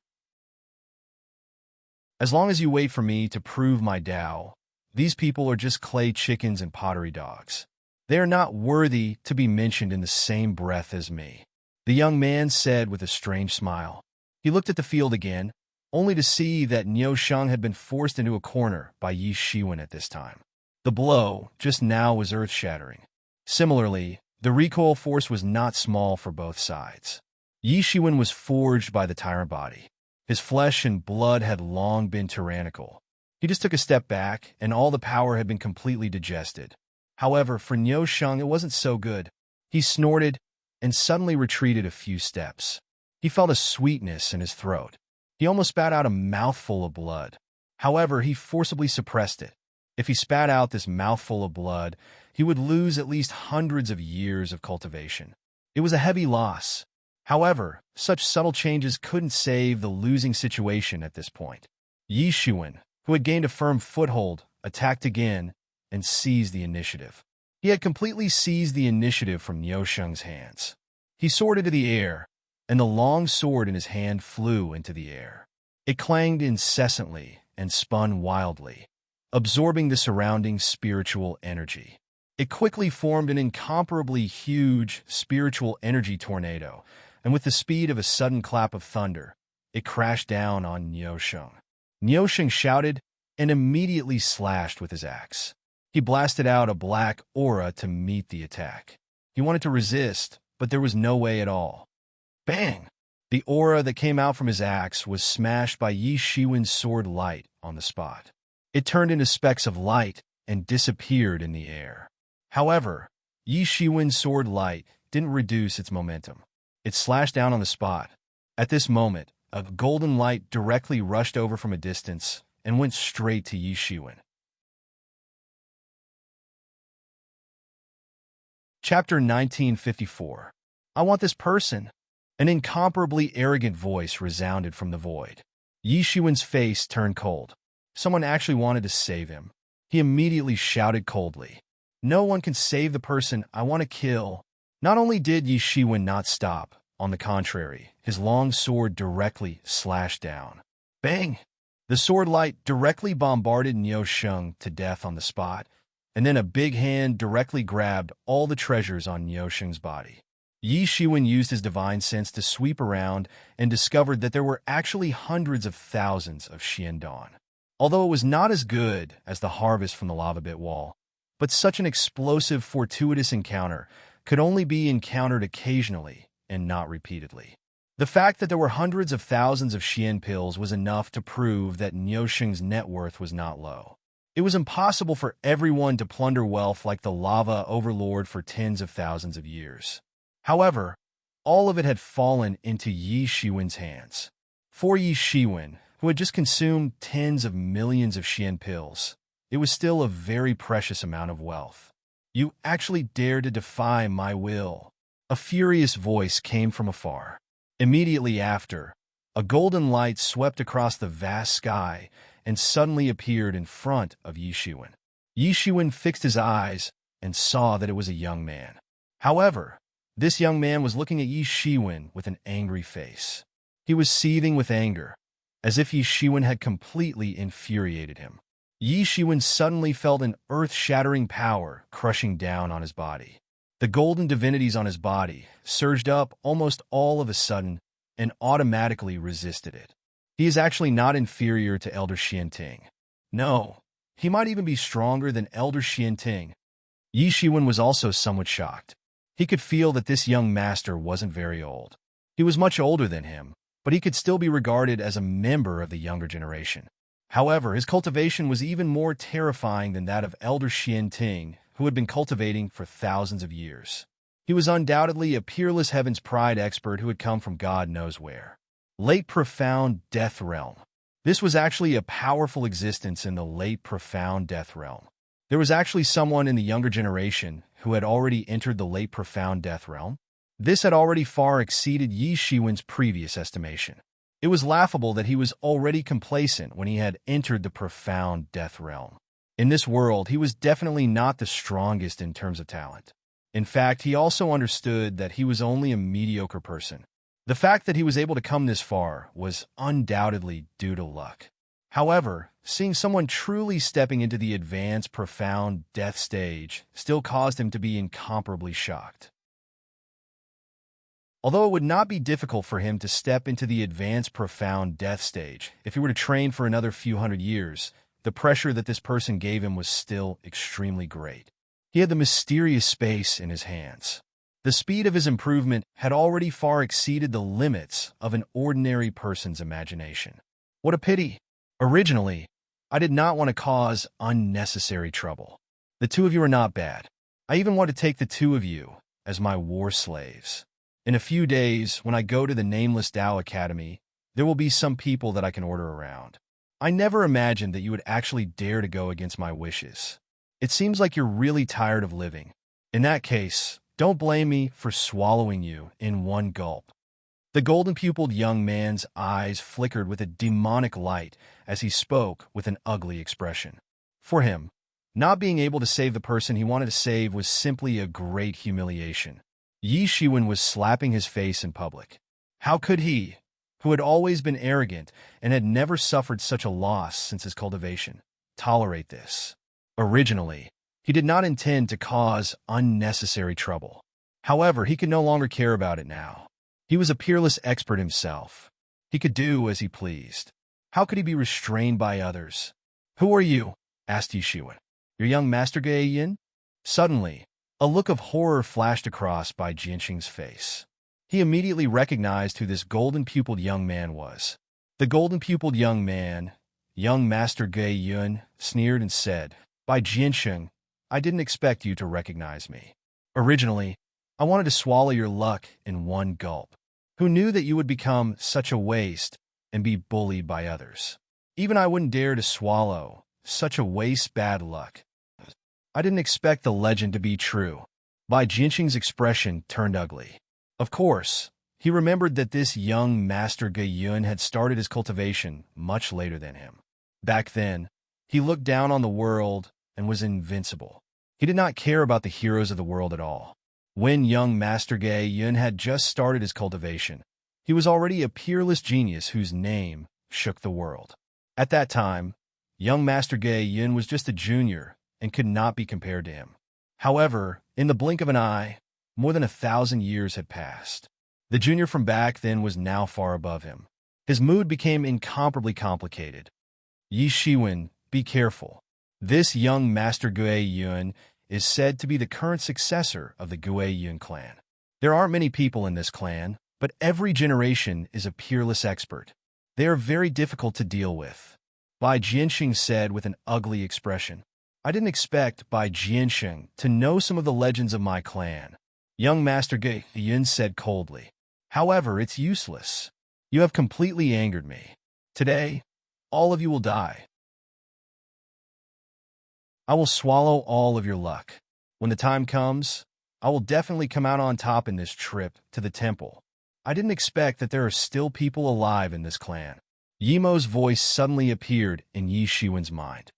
As long as you wait for me to prove my Tao, these people are just clay chickens and pottery dogs. They are not worthy to be mentioned in the same breath as me, the young man said with a strange smile. He looked at the field again, only to see that Niu Sheng had been forced into a corner by Yi Shiwen at this time. The blow just now was earth-shattering. Similarly, the recoil force was not small for both sides. Yi Shiwen was forged by the tyrant body. His flesh and blood had long been tyrannical. He just took a step back, and all the power had been completely digested. However, for Niu Sheng, it wasn't so good. He snorted and suddenly retreated a few steps. He felt a sweetness in his throat. He almost spat out a mouthful of blood. However, he forcibly suppressed it. If he spat out this mouthful of blood, he would lose at least hundreds of years of cultivation. It was a heavy loss. However, such subtle changes couldn't save the losing situation at this point. Yi Xuan, who had gained a firm foothold, attacked again and seized the initiative. He had completely seized the initiative from Niu Sheng's hands. He soared into the air, and the long sword in his hand flew into the air. It clanged incessantly and spun wildly, absorbing the surrounding spiritual energy. It quickly formed an incomparably huge spiritual energy tornado, and with the speed of a sudden clap of thunder, it crashed down on Niu Sheng. Niu Sheng shouted and immediately slashed with his axe. He blasted out a black aura to meet the attack. He wanted to resist, but there was no way at all. Bang! The aura that came out from his axe was smashed by Yi Xuan's sword light on the spot. It turned into specks of light and disappeared in the air. However, Yi Xuan's sword light didn't reduce its momentum. It slashed down on the spot. At this moment, a golden light directly rushed over from a distance and went straight to Yi Xuan. Chapter 1954. I want this person. An incomparably arrogant voice resounded from the void. Yi Xuan's face turned cold. Someone actually wanted to save him. He immediately shouted coldly, "No one can save the person I want to kill." Not only did Yi Xuan not stop, on the contrary, his long sword directly slashed down. Bang! The sword light directly bombarded Niu Sheng to death on the spot, and then a big hand directly grabbed all the treasures on Niu Sheng's body. Yi Xuan used his divine sense to sweep around and discovered that there were actually hundreds of thousands of xiandong. Although it was not as good as the harvest from the lava pit wall, but such an explosive, fortuitous encounter could only be encountered occasionally and not repeatedly. The fact that there were hundreds of thousands of xian pills was enough to prove that Niu Sheng's net worth was not low. It was impossible for everyone to plunder wealth like the lava overlord for tens of thousands of years. However, all of it had fallen into Yi Xuan's hands. For Yi Xuan, who had just consumed tens of millions of xian pills, it was still a very precious amount of wealth. "You actually dare to defy my will." A furious voice came from afar. Immediately after, a golden light swept across the vast sky and suddenly appeared in front of Yi Xuan. Yi Xuan fixed his eyes and saw that it was a young man. However, this young man was looking at Yi Xuan with an angry face. He was seething with anger, as if Yi Xuan had completely infuriated him. Yi Xuan suddenly felt an earth-shattering power crushing down on his body. The golden divinities on his body surged up almost all of a sudden and automatically resisted it. He is actually not inferior to Elder Xianting. No, he might even be stronger than Elder Xianting. Yi Xuan was also somewhat shocked. He could feel that this young master wasn't very old. He was much older than him, but he could still be regarded as a member of the younger generation. However, his cultivation was even more terrifying than that of Elder Xianting, who had been cultivating for thousands of years. He was undoubtedly a peerless Heaven's Pride expert who had come from God knows where. Late Profound Death Realm. This was actually a powerful existence in the late Profound Death Realm. There was actually someone in the younger generation who had already entered the late Profound Death Realm. This had already far exceeded Yi Xuan's previous estimation. It was laughable that he was already complacent when he had entered the Profound Death Realm. In this world, he was definitely not the strongest in terms of talent. In fact, he also understood that he was only a mediocre person. The fact that he was able to come this far was undoubtedly due to luck. However, seeing someone truly stepping into the advanced profound death stage still caused him to be incomparably shocked. Although it would not be difficult for him to step into the advanced profound death stage if he were to train for another few hundred years, the pressure that this person gave him was still extremely great. He had the mysterious space in his hands. The speed of his improvement had already far exceeded the limits of an ordinary person's imagination. What a pity! Originally, I did not want to cause unnecessary trouble. The two of you are not bad. I even want to take the two of you as my war slaves. In a few days, when I go to the Nameless Tao Academy, there will be some people that I can order around. I never imagined that you would actually dare to go against my wishes. It seems like you're really tired of living. In that case, don't blame me for swallowing you in one gulp. The golden-pupiled young man's eyes flickered with a demonic light as he spoke with an ugly expression. For him, not being able to save the person he wanted to save was simply a great humiliation. Yi Shiwen was slapping his face in public. How could he, who had always been arrogant and had never suffered such a loss since his cultivation, tolerate this? Originally, he did not intend to cause unnecessary trouble. However, he could no longer care about it now. He was a peerless expert himself. He could do as he pleased. How could he be restrained by others? Who are you? Asked Yi Shiwen. Your young master Ge Yin? Suddenly, a look of horror flashed across Bai Jianxing's face. He immediately recognized who this golden-pupiled young man was. The golden-pupiled young man, young master Ge Yin, sneered and said, Bai Jianxing, I didn't expect you to recognize me. Originally, I wanted to swallow your luck in one gulp. Who knew that you would become such a waste and be bullied by others? Even I wouldn't dare to swallow such a waste bad luck. I didn't expect the legend to be true. Bai Jianxing's expression turned ugly. Of course, he remembered that this young master Ge Yun had started his cultivation much later than him. Back then, he looked down on the world and was invincible. He did not care about the heroes of the world at all. When young Master Ge Yun had just started his cultivation, he was already a peerless genius whose name shook the world. At that time, young Master Ge Yun was just a junior and could not be compared to him. However, in the blink of an eye, more than 1,000 years had passed. The junior from back then was now far above him. His mood became incomparably complicated. Yi Shiwen, be careful. This young Master Gue Yun is said to be the current successor of the Gue Yun clan. There aren't many people in this clan, but every generation is a peerless expert. They are very difficult to deal with. Bai Jianxing said with an ugly expression. I didn't expect Bai Jianxing to know some of the legends of my clan. Young Master Ge Yun said coldly. However, it's useless. You have completely angered me. Today, all of you will die. I will swallow all of your luck. When the time comes, I will definitely come out on top in this trip to the temple. I didn't expect that there are still people alive in this clan. Yimo's voice suddenly appeared in Yi Shiwen's mind.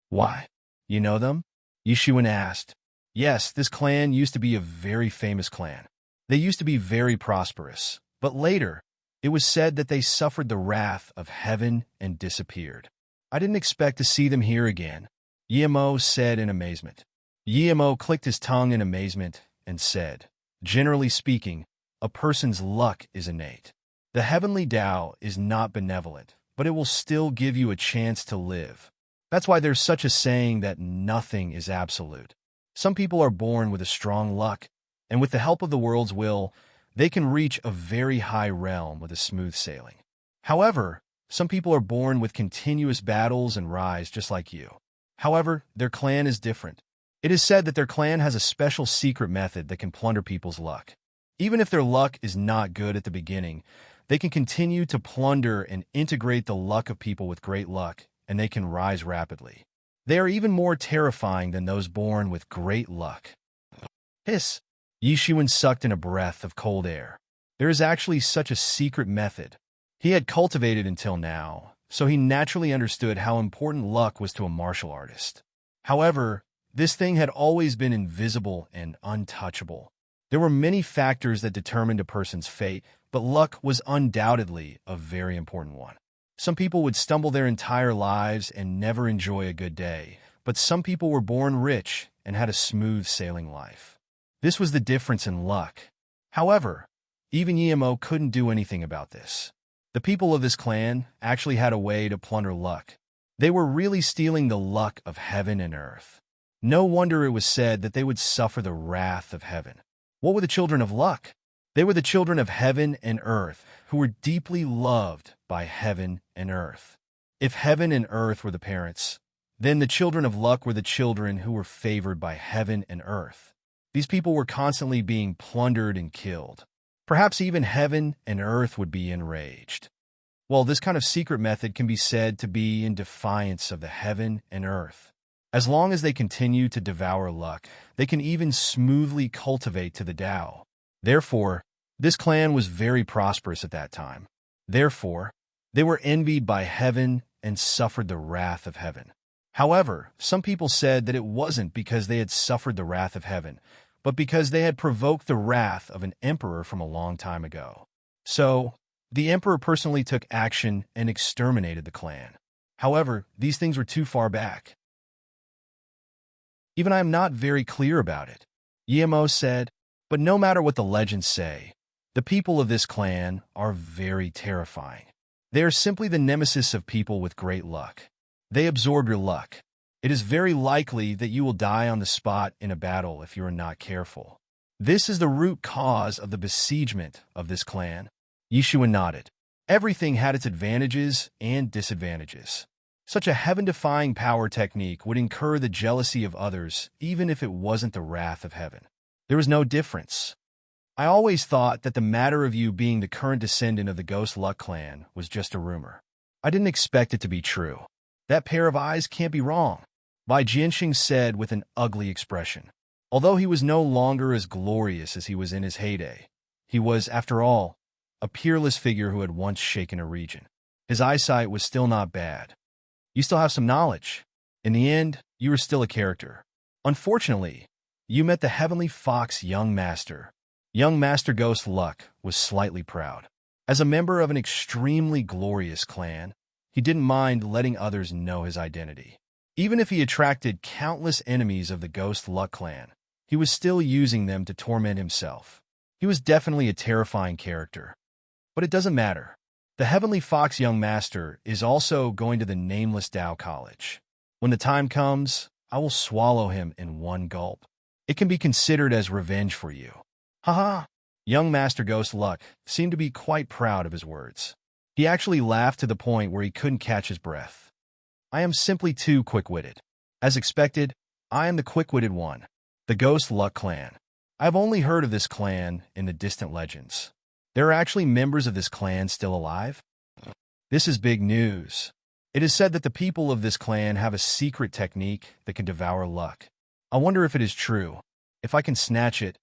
Why? You know them? Yi Shiwen asked. Yes, this clan used to be a very famous clan. They used to be very prosperous, but later, it was said that they suffered the wrath of heaven and disappeared. I didn't expect to see them here again, Yimo said in amazement. Yimo clicked his tongue in amazement and said, generally speaking, a person's luck is innate. The heavenly Tao is not benevolent, but it will still give you a chance to live. That's why there's such a saying that nothing is absolute. Some people are born with a strong luck, and with the help of the world's will, they can reach a very high realm with a smooth sailing. However, some people are born with continuous battles and rise just like you. However, their clan is different. It is said that their clan has a special secret method that can plunder people's luck. Even if their luck is not good at the beginning, they can continue to plunder and integrate the luck of people with great luck, and they can rise rapidly. They are even more terrifying than those born with great luck. Hiss! Yi Shiwen sucked in a breath of cold air. There is actually such a secret method. He had cultivated until now, so he naturally understood how important luck was to a martial artist. However, this thing had always been invisible and untouchable. There were many factors that determined a person's fate, but luck was undoubtedly a very important one. Some people would stumble their entire lives and never enjoy a good day, but some people were born rich and had a smooth sailing life. This was the difference in luck. However, even Yimo couldn't do anything about this. The people of this clan actually had a way to plunder luck. They were really stealing the luck of heaven and earth. No wonder it was said that they would suffer the wrath of heaven. What were the children of luck? They were the children of heaven and earth, who were deeply loved by heaven and earth. If heaven and earth were the parents, then the children of luck were the children who were favored by heaven and earth. These people were constantly being plundered and killed. Perhaps even heaven and earth would be enraged. Well, this kind of secret method can be said to be in defiance of the heaven and earth. As long as they continue to devour luck, they can even smoothly cultivate to the Tao. Therefore, this clan was very prosperous at that time. Therefore, they were envied by heaven and suffered the wrath of heaven. However, some people said that it wasn't because they had suffered the wrath of heaven, but because they had provoked the wrath of an emperor from a long time ago. So, the emperor personally took action and exterminated the clan. However, these things were too far back. Even I am not very clear about it. Yemo said, but no matter what the legends say, the people of this clan are very terrifying. They are simply the nemesis of people with great luck. They absorb your luck. It is very likely that you will die on the spot in a battle if you are not careful. This is the root cause of the besiegement of this clan. Yishuan nodded. Everything had its advantages and disadvantages. Such a heaven-defying power technique would incur the jealousy of others even if it wasn't the wrath of heaven. There was no difference. I always thought that the matter of you being the current descendant of the Ghost Luck clan was just a rumor. I didn't expect it to be true. That pair of eyes can't be wrong, Bai Jianxing said with an ugly expression. Although he was no longer as glorious as he was in his heyday, he was, after all, a peerless figure who had once shaken a region. His eyesight was still not bad. You still have some knowledge. In the end, you were still a character. Unfortunately, you met the Heavenly Fox Young Master. Young Master Ghost Luck was slightly proud. As a member of an extremely glorious clan, he didn't mind letting others know his identity. Even if he attracted countless enemies of the Ghost Luck clan, he was still using them to torment himself. He was definitely a terrifying character. But it doesn't matter. The Heavenly Fox Young Master is also going to the Nameless Tao College. When the time comes, I will swallow him in one gulp. It can be considered as revenge for you. Haha! Young Master Ghost Luck seemed to be quite proud of his words. He actually laughed to the point where he couldn't catch his breath. I am simply too quick-witted. As expected, I am the quick-witted one. The Ghost Luck clan. I've only heard of this clan in the distant legends. There are actually members of this clan still alive? This is big news. It is said that the people of this clan have a secret technique that can devour luck. I wonder if it is true. If I can snatch it,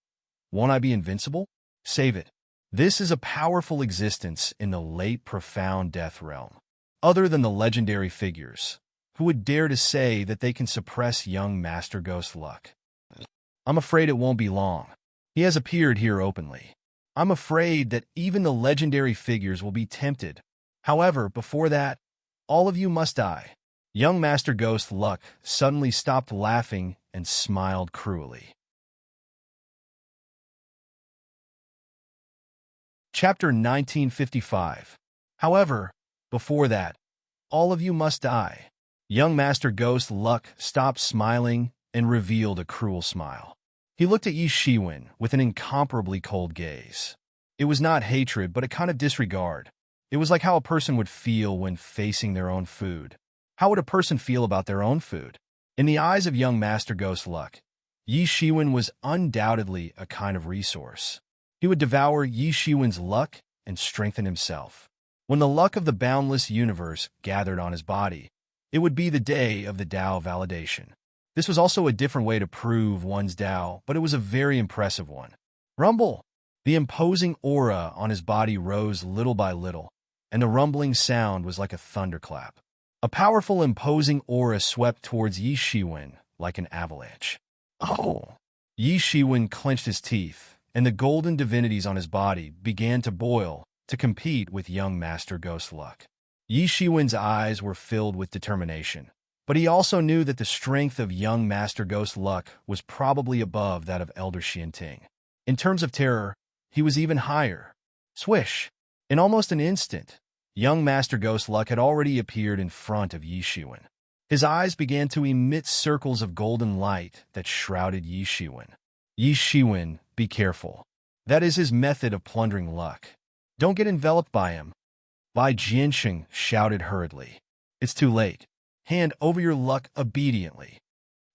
won't I be invincible? Save it. This is a powerful existence in the late profound death realm. Other than the legendary figures, who would dare to say that they can suppress young Master Ghost Luck? I'm afraid it won't be long. He has appeared here openly. I'm afraid that even the legendary figures will be tempted. However, before that, all of you must die. Young Master Ghost Luck suddenly stopped laughing and smiled cruelly. Chapter 1955. However, before that, all of you must die. Young Master Ghost Luck stopped smiling and revealed a cruel smile. He looked at Yi Shiwen with an incomparably cold gaze. It was not hatred, but a kind of disregard. It was like how a person would feel when facing their own food. How would a person feel about their own food? In the eyes of young Master Ghost Luck, Yi Shiwen was undoubtedly a kind of resource. He would devour Yi Shiwen's luck and strengthen himself. When the luck of the boundless universe gathered on his body, it would be the day of the Tao validation. This was also a different way to prove one's Tao, but it was a very impressive one. Rumble! The imposing aura on his body rose little by little, and the rumbling sound was like a thunderclap. A powerful, imposing aura swept towards Yi Shiwen like an avalanche. Oh! Yi Shiwen clenched his teeth, and the golden divinities on his body began to boil to compete with young Master Ghost Luck. Yi Shiwen's eyes were filled with determination, but he also knew that the strength of young Master Ghost Luck was probably above that of Elder Xianting. In terms of terror, he was even higher. Swish! In almost an instant, young Master Ghost Luck had already appeared in front of Yi Shiwen. His eyes began to emit circles of golden light that shrouded Yi Shiwen. Yi Shiwen, be careful. That is his method of plundering luck. Don't get enveloped by him. Bai Jiansheng shouted hurriedly. It's too late. Hand over your luck obediently.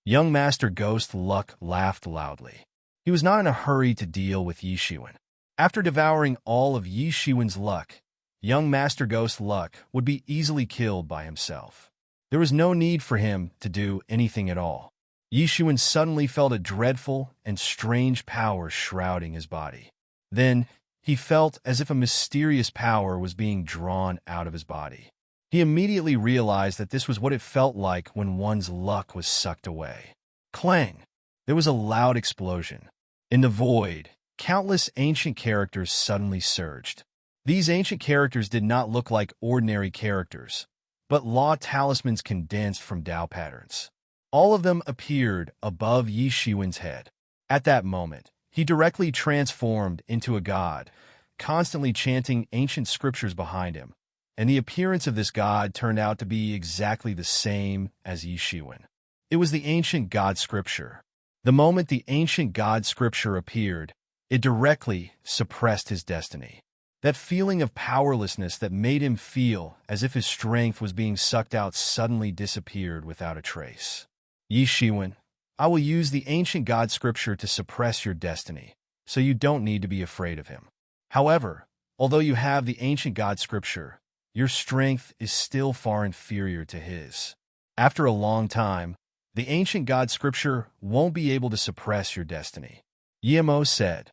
Young Master Ghost Luck laughed loudly. He was not in a hurry to deal with Yi Shiwen. After devouring all of Yi Shiwen's luck, young Master Ghost Luck would be easily killed by himself. There was no need for him to do anything at all. Yi Shiwen suddenly felt a dreadful and strange power shrouding his body. Then, he felt as if a mysterious power was being drawn out of his body. He immediately realized that this was what it felt like when one's luck was sucked away. Clang! There was a loud explosion. In the void, countless ancient characters suddenly surged. These ancient characters did not look like ordinary characters, but law talismans condensed from Tao patterns. All of them appeared above Yi Shiwen's head. At that moment, he directly transformed into a god, constantly chanting ancient scriptures behind him, and the appearance of this god turned out to be exactly the same as Yi Shiwen. It was the ancient god scripture. The moment the ancient god scripture appeared, it directly suppressed his destiny. That feeling of powerlessness that made him feel as if his strength was being sucked out suddenly disappeared without a trace. Yi Shiwen, I will use the ancient god scripture to suppress your destiny, so you don't need to be afraid of him. However, although you have the ancient god scripture, your strength is still far inferior to his. After a long time, the ancient god scripture won't be able to suppress your destiny. Yemo said.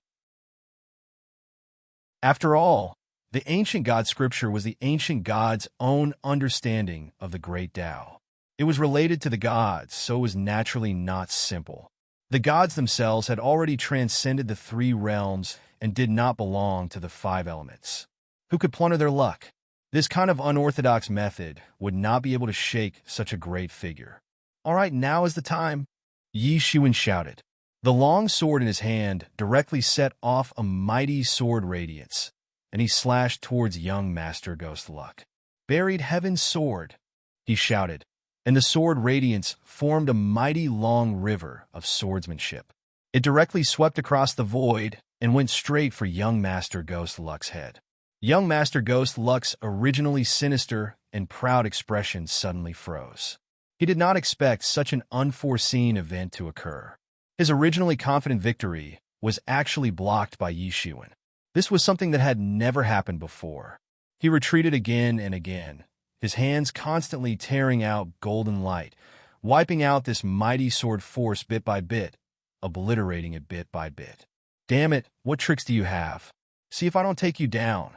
After all, the ancient god scripture was the ancient god's own understanding of the great Tao. It was related to the gods, so it was naturally not simple. The gods themselves had already transcended the 3 realms and did not belong to the 5 elements. Who could plunder their luck? This kind of unorthodox method would not be able to shake such a great figure. All right, now is the time, Yi Shiwen shouted. The long sword in his hand directly set off a mighty sword radiance, and he slashed towards young Master Ghost Luck. Buried Heaven's sword, he shouted, and the sword radiance formed a mighty long river of swordsmanship. It directly swept across the void and went straight for young Master Ghost Luck's head. Young Master Ghost Luck's originally sinister and proud expression suddenly froze. He did not expect such an unforeseen event to occur. His originally confident victory was actually blocked by Yi Shiwen. This was something that had never happened before. He retreated again and again, his hands constantly tearing out golden light, wiping out this mighty sword force bit by bit, obliterating it bit by bit. Damn it, what tricks do you have? See if I don't take you down,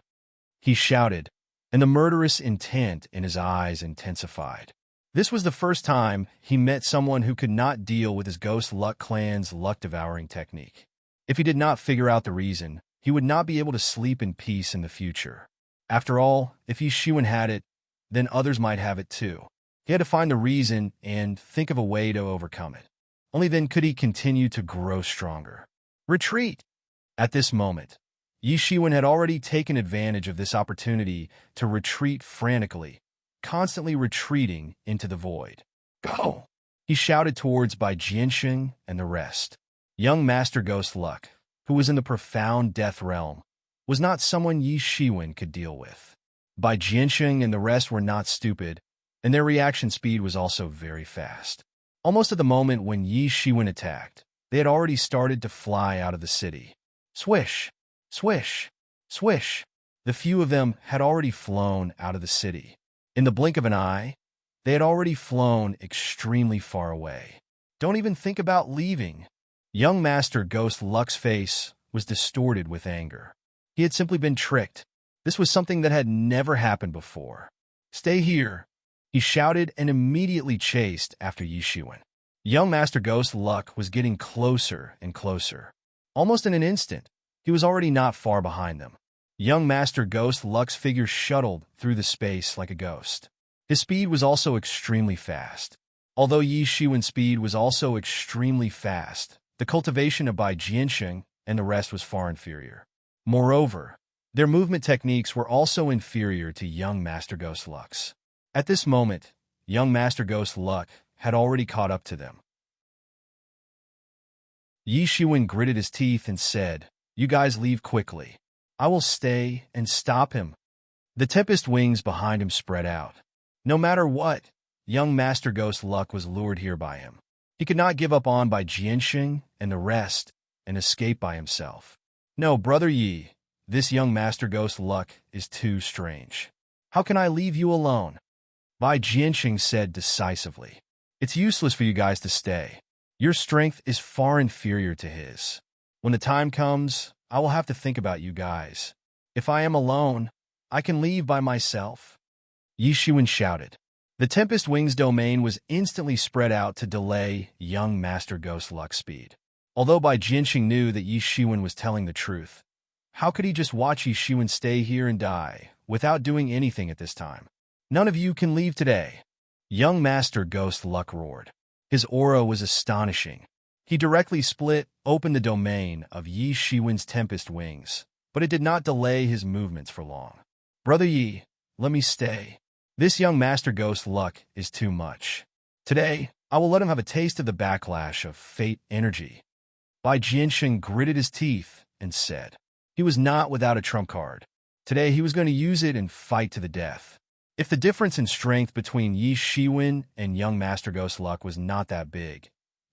he shouted, and the murderous intent in his eyes intensified. This was the first time he met someone who could not deal with his Ghost Luck clan's luck-devouring technique. If he did not figure out the reason, he would not be able to sleep in peace in the future. After all, if Yi Shiwen had it, then others might have it too. He had to find the reason and think of a way to overcome it. Only then could he continue to grow stronger. Retreat! At this moment, Yi Shiwen had already taken advantage of this opportunity to retreat frantically, constantly retreating into the void. Go! He shouted towards Bai Jiansheng and the rest. Young Master Ghost Luck, who was in the profound death realm, was not someone Yi Shiwen could deal with. Bai Jiansheng and the rest were not stupid, and their reaction speed was also very fast. Almost at the moment when Yi Shiwen attacked, they had already started to fly out of the city. Swish! Swish! Swish! The few of them had already flown out of the city. In the blink of an eye, they had already flown extremely far away. Don't even think about leaving. Young Master Ghost Luck's face was distorted with anger. He had simply been tricked. This was something that had never happened before. Stay here, he shouted and immediately chased after Yi Shiwen. Young Master Ghost Luck was getting closer and closer. Almost in an instant, he was already not far behind them. Young Master Ghost Luck's figure shuttled through the space like a ghost. His speed was also extremely fast. Although Yi Shiwen's speed was also extremely fast, the cultivation of Bai Jiansheng and the rest was far inferior. Moreover, their movement techniques were also inferior to young Master Ghost Luck's. At this moment, young Master Ghost Luck had already caught up to them. Yi Shiwen gritted his teeth and said, "You guys leave quickly. I will stay and stop him." The tempest wings behind him spread out. No matter what, young Master Ghost Luck was lured here by him. He could not give up on by Jianxing and the rest and escape by himself. "No, Brother Yi, this young Master Ghost Luck is too strange. How can I leave you alone?" Bai Jianxing said decisively. "It's useless for you guys to stay. Your strength is far inferior to his. When the time comes, I will have to think about you guys. If I am alone, I can leave by myself." Yi Shiwen shouted. The Tempest Wings domain was instantly spread out to delay young Master Ghost Luck's speed. Although Bai Jianxing knew that Yi Shiwen was telling the truth, how could he just watch Yi Shiwen stay here and die without doing anything at this time? "None of you can leave today," young Master Ghost Luck roared. His aura was astonishing. He directly split open the domain of Yi Shiwen's Tempest Wings, but it did not delay his movements for long. "Brother Yi, let me stay. This young Master Ghost Luck is too much. Today, I will let him have a taste of the backlash of fate energy." Bai Jianxing gritted his teeth and said, he was not without a trump card. Today, he was going to use it and fight to the death. If the difference in strength between Yi Shiwen and young Master Ghost Luck was not that big,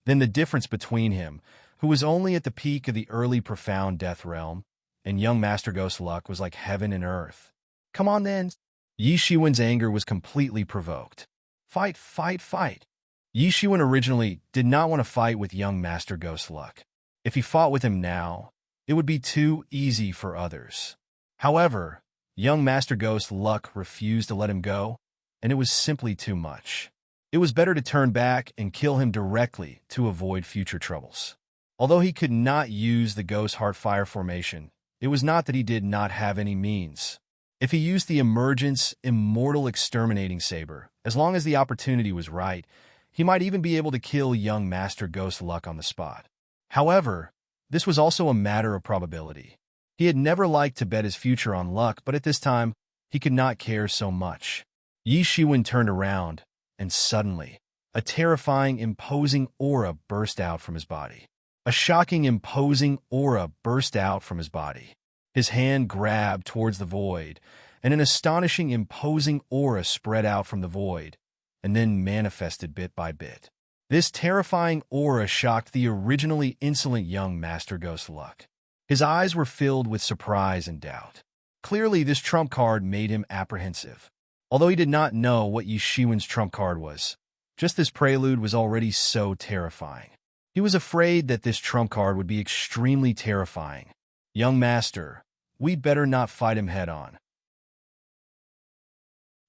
then the difference between him, who was only at the peak of the early profound death realm, and young Master Ghost Luck was like heaven and earth. "Come on then." Yi Shiwen's anger was completely provoked. "Fight, fight, fight." Yi Shiwen originally did not want to fight with young Master Ghost Luck. If he fought with him now, it would be too easy for others. However, young Master Ghost Luck refused to let him go, and it was simply too much. It was better to turn back and kill him directly to avoid future troubles. Although he could not use the Ghost Heartfire formation, it was not that he did not have any means. If he used the Emergence Immortal Exterminating Saber, as long as the opportunity was right, he might even be able to kill young Master Ghost Luck on the spot. However, this was also a matter of probability. He had never liked to bet his future on luck, but at this time, he could not care so much. Yi Shiwen turned around, and suddenly, a terrifying, imposing aura burst out from his body. A shocking, imposing aura burst out from his body. His hand grabbed towards the void, and an astonishing, imposing aura spread out from the void, and then manifested bit by bit. This terrifying aura shocked the originally insolent young Master Ghost Luck. His eyes were filled with surprise and doubt. Clearly, this trump card made him apprehensive. Although he did not know what Yi Shiwen's trump card was, just this prelude was already so terrifying. He was afraid that this trump card would be extremely terrifying. "Young Master, we'd better not fight him head-on.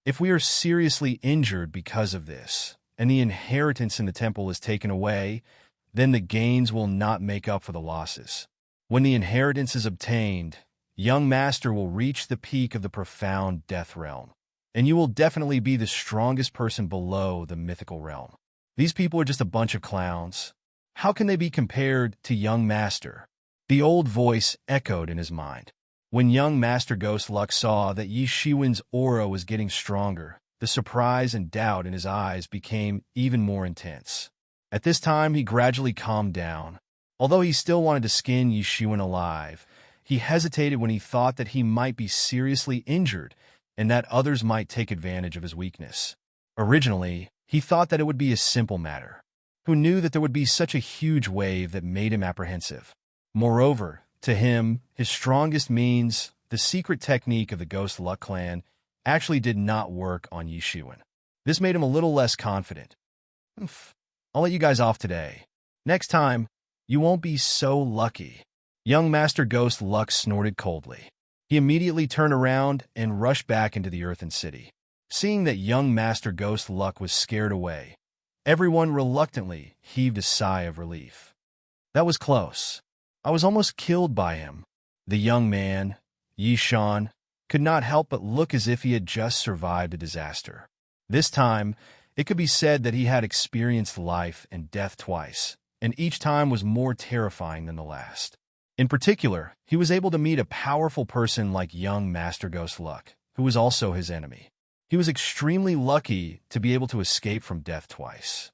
If we are seriously injured because of this, and the inheritance in the temple is taken away, then the gains will not make up for the losses. When the inheritance is obtained, young Master will reach the peak of the profound death realm, and you will definitely be the strongest person below the mythical realm. These people are just a bunch of clowns. How can they be compared to young Master?" The old voice echoed in his mind. When young Master Ghost Luck saw that Yi Shiwen's aura was getting stronger, the surprise and doubt in his eyes became even more intense. At this time, he gradually calmed down. Although he still wanted to skin Yi Shiwen alive, he hesitated when he thought that he might be seriously injured and that others might take advantage of his weakness. Originally, he thought that it would be a simple matter. Who knew that there would be such a huge wave that made him apprehensive? Moreover, to him, his strongest means, the secret technique of the Ghost Luck clan, actually did not work on Yi Shiwen. This made him a little less confident. "I'll let you guys off today. Next time, you won't be so lucky." Young Master Ghost Luck snorted coldly. He immediately turned around and rushed back into the Earthen City. Seeing that young Master Ghost Luck was scared away, everyone reluctantly heaved a sigh of relief. "That was close. I was almost killed by him." The young man, Yi Shan, could not help but look as if he had just survived a disaster. This time, it could be said that he had experienced life and death twice, and each time was more terrifying than the last. In particular, he was able to meet a powerful person like young Master Ghost Luck, who was also his enemy. He was extremely lucky to be able to escape from death twice.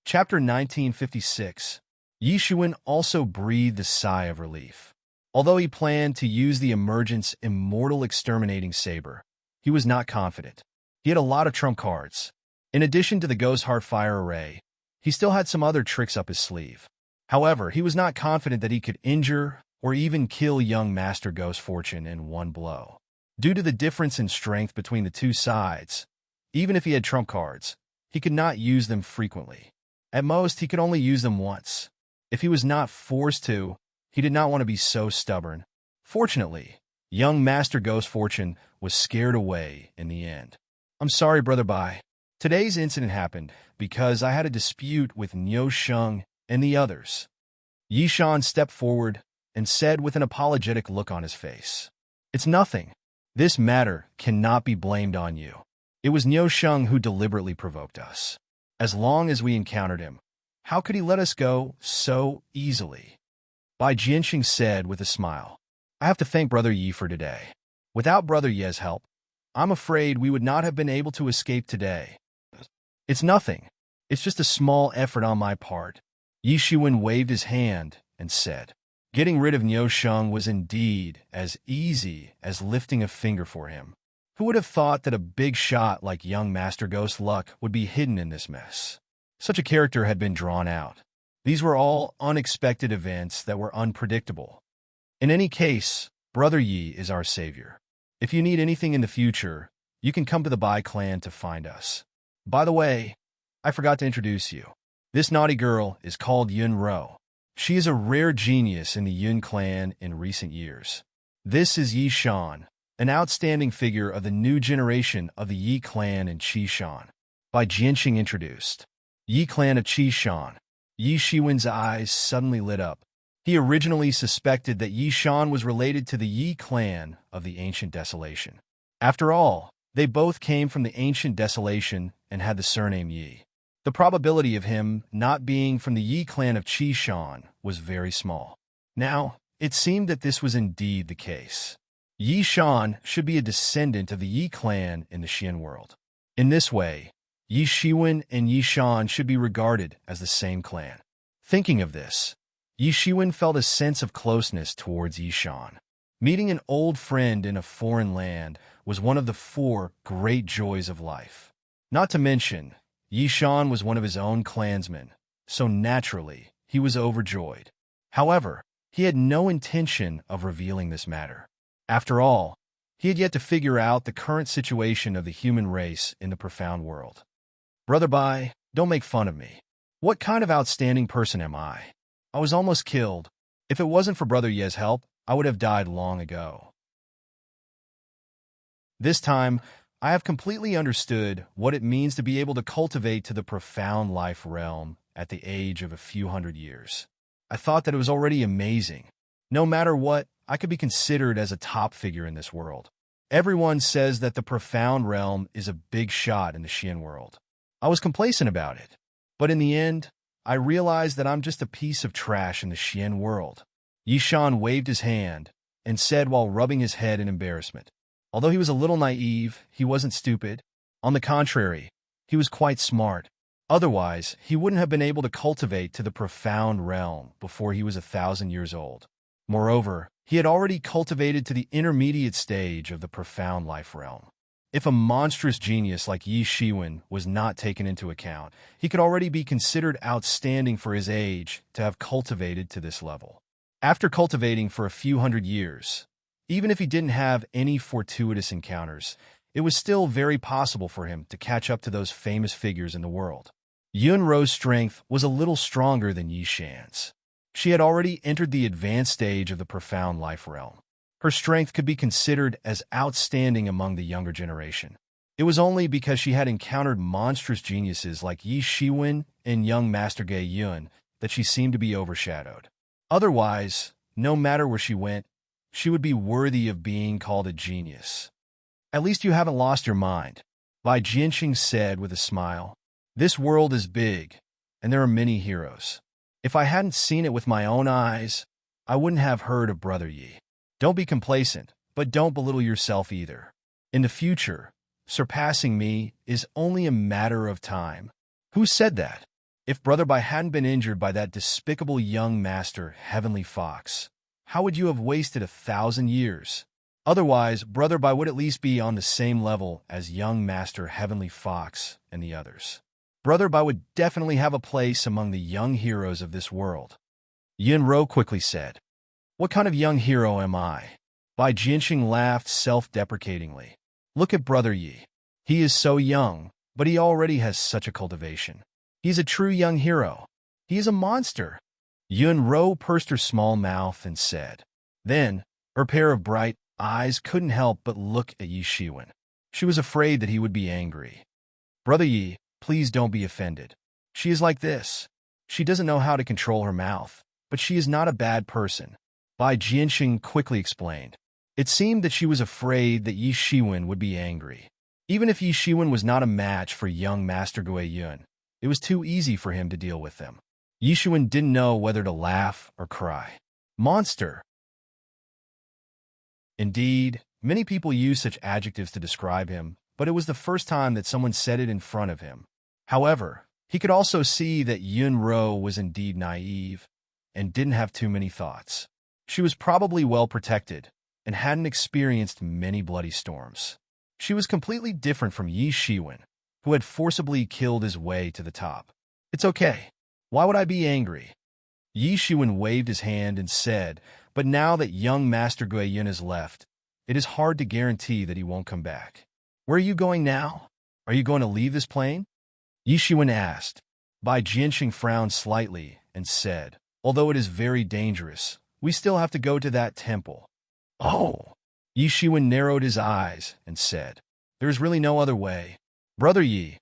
Chapter 1956. Yi Xuan also breathed a sigh of relief. Although he planned to use the emergent's immortal exterminating saber, he was not confident. He had a lot of trump cards. In addition to the Ghost Heart Fire Array, he still had some other tricks up his sleeve. However, he was not confident that he could injure or even kill young Master Ghost Fortune in one blow. Due to the difference in strength between the two sides, even if he had trump cards, he could not use them frequently. At most, he could only use them once. If he was not forced to, he did not want to be so stubborn. Fortunately, young Master Ghost Fortune was scared away in the end. I'm sorry, Brother Bai. Today's incident happened because I had a dispute with Niu Sheng and the others. Yi Shan stepped forward and said with an apologetic look on his face, "It's nothing. This matter cannot be blamed on you. It was Niu Sheng who deliberately provoked us. As long as we encountered him, how could he let us go so easily?" Bai Jianxing said with a smile, "I have to thank Brother Yi for today. Without Brother Ye's help, I'm afraid we would not have been able to escape today." "It's nothing. It's just a small effort on my part." Yi Xuan waved his hand and said, getting rid of Niu Sheng was indeed as easy as lifting a finger for him. Who would have thought that a big shot like young Master Ghost Luck would be hidden in this mess? Such a character had been drawn out. These were all unexpected events that were unpredictable. In any case, Brother Yi is our savior. If you need anything in the future, you can come to the Bai clan to find us. By the way, I forgot to introduce you. This naughty girl is called Yun Ro. She is a rare genius in the Yun clan in recent years. This is Yi Shan, an outstanding figure of the new generation of the Yi clan in Qishan. Bai Jianxing introduced. Yi clan of Qishan. Yi Xuan's eyes suddenly lit up. He originally suspected that Yi Shan was related to the Yi clan of the Ancient Desolation. After all, they both came from the Ancient Desolation and had the surname Yi. The probability of him not being from the Yi clan of Qishan was very small. Now, it seemed that this was indeed the case. Yi Shan should be a descendant of the Yi clan in the Xian world. In this way, Yi Xuan and Yi Shan should be regarded as the same clan. Thinking of this, Yi Xuan felt a sense of closeness towards Yi Shan. Meeting an old friend in a foreign land was one of the 4 great joys of life. Not to mention, Yi Shan was one of his own clansmen, so naturally, he was overjoyed. However, he had no intention of revealing this matter. After all, he had yet to figure out the current situation of the human race in the profound world. Brother Bai, don't make fun of me. What kind of outstanding person am I? I was almost killed. If it wasn't for Brother Ye's help, I would have died long ago. This time, I have completely understood what it means to be able to cultivate to the profound life realm at the age of a few hundred years. I thought that it was already amazing. No matter what, I could be considered as a top figure in this world. Everyone says that the profound realm is a big shot in the Xian world. I was complacent about it. But in the end, I realized that I'm just a piece of trash in the Xian world. Yi Shan waved his hand and said while rubbing his head in embarrassment. Although he was a little naive, he wasn't stupid. On the contrary, he was quite smart. Otherwise, he wouldn't have been able to cultivate to the profound realm before he was 1,000 years old. Moreover, he had already cultivated to the intermediate stage of the profound life realm. If a monstrous genius like Yi Xuan was not taken into account, he could already be considered outstanding for his age to have cultivated to this level. After cultivating for a few hundred years, even if he didn't have any fortuitous encounters, it was still very possible for him to catch up to those famous figures in the world. Yun Ro's strength was a little stronger than Yi Shan's. She had already entered the advanced stage of the profound life realm. Her strength could be considered as outstanding among the younger generation. It was only because she had encountered monstrous geniuses like Yi Xuan and young Master Ge Yun that she seemed to be overshadowed. Otherwise, no matter where she went, she would be worthy of being called a genius. At least you haven't lost your mind, Bai Jianxing said with a smile. This world is big, and there are many heroes. If I hadn't seen it with my own eyes, I wouldn't have heard of Brother Yi. Don't be complacent, but don't belittle yourself either. In the future, surpassing me is only a matter of time. Who said that? If Brother Bai hadn't been injured by that despicable young master, Heavenly Fox, how would you have wasted 1,000 years? Otherwise, Brother Bai would at least be on the same level as young master, Heavenly Fox, and the others. Brother Bai would definitely have a place among the young heroes of this world. Yunro quickly said, "What kind of young hero am I?" Bai Jianxing laughed self-deprecatingly. "Look at Brother Yi. He is so young, but he already has such a cultivation. He is a true young hero. He is a monster." Yunro pursed her small mouth and said. Then, her pair of bright eyes couldn't help but look at Yi Shiwen. She was afraid that he would be angry. "Brother Yi, please don't be offended. She is like this. She doesn't know how to control her mouth, but she is not a bad person," Bai Jianxing quickly explained. It seemed that she was afraid that Yi Shiwen would be angry. Even if Yi Shiwen was not a match for young Master Gui Yun, it was too easy for him to deal with them. Yi Shiwen didn't know whether to laugh or cry. Monster! Indeed, many people use such adjectives to describe him, but it was the first time that someone said it in front of him. However, he could also see that Yunro was indeed naive and didn't have too many thoughts. She was probably well protected and hadn't experienced many bloody storms. She was completely different from Yi Shiwen, who had forcibly killed his way to the top. "It's okay. Why would I be angry?" Yi Shiwen waved his hand and said, "But now that young Master Gui Yun has left, it is hard to guarantee that he won't come back. Where are you going now? Are you going to leave this plane?" Yi Shiwen asked. Bai Jianxing frowned slightly and said, "Although it is very dangerous, we still have to go to that temple." "Oh!" Yi Shiwen narrowed his eyes and said, "There is really no other way. Brother Yi,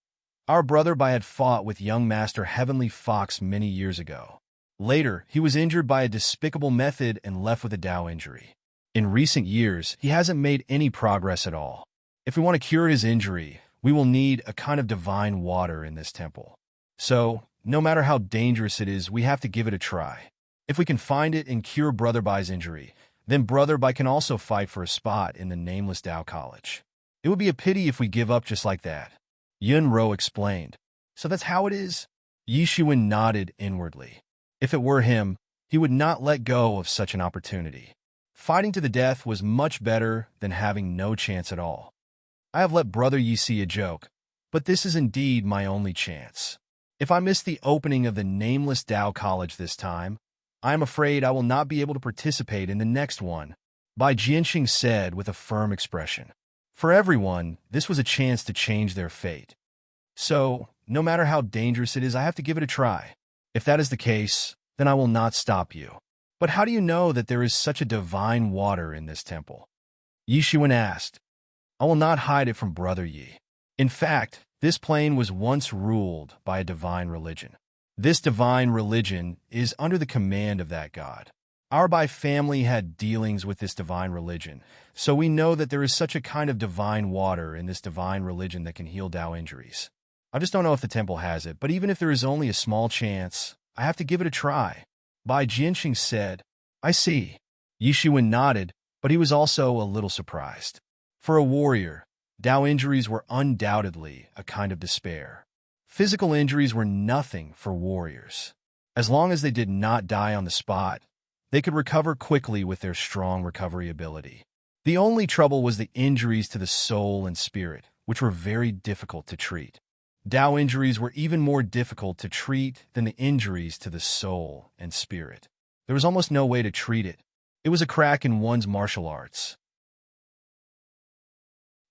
our brother Bai had fought with young Master Heavenly Fox many years ago. Later, he was injured by a despicable method and left with a Dao injury. In recent years, he hasn't made any progress at all. If we want to cure his injury, we will need a kind of divine water in this temple. So, no matter how dangerous it is, we have to give it a try. If we can find it and cure Brother Bai's injury, then Brother Bai can also fight for a spot in the nameless Dao College. It would be a pity if we give up just like that." Yunro explained. "So that's how it is?" Yi Shiwen nodded inwardly. If it were him, he would not let go of such an opportunity. Fighting to the death was much better than having no chance at all. "I have let Brother Yi see a joke, but this is indeed my only chance. If I miss the opening of the nameless Dao College this time, I am afraid I will not be able to participate in the next one," Bai Jianxing said with a firm expression. For everyone, this was a chance to change their fate. "So, no matter how dangerous it is, I have to give it a try. If that is the case, then I will not stop you. But how do you know that there is such a divine water in this temple?" Yi Shiwen asked. "I will not hide it from Brother Yi. In fact, this plane was once ruled by a divine religion. This divine religion is under the command of that god. Our Bai family had dealings with this divine religion, so we know that there is such a kind of divine water in this divine religion that can heal Dao injuries. I just don't know if the temple has it, but even if there is only a small chance, I have to give it a try," Bai Jianxing said. "I see." Yi Shiwen nodded, but he was also a little surprised. For a warrior, Dao injuries were undoubtedly a kind of despair. Physical injuries were nothing for warriors. As long as they did not die on the spot, they could recover quickly with their strong recovery ability. The only trouble was the injuries to the soul and spirit, which were very difficult to treat. Dao injuries were even more difficult to treat than the injuries to the soul and spirit. There was almost no way to treat it. It was a crack in one's martial arts.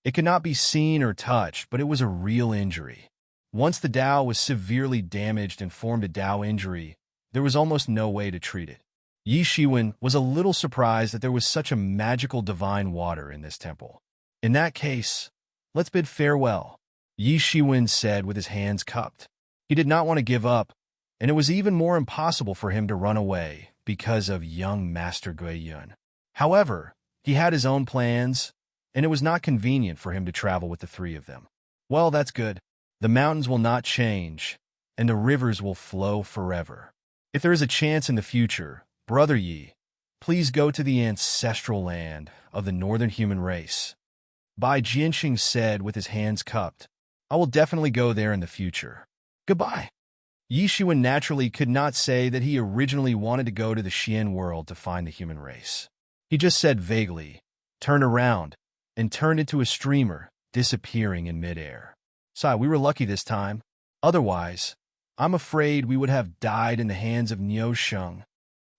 It could not be seen or touched, but it was a real injury. Once the Dao was severely damaged and formed a Dao injury, there was almost no way to treat it. Yi Shiwen was a little surprised that there was such a magical divine water in this temple. "In that case, let's bid farewell," Yi Shiwen said with his hands cupped. He did not want to give up, and it was even more impossible for him to run away because of young Master Gui Yun. However, he had his own plans, and it was not convenient for him to travel with the three of them. "Well, that's good. The mountains will not change, and the rivers will flow forever. If there is a chance in the future, Brother Yi, please go to the ancestral land of the northern human race," Bai Jianxing said with his hands cupped. "I will definitely go there in the future. Goodbye." Yishuan naturally could not say that he originally wanted to go to the Xian world to find the human race. He just said vaguely, "Turn around," and turned into a streamer, disappearing in midair. Sai, we were lucky this time. Otherwise, I'm afraid we would have died in the hands of Niu Sheng.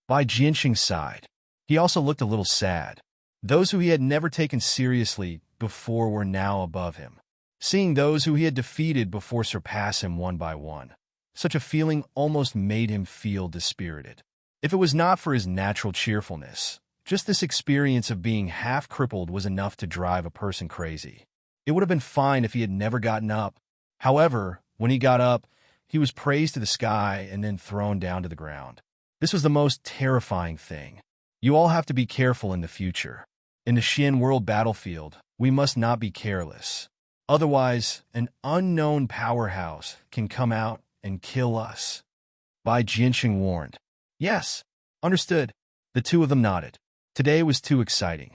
By Jianxing's side, he also looked a little sad. Those who he had never taken seriously before were now above him. Seeing those who he had defeated before surpass him one by one, such a feeling almost made him feel dispirited. If it was not for his natural cheerfulness, just this experience of being half-crippled was enough to drive a person crazy. It would have been fine if he had never gotten up. However, when he got up, he was praised to the sky and then thrown down to the ground. This was the most terrifying thing. You all have to be careful in the future. In the Xian world battlefield, we must not be careless. Otherwise, an unknown powerhouse can come out and kill us. Bai Jianxing warned. Yes, understood. The two of them nodded. Today was too exciting.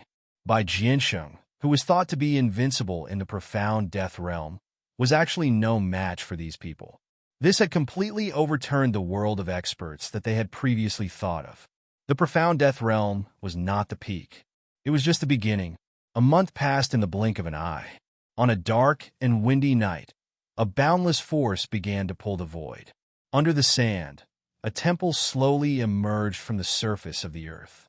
Bai Jianxing, who was thought to be invincible in the profound death realm, was actually no match for these people. This had completely overturned the world of experts that they had previously thought of. The profound death realm was not the peak. It was just the beginning. A month passed in the blink of an eye. On a dark and windy night, a boundless force began to pull the void. Under the sand, a temple slowly emerged from the surface of the earth.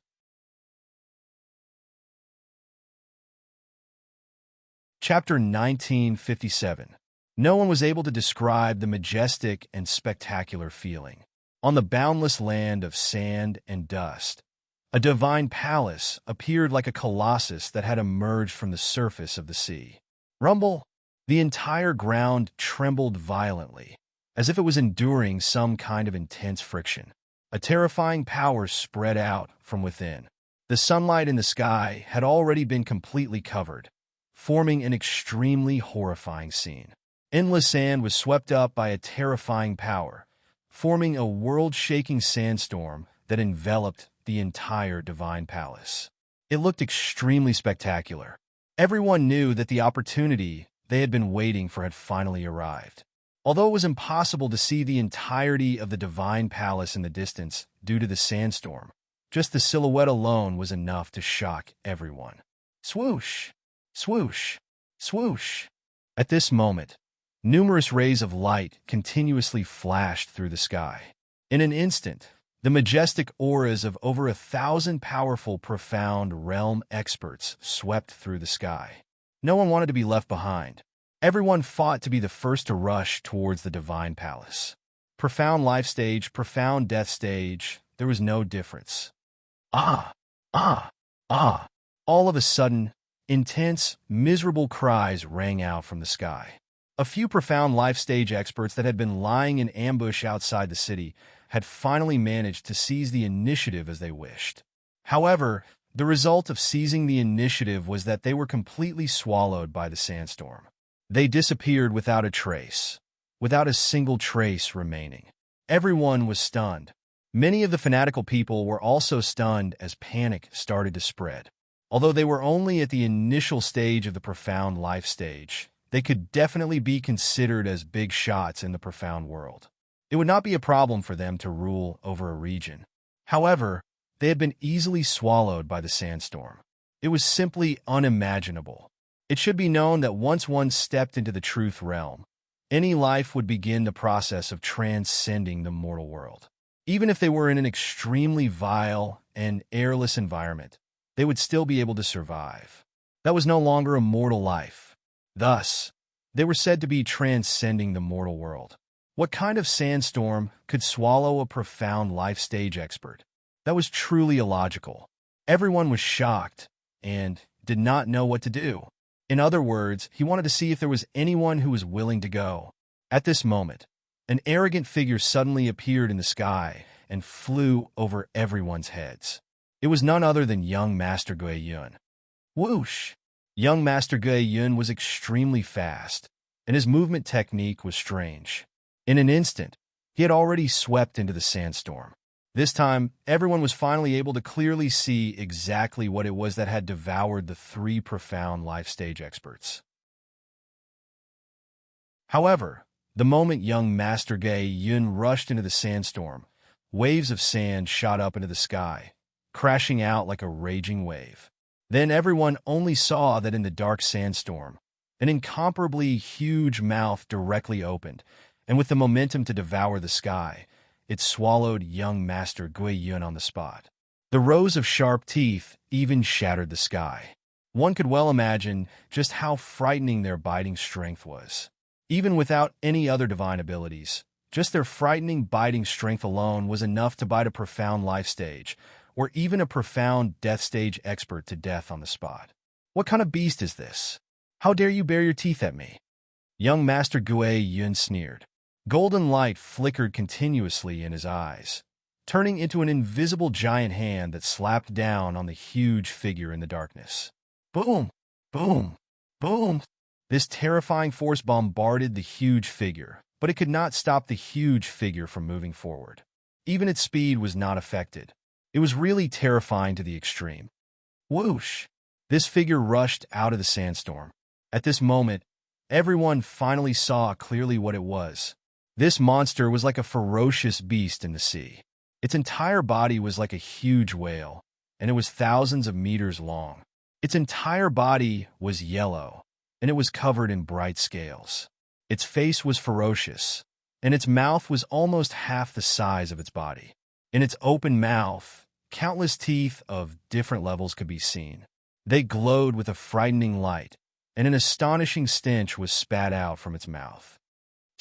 Chapter 1957. No one was able to describe the majestic and spectacular feeling. On the boundless land of sand and dust, a divine palace appeared like a colossus that had emerged from the surface of the sea. Rumble! The entire ground trembled violently, as if it was enduring some kind of intense friction. A terrifying power spread out from within. The sunlight in the sky had already been completely covered, forming an extremely horrifying scene. Endless sand was swept up by a terrifying power, forming a world-shaking sandstorm that enveloped the entire divine palace. It looked extremely spectacular. Everyone knew that the opportunity they had been waiting for had finally arrived. Although it was impossible to see the entirety of the divine palace in the distance due to the sandstorm, just the silhouette alone was enough to shock everyone. Swoosh! Swoosh! Swoosh! At this moment, numerous rays of light continuously flashed through the sky. In an instant, the majestic auras of over 1,000 powerful profound realm experts swept through the sky. No one wanted to be left behind. Everyone fought to be the first to rush towards the divine palace. Profound life stage, profound death stage, there was no difference. Ah! Ah! Ah! All of a sudden, intense, miserable cries rang out from the sky. A few profound life stage experts that had been lying in ambush outside the city had finally managed to seize the initiative as they wished. However, the result of seizing the initiative was that they were completely swallowed by the sandstorm. They disappeared without a trace, without a single trace remaining. Everyone was stunned. Many of the fanatical people were also stunned as panic started to spread. Although they were only at the initial stage of the profound life stage, they could definitely be considered as big shots in the profound world. It would not be a problem for them to rule over a region. However, they had been easily swallowed by the sandstorm. It was simply unimaginable. It should be known that once one stepped into the truth realm, any life would begin the process of transcending the mortal world. Even if they were in an extremely vile and airless environment, they would still be able to survive. That was no longer a mortal life. Thus, they were said to be transcending the mortal world. What kind of sandstorm could swallow a profound life stage expert? That was truly illogical. Everyone was shocked and did not know what to do. In other words, he wanted to see if there was anyone who was willing to go. At this moment, an arrogant figure suddenly appeared in the sky and flew over everyone's heads. It was none other than young Master Gui Yun. Whoosh! Young Master Gui Yun was extremely fast, and his movement technique was strange. In an instant, he had already swept into the sandstorm. This time, everyone was finally able to clearly see exactly what it was that had devoured the three profound life stage experts. However, The moment young Master Gui Yun rushed into the sandstorm, waves of sand shot up into the sky, crashing out like a raging wave. Then everyone only saw that in the dark sandstorm, an incomparably huge mouth directly opened, and with the momentum to devour the sky, it swallowed young Master Gui Yun on the spot. The rows of sharp teeth even shattered the sky. One could well imagine just how frightening their biting strength was. Even without any other divine abilities, just their frightening biting strength alone was enough to bite a profound life stage, or even a profound death stage expert to death on the spot. What kind of beast is this? How dare you bare your teeth at me? Young Master Gui Yun sneered. Golden light flickered continuously in his eyes, turning into an invisible giant hand that slapped down on the huge figure in the darkness. Boom! Boom! Boom! This terrifying force bombarded the huge figure, but it could not stop the huge figure from moving forward. Even its speed was not affected. It was really terrifying to the extreme. Whoosh! This figure rushed out of the sandstorm. At this moment, everyone finally saw clearly what it was. This monster was like a ferocious beast in the sea. Its entire body was like a huge whale, and it was thousands of meters long. Its entire body was yellow, and it was covered in bright scales. Its face was ferocious, and its mouth was almost half the size of its body. In its open mouth, countless teeth of different levels could be seen. They glowed with a frightening light, and an astonishing stench was spat out from its mouth.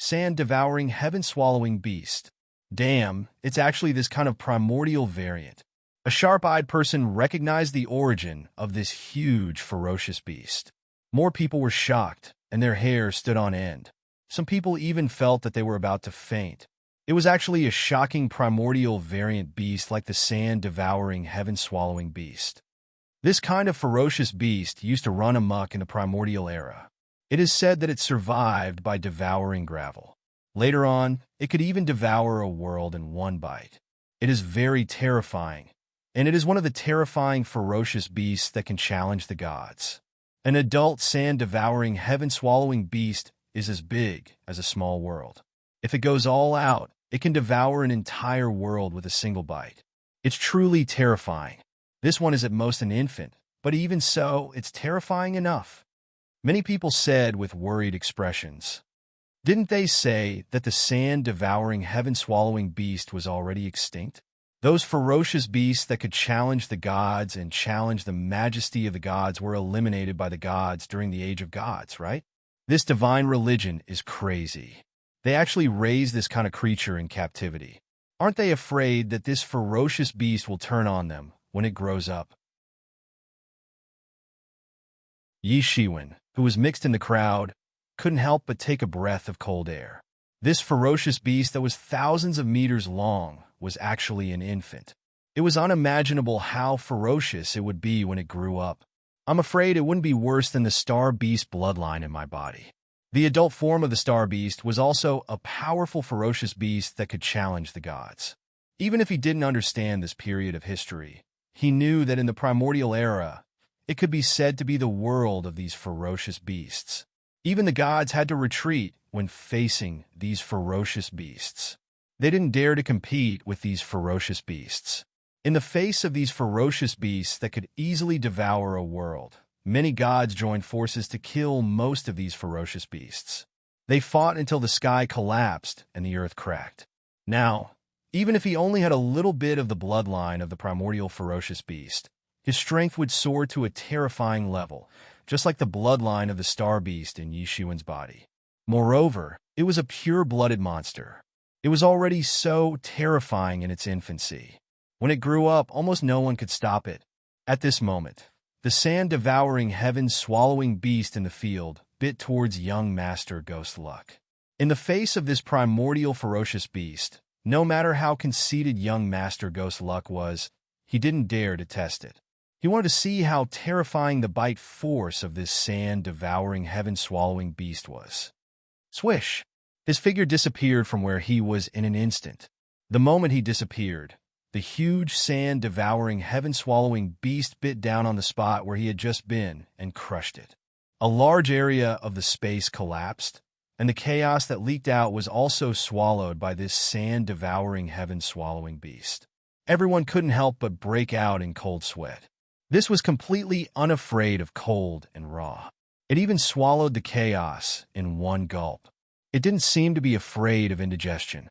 Sand-devouring, heaven-swallowing beast. Damn, it's actually this kind of primordial variant. A sharp-eyed person recognized the origin of this huge, ferocious beast. More people were shocked, and their hair stood on end. Some people even felt that they were about to faint. It was actually a shocking primordial variant beast like the sand-devouring, heaven-swallowing beast. This kind of ferocious beast used to run amok in the primordial era. It is said that it survived by devouring gravel. Later on, it could even devour a world in one bite. It is very terrifying, and it is one of the terrifying, ferocious beasts that can challenge the gods. An adult sand-devouring, heaven-swallowing beast is as big as a small world. If it goes all out, it can devour an entire world with a single bite. It's truly terrifying. This one is at most an infant, but even so, it's terrifying enough. Many people said with worried expressions, "Didn't they say that the sand-devouring, heaven-swallowing beast was already extinct? Those ferocious beasts that could challenge the gods and challenge the majesty of the gods were eliminated by the gods during the Age of Gods, right? This divine religion is crazy. They actually raise this kind of creature in captivity. Aren't they afraid that this ferocious beast will turn on them when it grows up?" Yi Shiwen, who was mixed in the crowd, couldn't help but take a breath of cold air. This ferocious beast that was thousands of meters long was actually an infant. It was unimaginable how ferocious it would be when it grew up. I'm afraid it wouldn't be worse than the star beast bloodline in my body. The adult form of the star beast was also a powerful, ferocious beast that could challenge the gods. Even if he didn't understand this period of history, he knew that in the primordial era, it could be said to be the world of these ferocious beasts. Even the gods had to retreat when facing these ferocious beasts. They didn't dare to compete with these ferocious beasts. In the face of these ferocious beasts that could easily devour a world, many gods joined forces to kill most of these ferocious beasts. They fought until the sky collapsed and the earth cracked. Now, even if he only had a little bit of the bloodline of the primordial ferocious beast, his strength would soar to a terrifying level, just like the bloodline of the star beast in Yi Shiwen's body. Moreover, it was a pure-blooded monster. It was already so terrifying in its infancy. When it grew up, almost no one could stop it. At this moment, the sand-devouring, heaven-swallowing beast in the field bit towards young Master Ghost Luck. In the face of this primordial ferocious beast, no matter how conceited young Master Ghost Luck was, he didn't dare to test it. He wanted to see how terrifying the bite force of this sand-devouring, heaven-swallowing beast was. Swish! His figure disappeared from where he was in an instant. The moment he disappeared, the huge sand-devouring, heaven-swallowing beast bit down on the spot where he had just been and crushed it. A large area of the space collapsed, and the chaos that leaked out was also swallowed by this sand-devouring, heaven-swallowing beast. Everyone couldn't help but break out in cold sweat. This was completely unafraid of cold and raw. It even swallowed the chaos in one gulp. It didn't seem to be afraid of indigestion.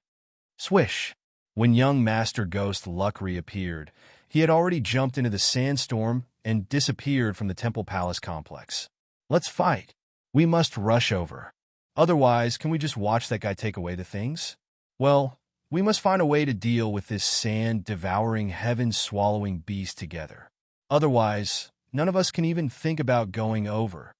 Swish! When young Master Ghost Luck reappeared, he had already jumped into the sandstorm and disappeared from the Temple Palace complex. Let's fight. We must rush over. Otherwise, can we just watch that guy take away the things? Well, we must find a way to deal with this sand-devouring, heaven-swallowing beast together. Otherwise, none of us can even think about going over.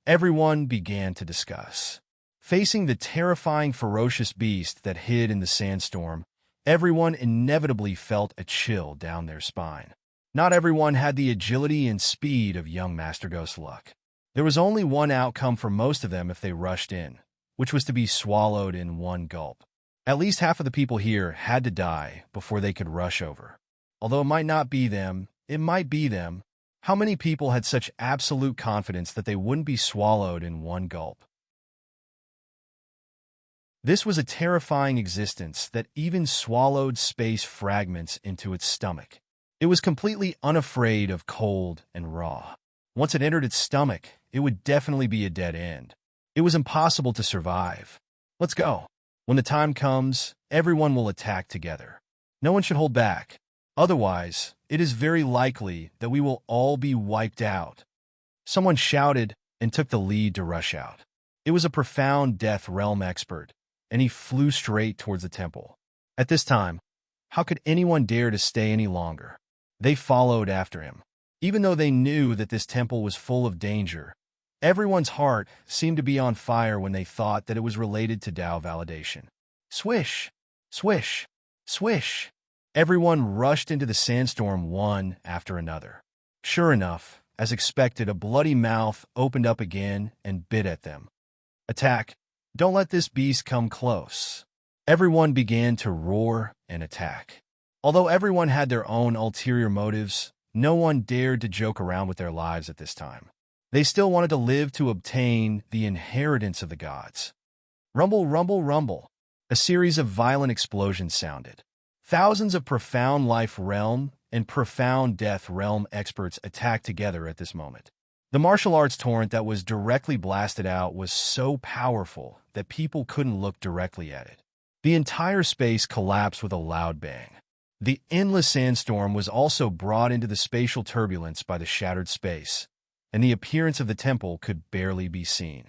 Everyone began to discuss. Facing the terrifying, ferocious beast that hid in the sandstorm, everyone inevitably felt a chill down their spine. Not everyone had the agility and speed of young Master Ghost Luck. There was only one outcome for most of them if they rushed in, which was to be swallowed in one gulp. At least half of the people here had to die before they could rush over. Although it might not be them, it might be them. How many people had such absolute confidence that they wouldn't be swallowed in one gulp? This was a terrifying existence that even swallowed space fragments into its stomach. It was completely unafraid of cold and raw. Once it entered its stomach, it would definitely be a dead end. It was impossible to survive. Let's go. When the time comes, everyone will attack together. No one should hold back. Otherwise, it is very likely that we will all be wiped out. Someone shouted and took the lead to rush out. It was a profound death realm expert, and he flew straight towards the temple. At this time, how could anyone dare to stay any longer? They followed after him. Even though they knew that this temple was full of danger, everyone's heart seemed to be on fire when they thought that it was related to Tao validation. Swish! Swish! Swish! Everyone rushed into the sandstorm one after another. Sure enough, as expected, a bloody mouth opened up again and bit at them. Attack! Don't let this beast come close. Everyone began to roar and attack. Although everyone had their own ulterior motives, no one dared to joke around with their lives at this time. They still wanted to live to obtain the inheritance of the gods. Rumble, rumble, rumble. A series of violent explosions sounded. Thousands of profound life realm and profound death realm experts attacked together at this moment. The martial arts torrent that was directly blasted out was so powerful that people couldn't look directly at it. The entire space collapsed with a loud bang. The endless sandstorm was also brought into the spatial turbulence by the shattered space, and the appearance of the temple could barely be seen.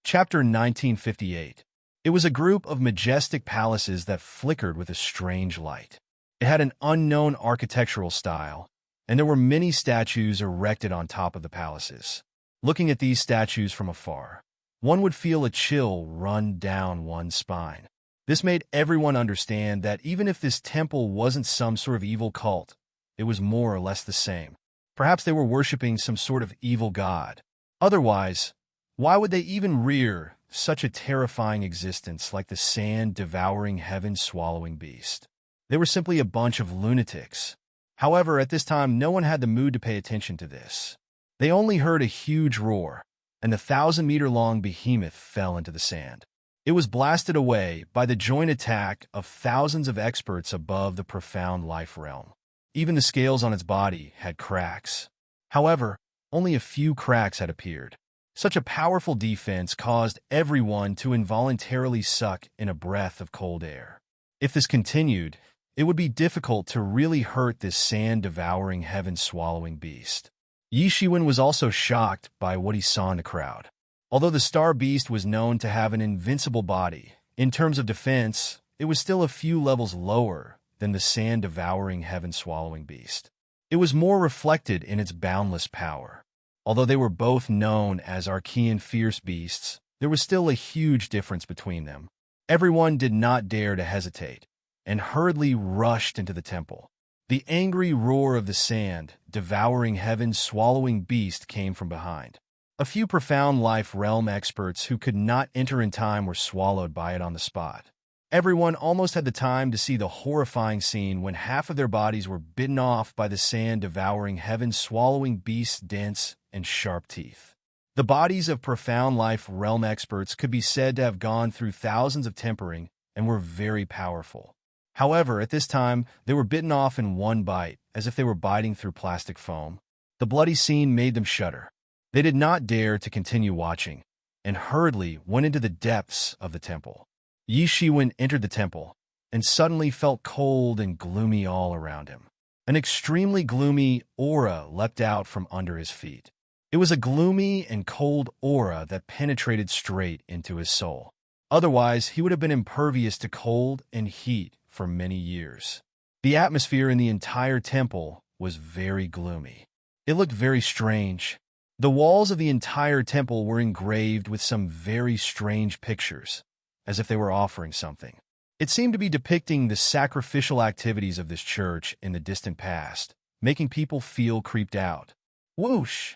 Chapter 1958. It was a group of majestic palaces that flickered with a strange light. It had an unknown architectural style, and there were many statues erected on top of the palaces. Looking at these statues from afar, one would feel a chill run down one's spine. This made everyone understand that even if this temple wasn't some sort of evil cult, it was more or less the same. Perhaps they were worshipping some sort of evil god. Otherwise, why would they even rear such a terrifying existence like the sand-devouring, heaven-swallowing beast? They were simply a bunch of lunatics. However, at this time, no one had the mood to pay attention to this. They only heard a huge roar, and the 1,000-meter-long behemoth fell into the sand. It was blasted away by the joint attack of thousands of experts above the profound life realm. Even the scales on its body had cracks. However, only a few cracks had appeared. Such a powerful defense caused everyone to involuntarily suck in a breath of cold air. If this continued, it would be difficult to really hurt this sand-devouring, heaven-swallowing beast. Yi Shiwen was also shocked by what he saw in the crowd. Although the star beast was known to have an invincible body, in terms of defense, it was still a few levels lower than the sand-devouring, heaven-swallowing beast. It was more reflected in its boundless power. Although they were both known as Archean fierce beasts, there was still a huge difference between them. Everyone did not dare to hesitate, and hurriedly rushed into the temple. The angry roar of the sand-devouring, heaven-swallowing beast came from behind. A few profound life realm experts who could not enter in time were swallowed by it on the spot. Everyone almost had the time to see the horrifying scene when half of their bodies were bitten off by the sand-devouring, heaven-swallowing beast's dense and sharp teeth. The bodies of profound life realm experts could be said to have gone through thousands of tempering and were very powerful. However, at this time, they were bitten off in one bite, as if they were biting through plastic foam. The bloody scene made them shudder. They did not dare to continue watching, and hurriedly went into the depths of the temple. Yi Shiwen entered the temple, and suddenly felt cold and gloomy all around him. An extremely gloomy aura leapt out from under his feet. It was a gloomy and cold aura that penetrated straight into his soul. Otherwise, he would have been impervious to cold and heat for many years. The atmosphere in the entire temple was very gloomy. It looked very strange. The walls of the entire temple were engraved with some very strange pictures, as if they were offering something. It seemed to be depicting the sacrificial activities of this church in the distant past, making people feel creeped out. Whoosh!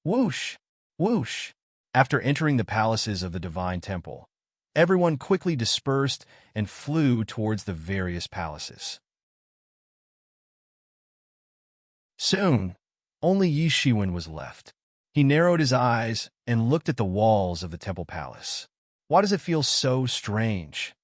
Whoosh! Whoosh! After entering the palaces of the divine temple, everyone quickly dispersed and flew towards the various palaces. Soon, only Yi Shiwen was left. He narrowed his eyes and looked at the walls of the temple palace. Why does it feel so strange?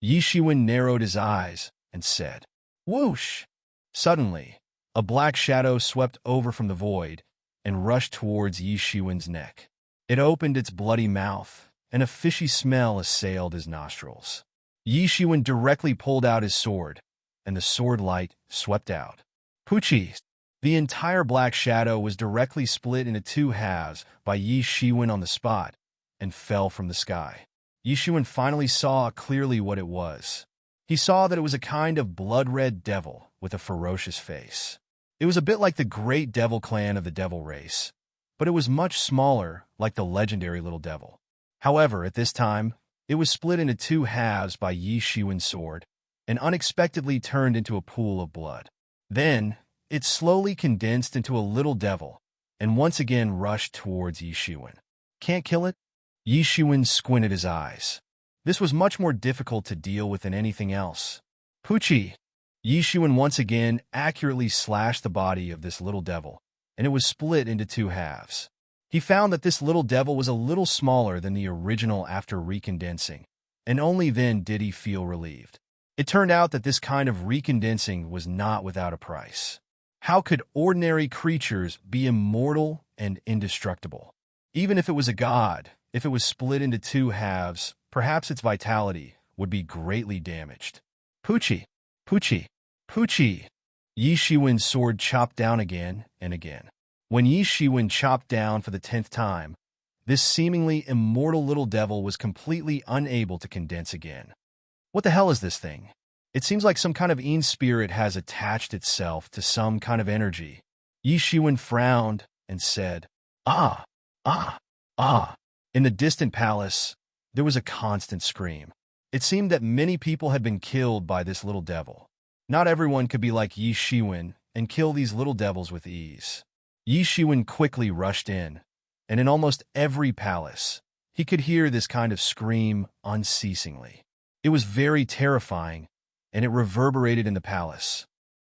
Yi Shiwen narrowed his eyes and said, "Whoosh!" Suddenly, a black shadow swept over from the void and rushed towards Yi Shiwen's neck. It opened its bloody mouth, and a fishy smell assailed his nostrils. Yi Shiwen directly pulled out his sword, and the sword light swept out. Poochie! The entire black shadow was directly split into two halves by Yi Shiwen on the spot and fell from the sky. Yi Shiwen finally saw clearly what it was. He saw that it was a kind of blood-red devil with a ferocious face. It was a bit like the great devil clan of the devil race, but it was much smaller, like the legendary little devil. However, at this time, it was split into two halves by Yi Shiwen's sword and unexpectedly turned into a pool of blood. Then, it slowly condensed into a little devil and once again rushed towards Yi Shiwen. Can't kill it? Yi Shiwen squinted his eyes. This was much more difficult to deal with than anything else. Poochie! Yi Shiwen once again accurately slashed the body of this little devil, and it was split into two halves. He found that this little devil was a little smaller than the original after recondensing, and only then did he feel relieved. It turned out that this kind of recondensing was not without a price. How could ordinary creatures be immortal and indestructible? Even if it was a god, if it was split into two halves, perhaps its vitality would be greatly damaged. Poochie! Poochie! Poochie! Yi Shiwen's sword chopped down again and again. When Yi Shiwen chopped down for the 10th time, this seemingly immortal little devil was completely unable to condense again. What the hell is this thing? It seems like some kind of Een spirit has attached itself to some kind of energy. Yi Shiwen frowned and said, "Ah! Ah! Ah!" In the distant palace, there was a constant scream. It seemed that many people had been killed by this little devil. Not everyone could be like Yi Shiwen and kill these little devils with ease. Yi Shiwen quickly rushed in, and in almost every palace, he could hear this kind of scream unceasingly. It was very terrifying, and it reverberated in the palace.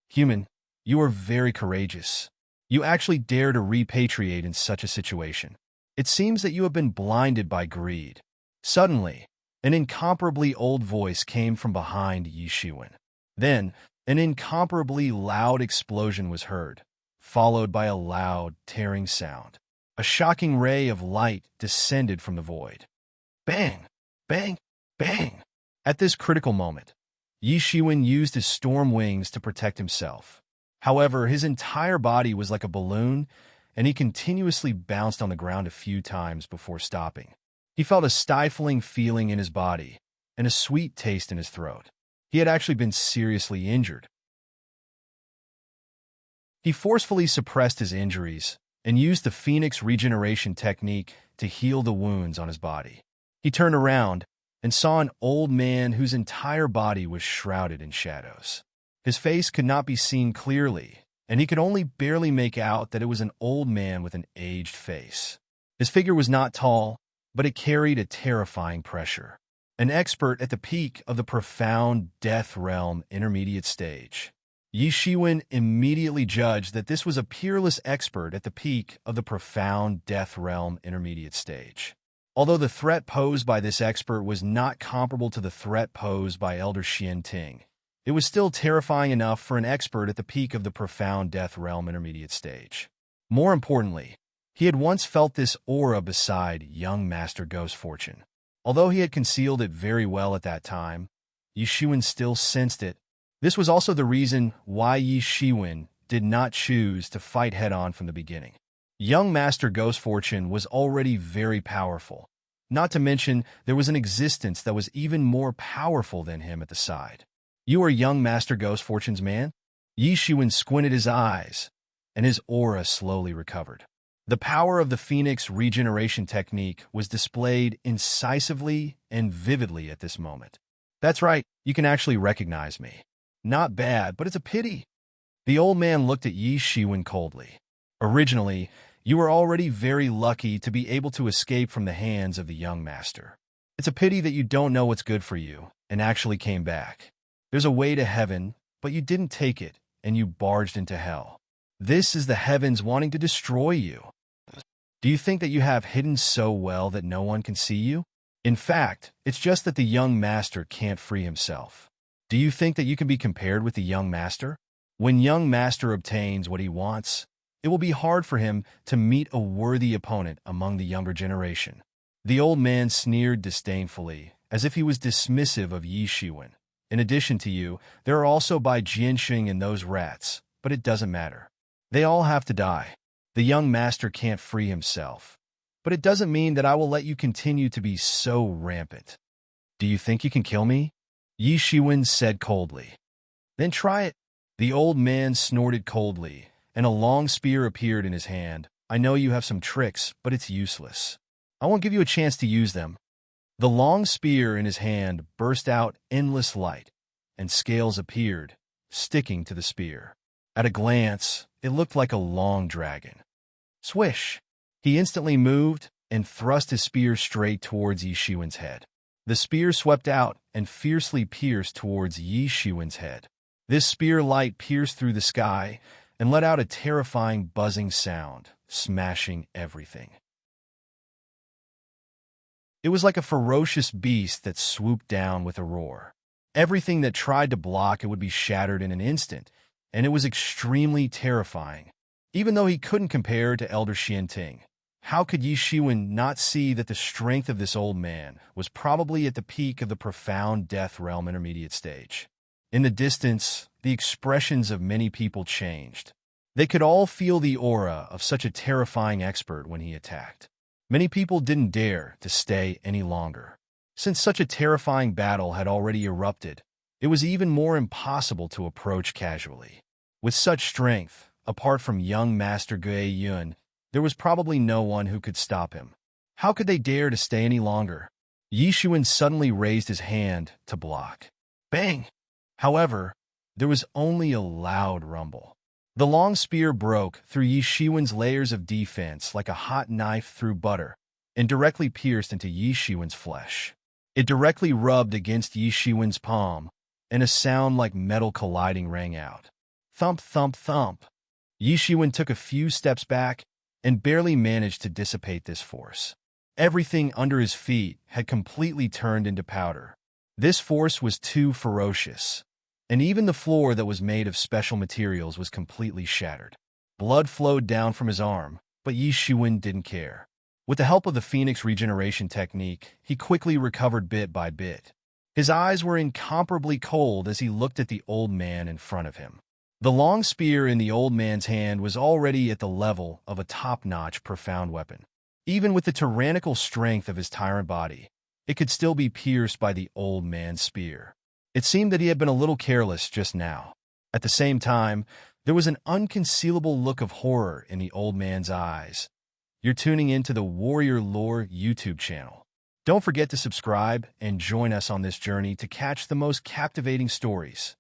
Human, you are very courageous. You actually dare to repatriate in such a situation. It seems that you have been blinded by greed. Suddenly, an incomparably old voice came from behind Yi Shiwen. Then, an incomparably loud explosion was heard, followed by a loud, tearing sound. A shocking ray of light descended from the void. Bang! Bang! Bang! At this critical moment, Yi Shiwen used his storm wings to protect himself. However, his entire body was like a balloon, and he continuously bounced on the ground a few times before stopping. He felt a stifling feeling in his body and a sweet taste in his throat. He had actually been seriously injured. He forcefully suppressed his injuries and used the Phoenix regeneration technique to heal the wounds on his body. He turned around and saw an old man whose entire body was shrouded in shadows. His face could not be seen clearly, and he could only barely make out that it was an old man with an aged face. His figure was not tall, but it carried a terrifying pressure. An expert at the peak of the profound death realm intermediate stage, Yi Shiwen immediately judged that this was a peerless expert at the peak of the profound Death Realm intermediate stage. Although the threat posed by this expert was not comparable to the threat posed by Elder Xian Ting, it was still terrifying enough for an expert at the peak of the profound Death Realm intermediate stage. More importantly, he had once felt this aura beside young Master Ghost Fortune. Although he had concealed it very well at that time, Yi Shiwen still sensed it. This was also the reason why Yi Shiwen did not choose to fight head-on from the beginning. Young Master Ghost Fortune was already very powerful. Not to mention, there was an existence that was even more powerful than him at the side. "You are young Master Ghost Fortune's man?" Yi Shiwen squinted his eyes, and his aura slowly recovered. The power of the Phoenix regeneration technique was displayed incisively and vividly at this moment. "That's right, you can actually recognize me. Not bad, but it's a pity." The old man looked at Yi Shiwen coldly. "Originally, you were already very lucky to be able to escape from the hands of the young master. It's a pity that you don't know what's good for you and actually came back. There's a way to heaven, but you didn't take it, and you barged into hell. This is the heavens wanting to destroy you. Do you think that you have hidden so well that no one can see you? In fact, it's just that the young master can't free himself. Do you think that you can be compared with the young master? When young master obtains what he wants, it will be hard for him to meet a worthy opponent among the younger generation." The old man sneered disdainfully, as if he was dismissive of Yi Shiwen. "In addition to you, there are also Bai Jianxing and those rats, but it doesn't matter. They all have to die. The young master can't free himself. But it doesn't mean that I will let you continue to be so rampant. Do you think you can kill me?" Yi Shiwen said coldly. "Then try it." The old man snorted coldly, and a long spear appeared in his hand. "I know you have some tricks, but it's useless. I won't give you a chance to use them." The long spear in his hand burst out endless light, and scales appeared, sticking to the spear. At a glance, it looked like a long dragon. Swish! He instantly moved and thrust his spear straight towards Yi Shiwen's head. The spear swept out and fiercely pierced towards Yi Shiwen's head. This spear light pierced through the sky and let out a terrifying buzzing sound, smashing everything. It was like a ferocious beast that swooped down with a roar. Everything that tried to block it would be shattered in an instant, and it was extremely terrifying. Even though he couldn't compare to Elder Xianting, how could Yi Shiwen not see that the strength of this old man was probably at the peak of the profound Death Realm intermediate stage? In the distance, the expressions of many people changed. They could all feel the aura of such a terrifying expert when he attacked. Many people didn't dare to stay any longer. Since such a terrifying battle had already erupted, it was even more impossible to approach casually. With such strength, apart from young Master Gue Yun, there was probably no one who could stop him. How could they dare to stay any longer? Yi Shiwen suddenly raised his hand to block. Bang! However, there was only a loud rumble. The long spear broke through Yi Shiwen's layers of defense like a hot knife through butter and directly pierced into Yi Shiwen's flesh. It directly rubbed against Yi Shiwen's palm, and a sound like metal colliding rang out. Thump, thump, thump. Yi Shiwen took a few steps back and barely managed to dissipate this force. Everything under his feet had completely turned into powder. This force was too ferocious, and even the floor that was made of special materials was completely shattered. Blood flowed down from his arm, but Yi Shiwen didn't care. With the help of the Phoenix regeneration technique, he quickly recovered bit by bit. His eyes were incomparably cold as he looked at the old man in front of him. The long spear in the old man's hand was already at the level of a top-notch profound weapon. Even with the tyrannical strength of his tyrant body, it could still be pierced by the old man's spear. It seemed that he had been a little careless just now. At the same time, there was an unconcealable look of horror in the old man's eyes. You're tuning into the Warrior Lore YouTube channel. Don't forget to subscribe and join us on this journey to catch the most captivating stories.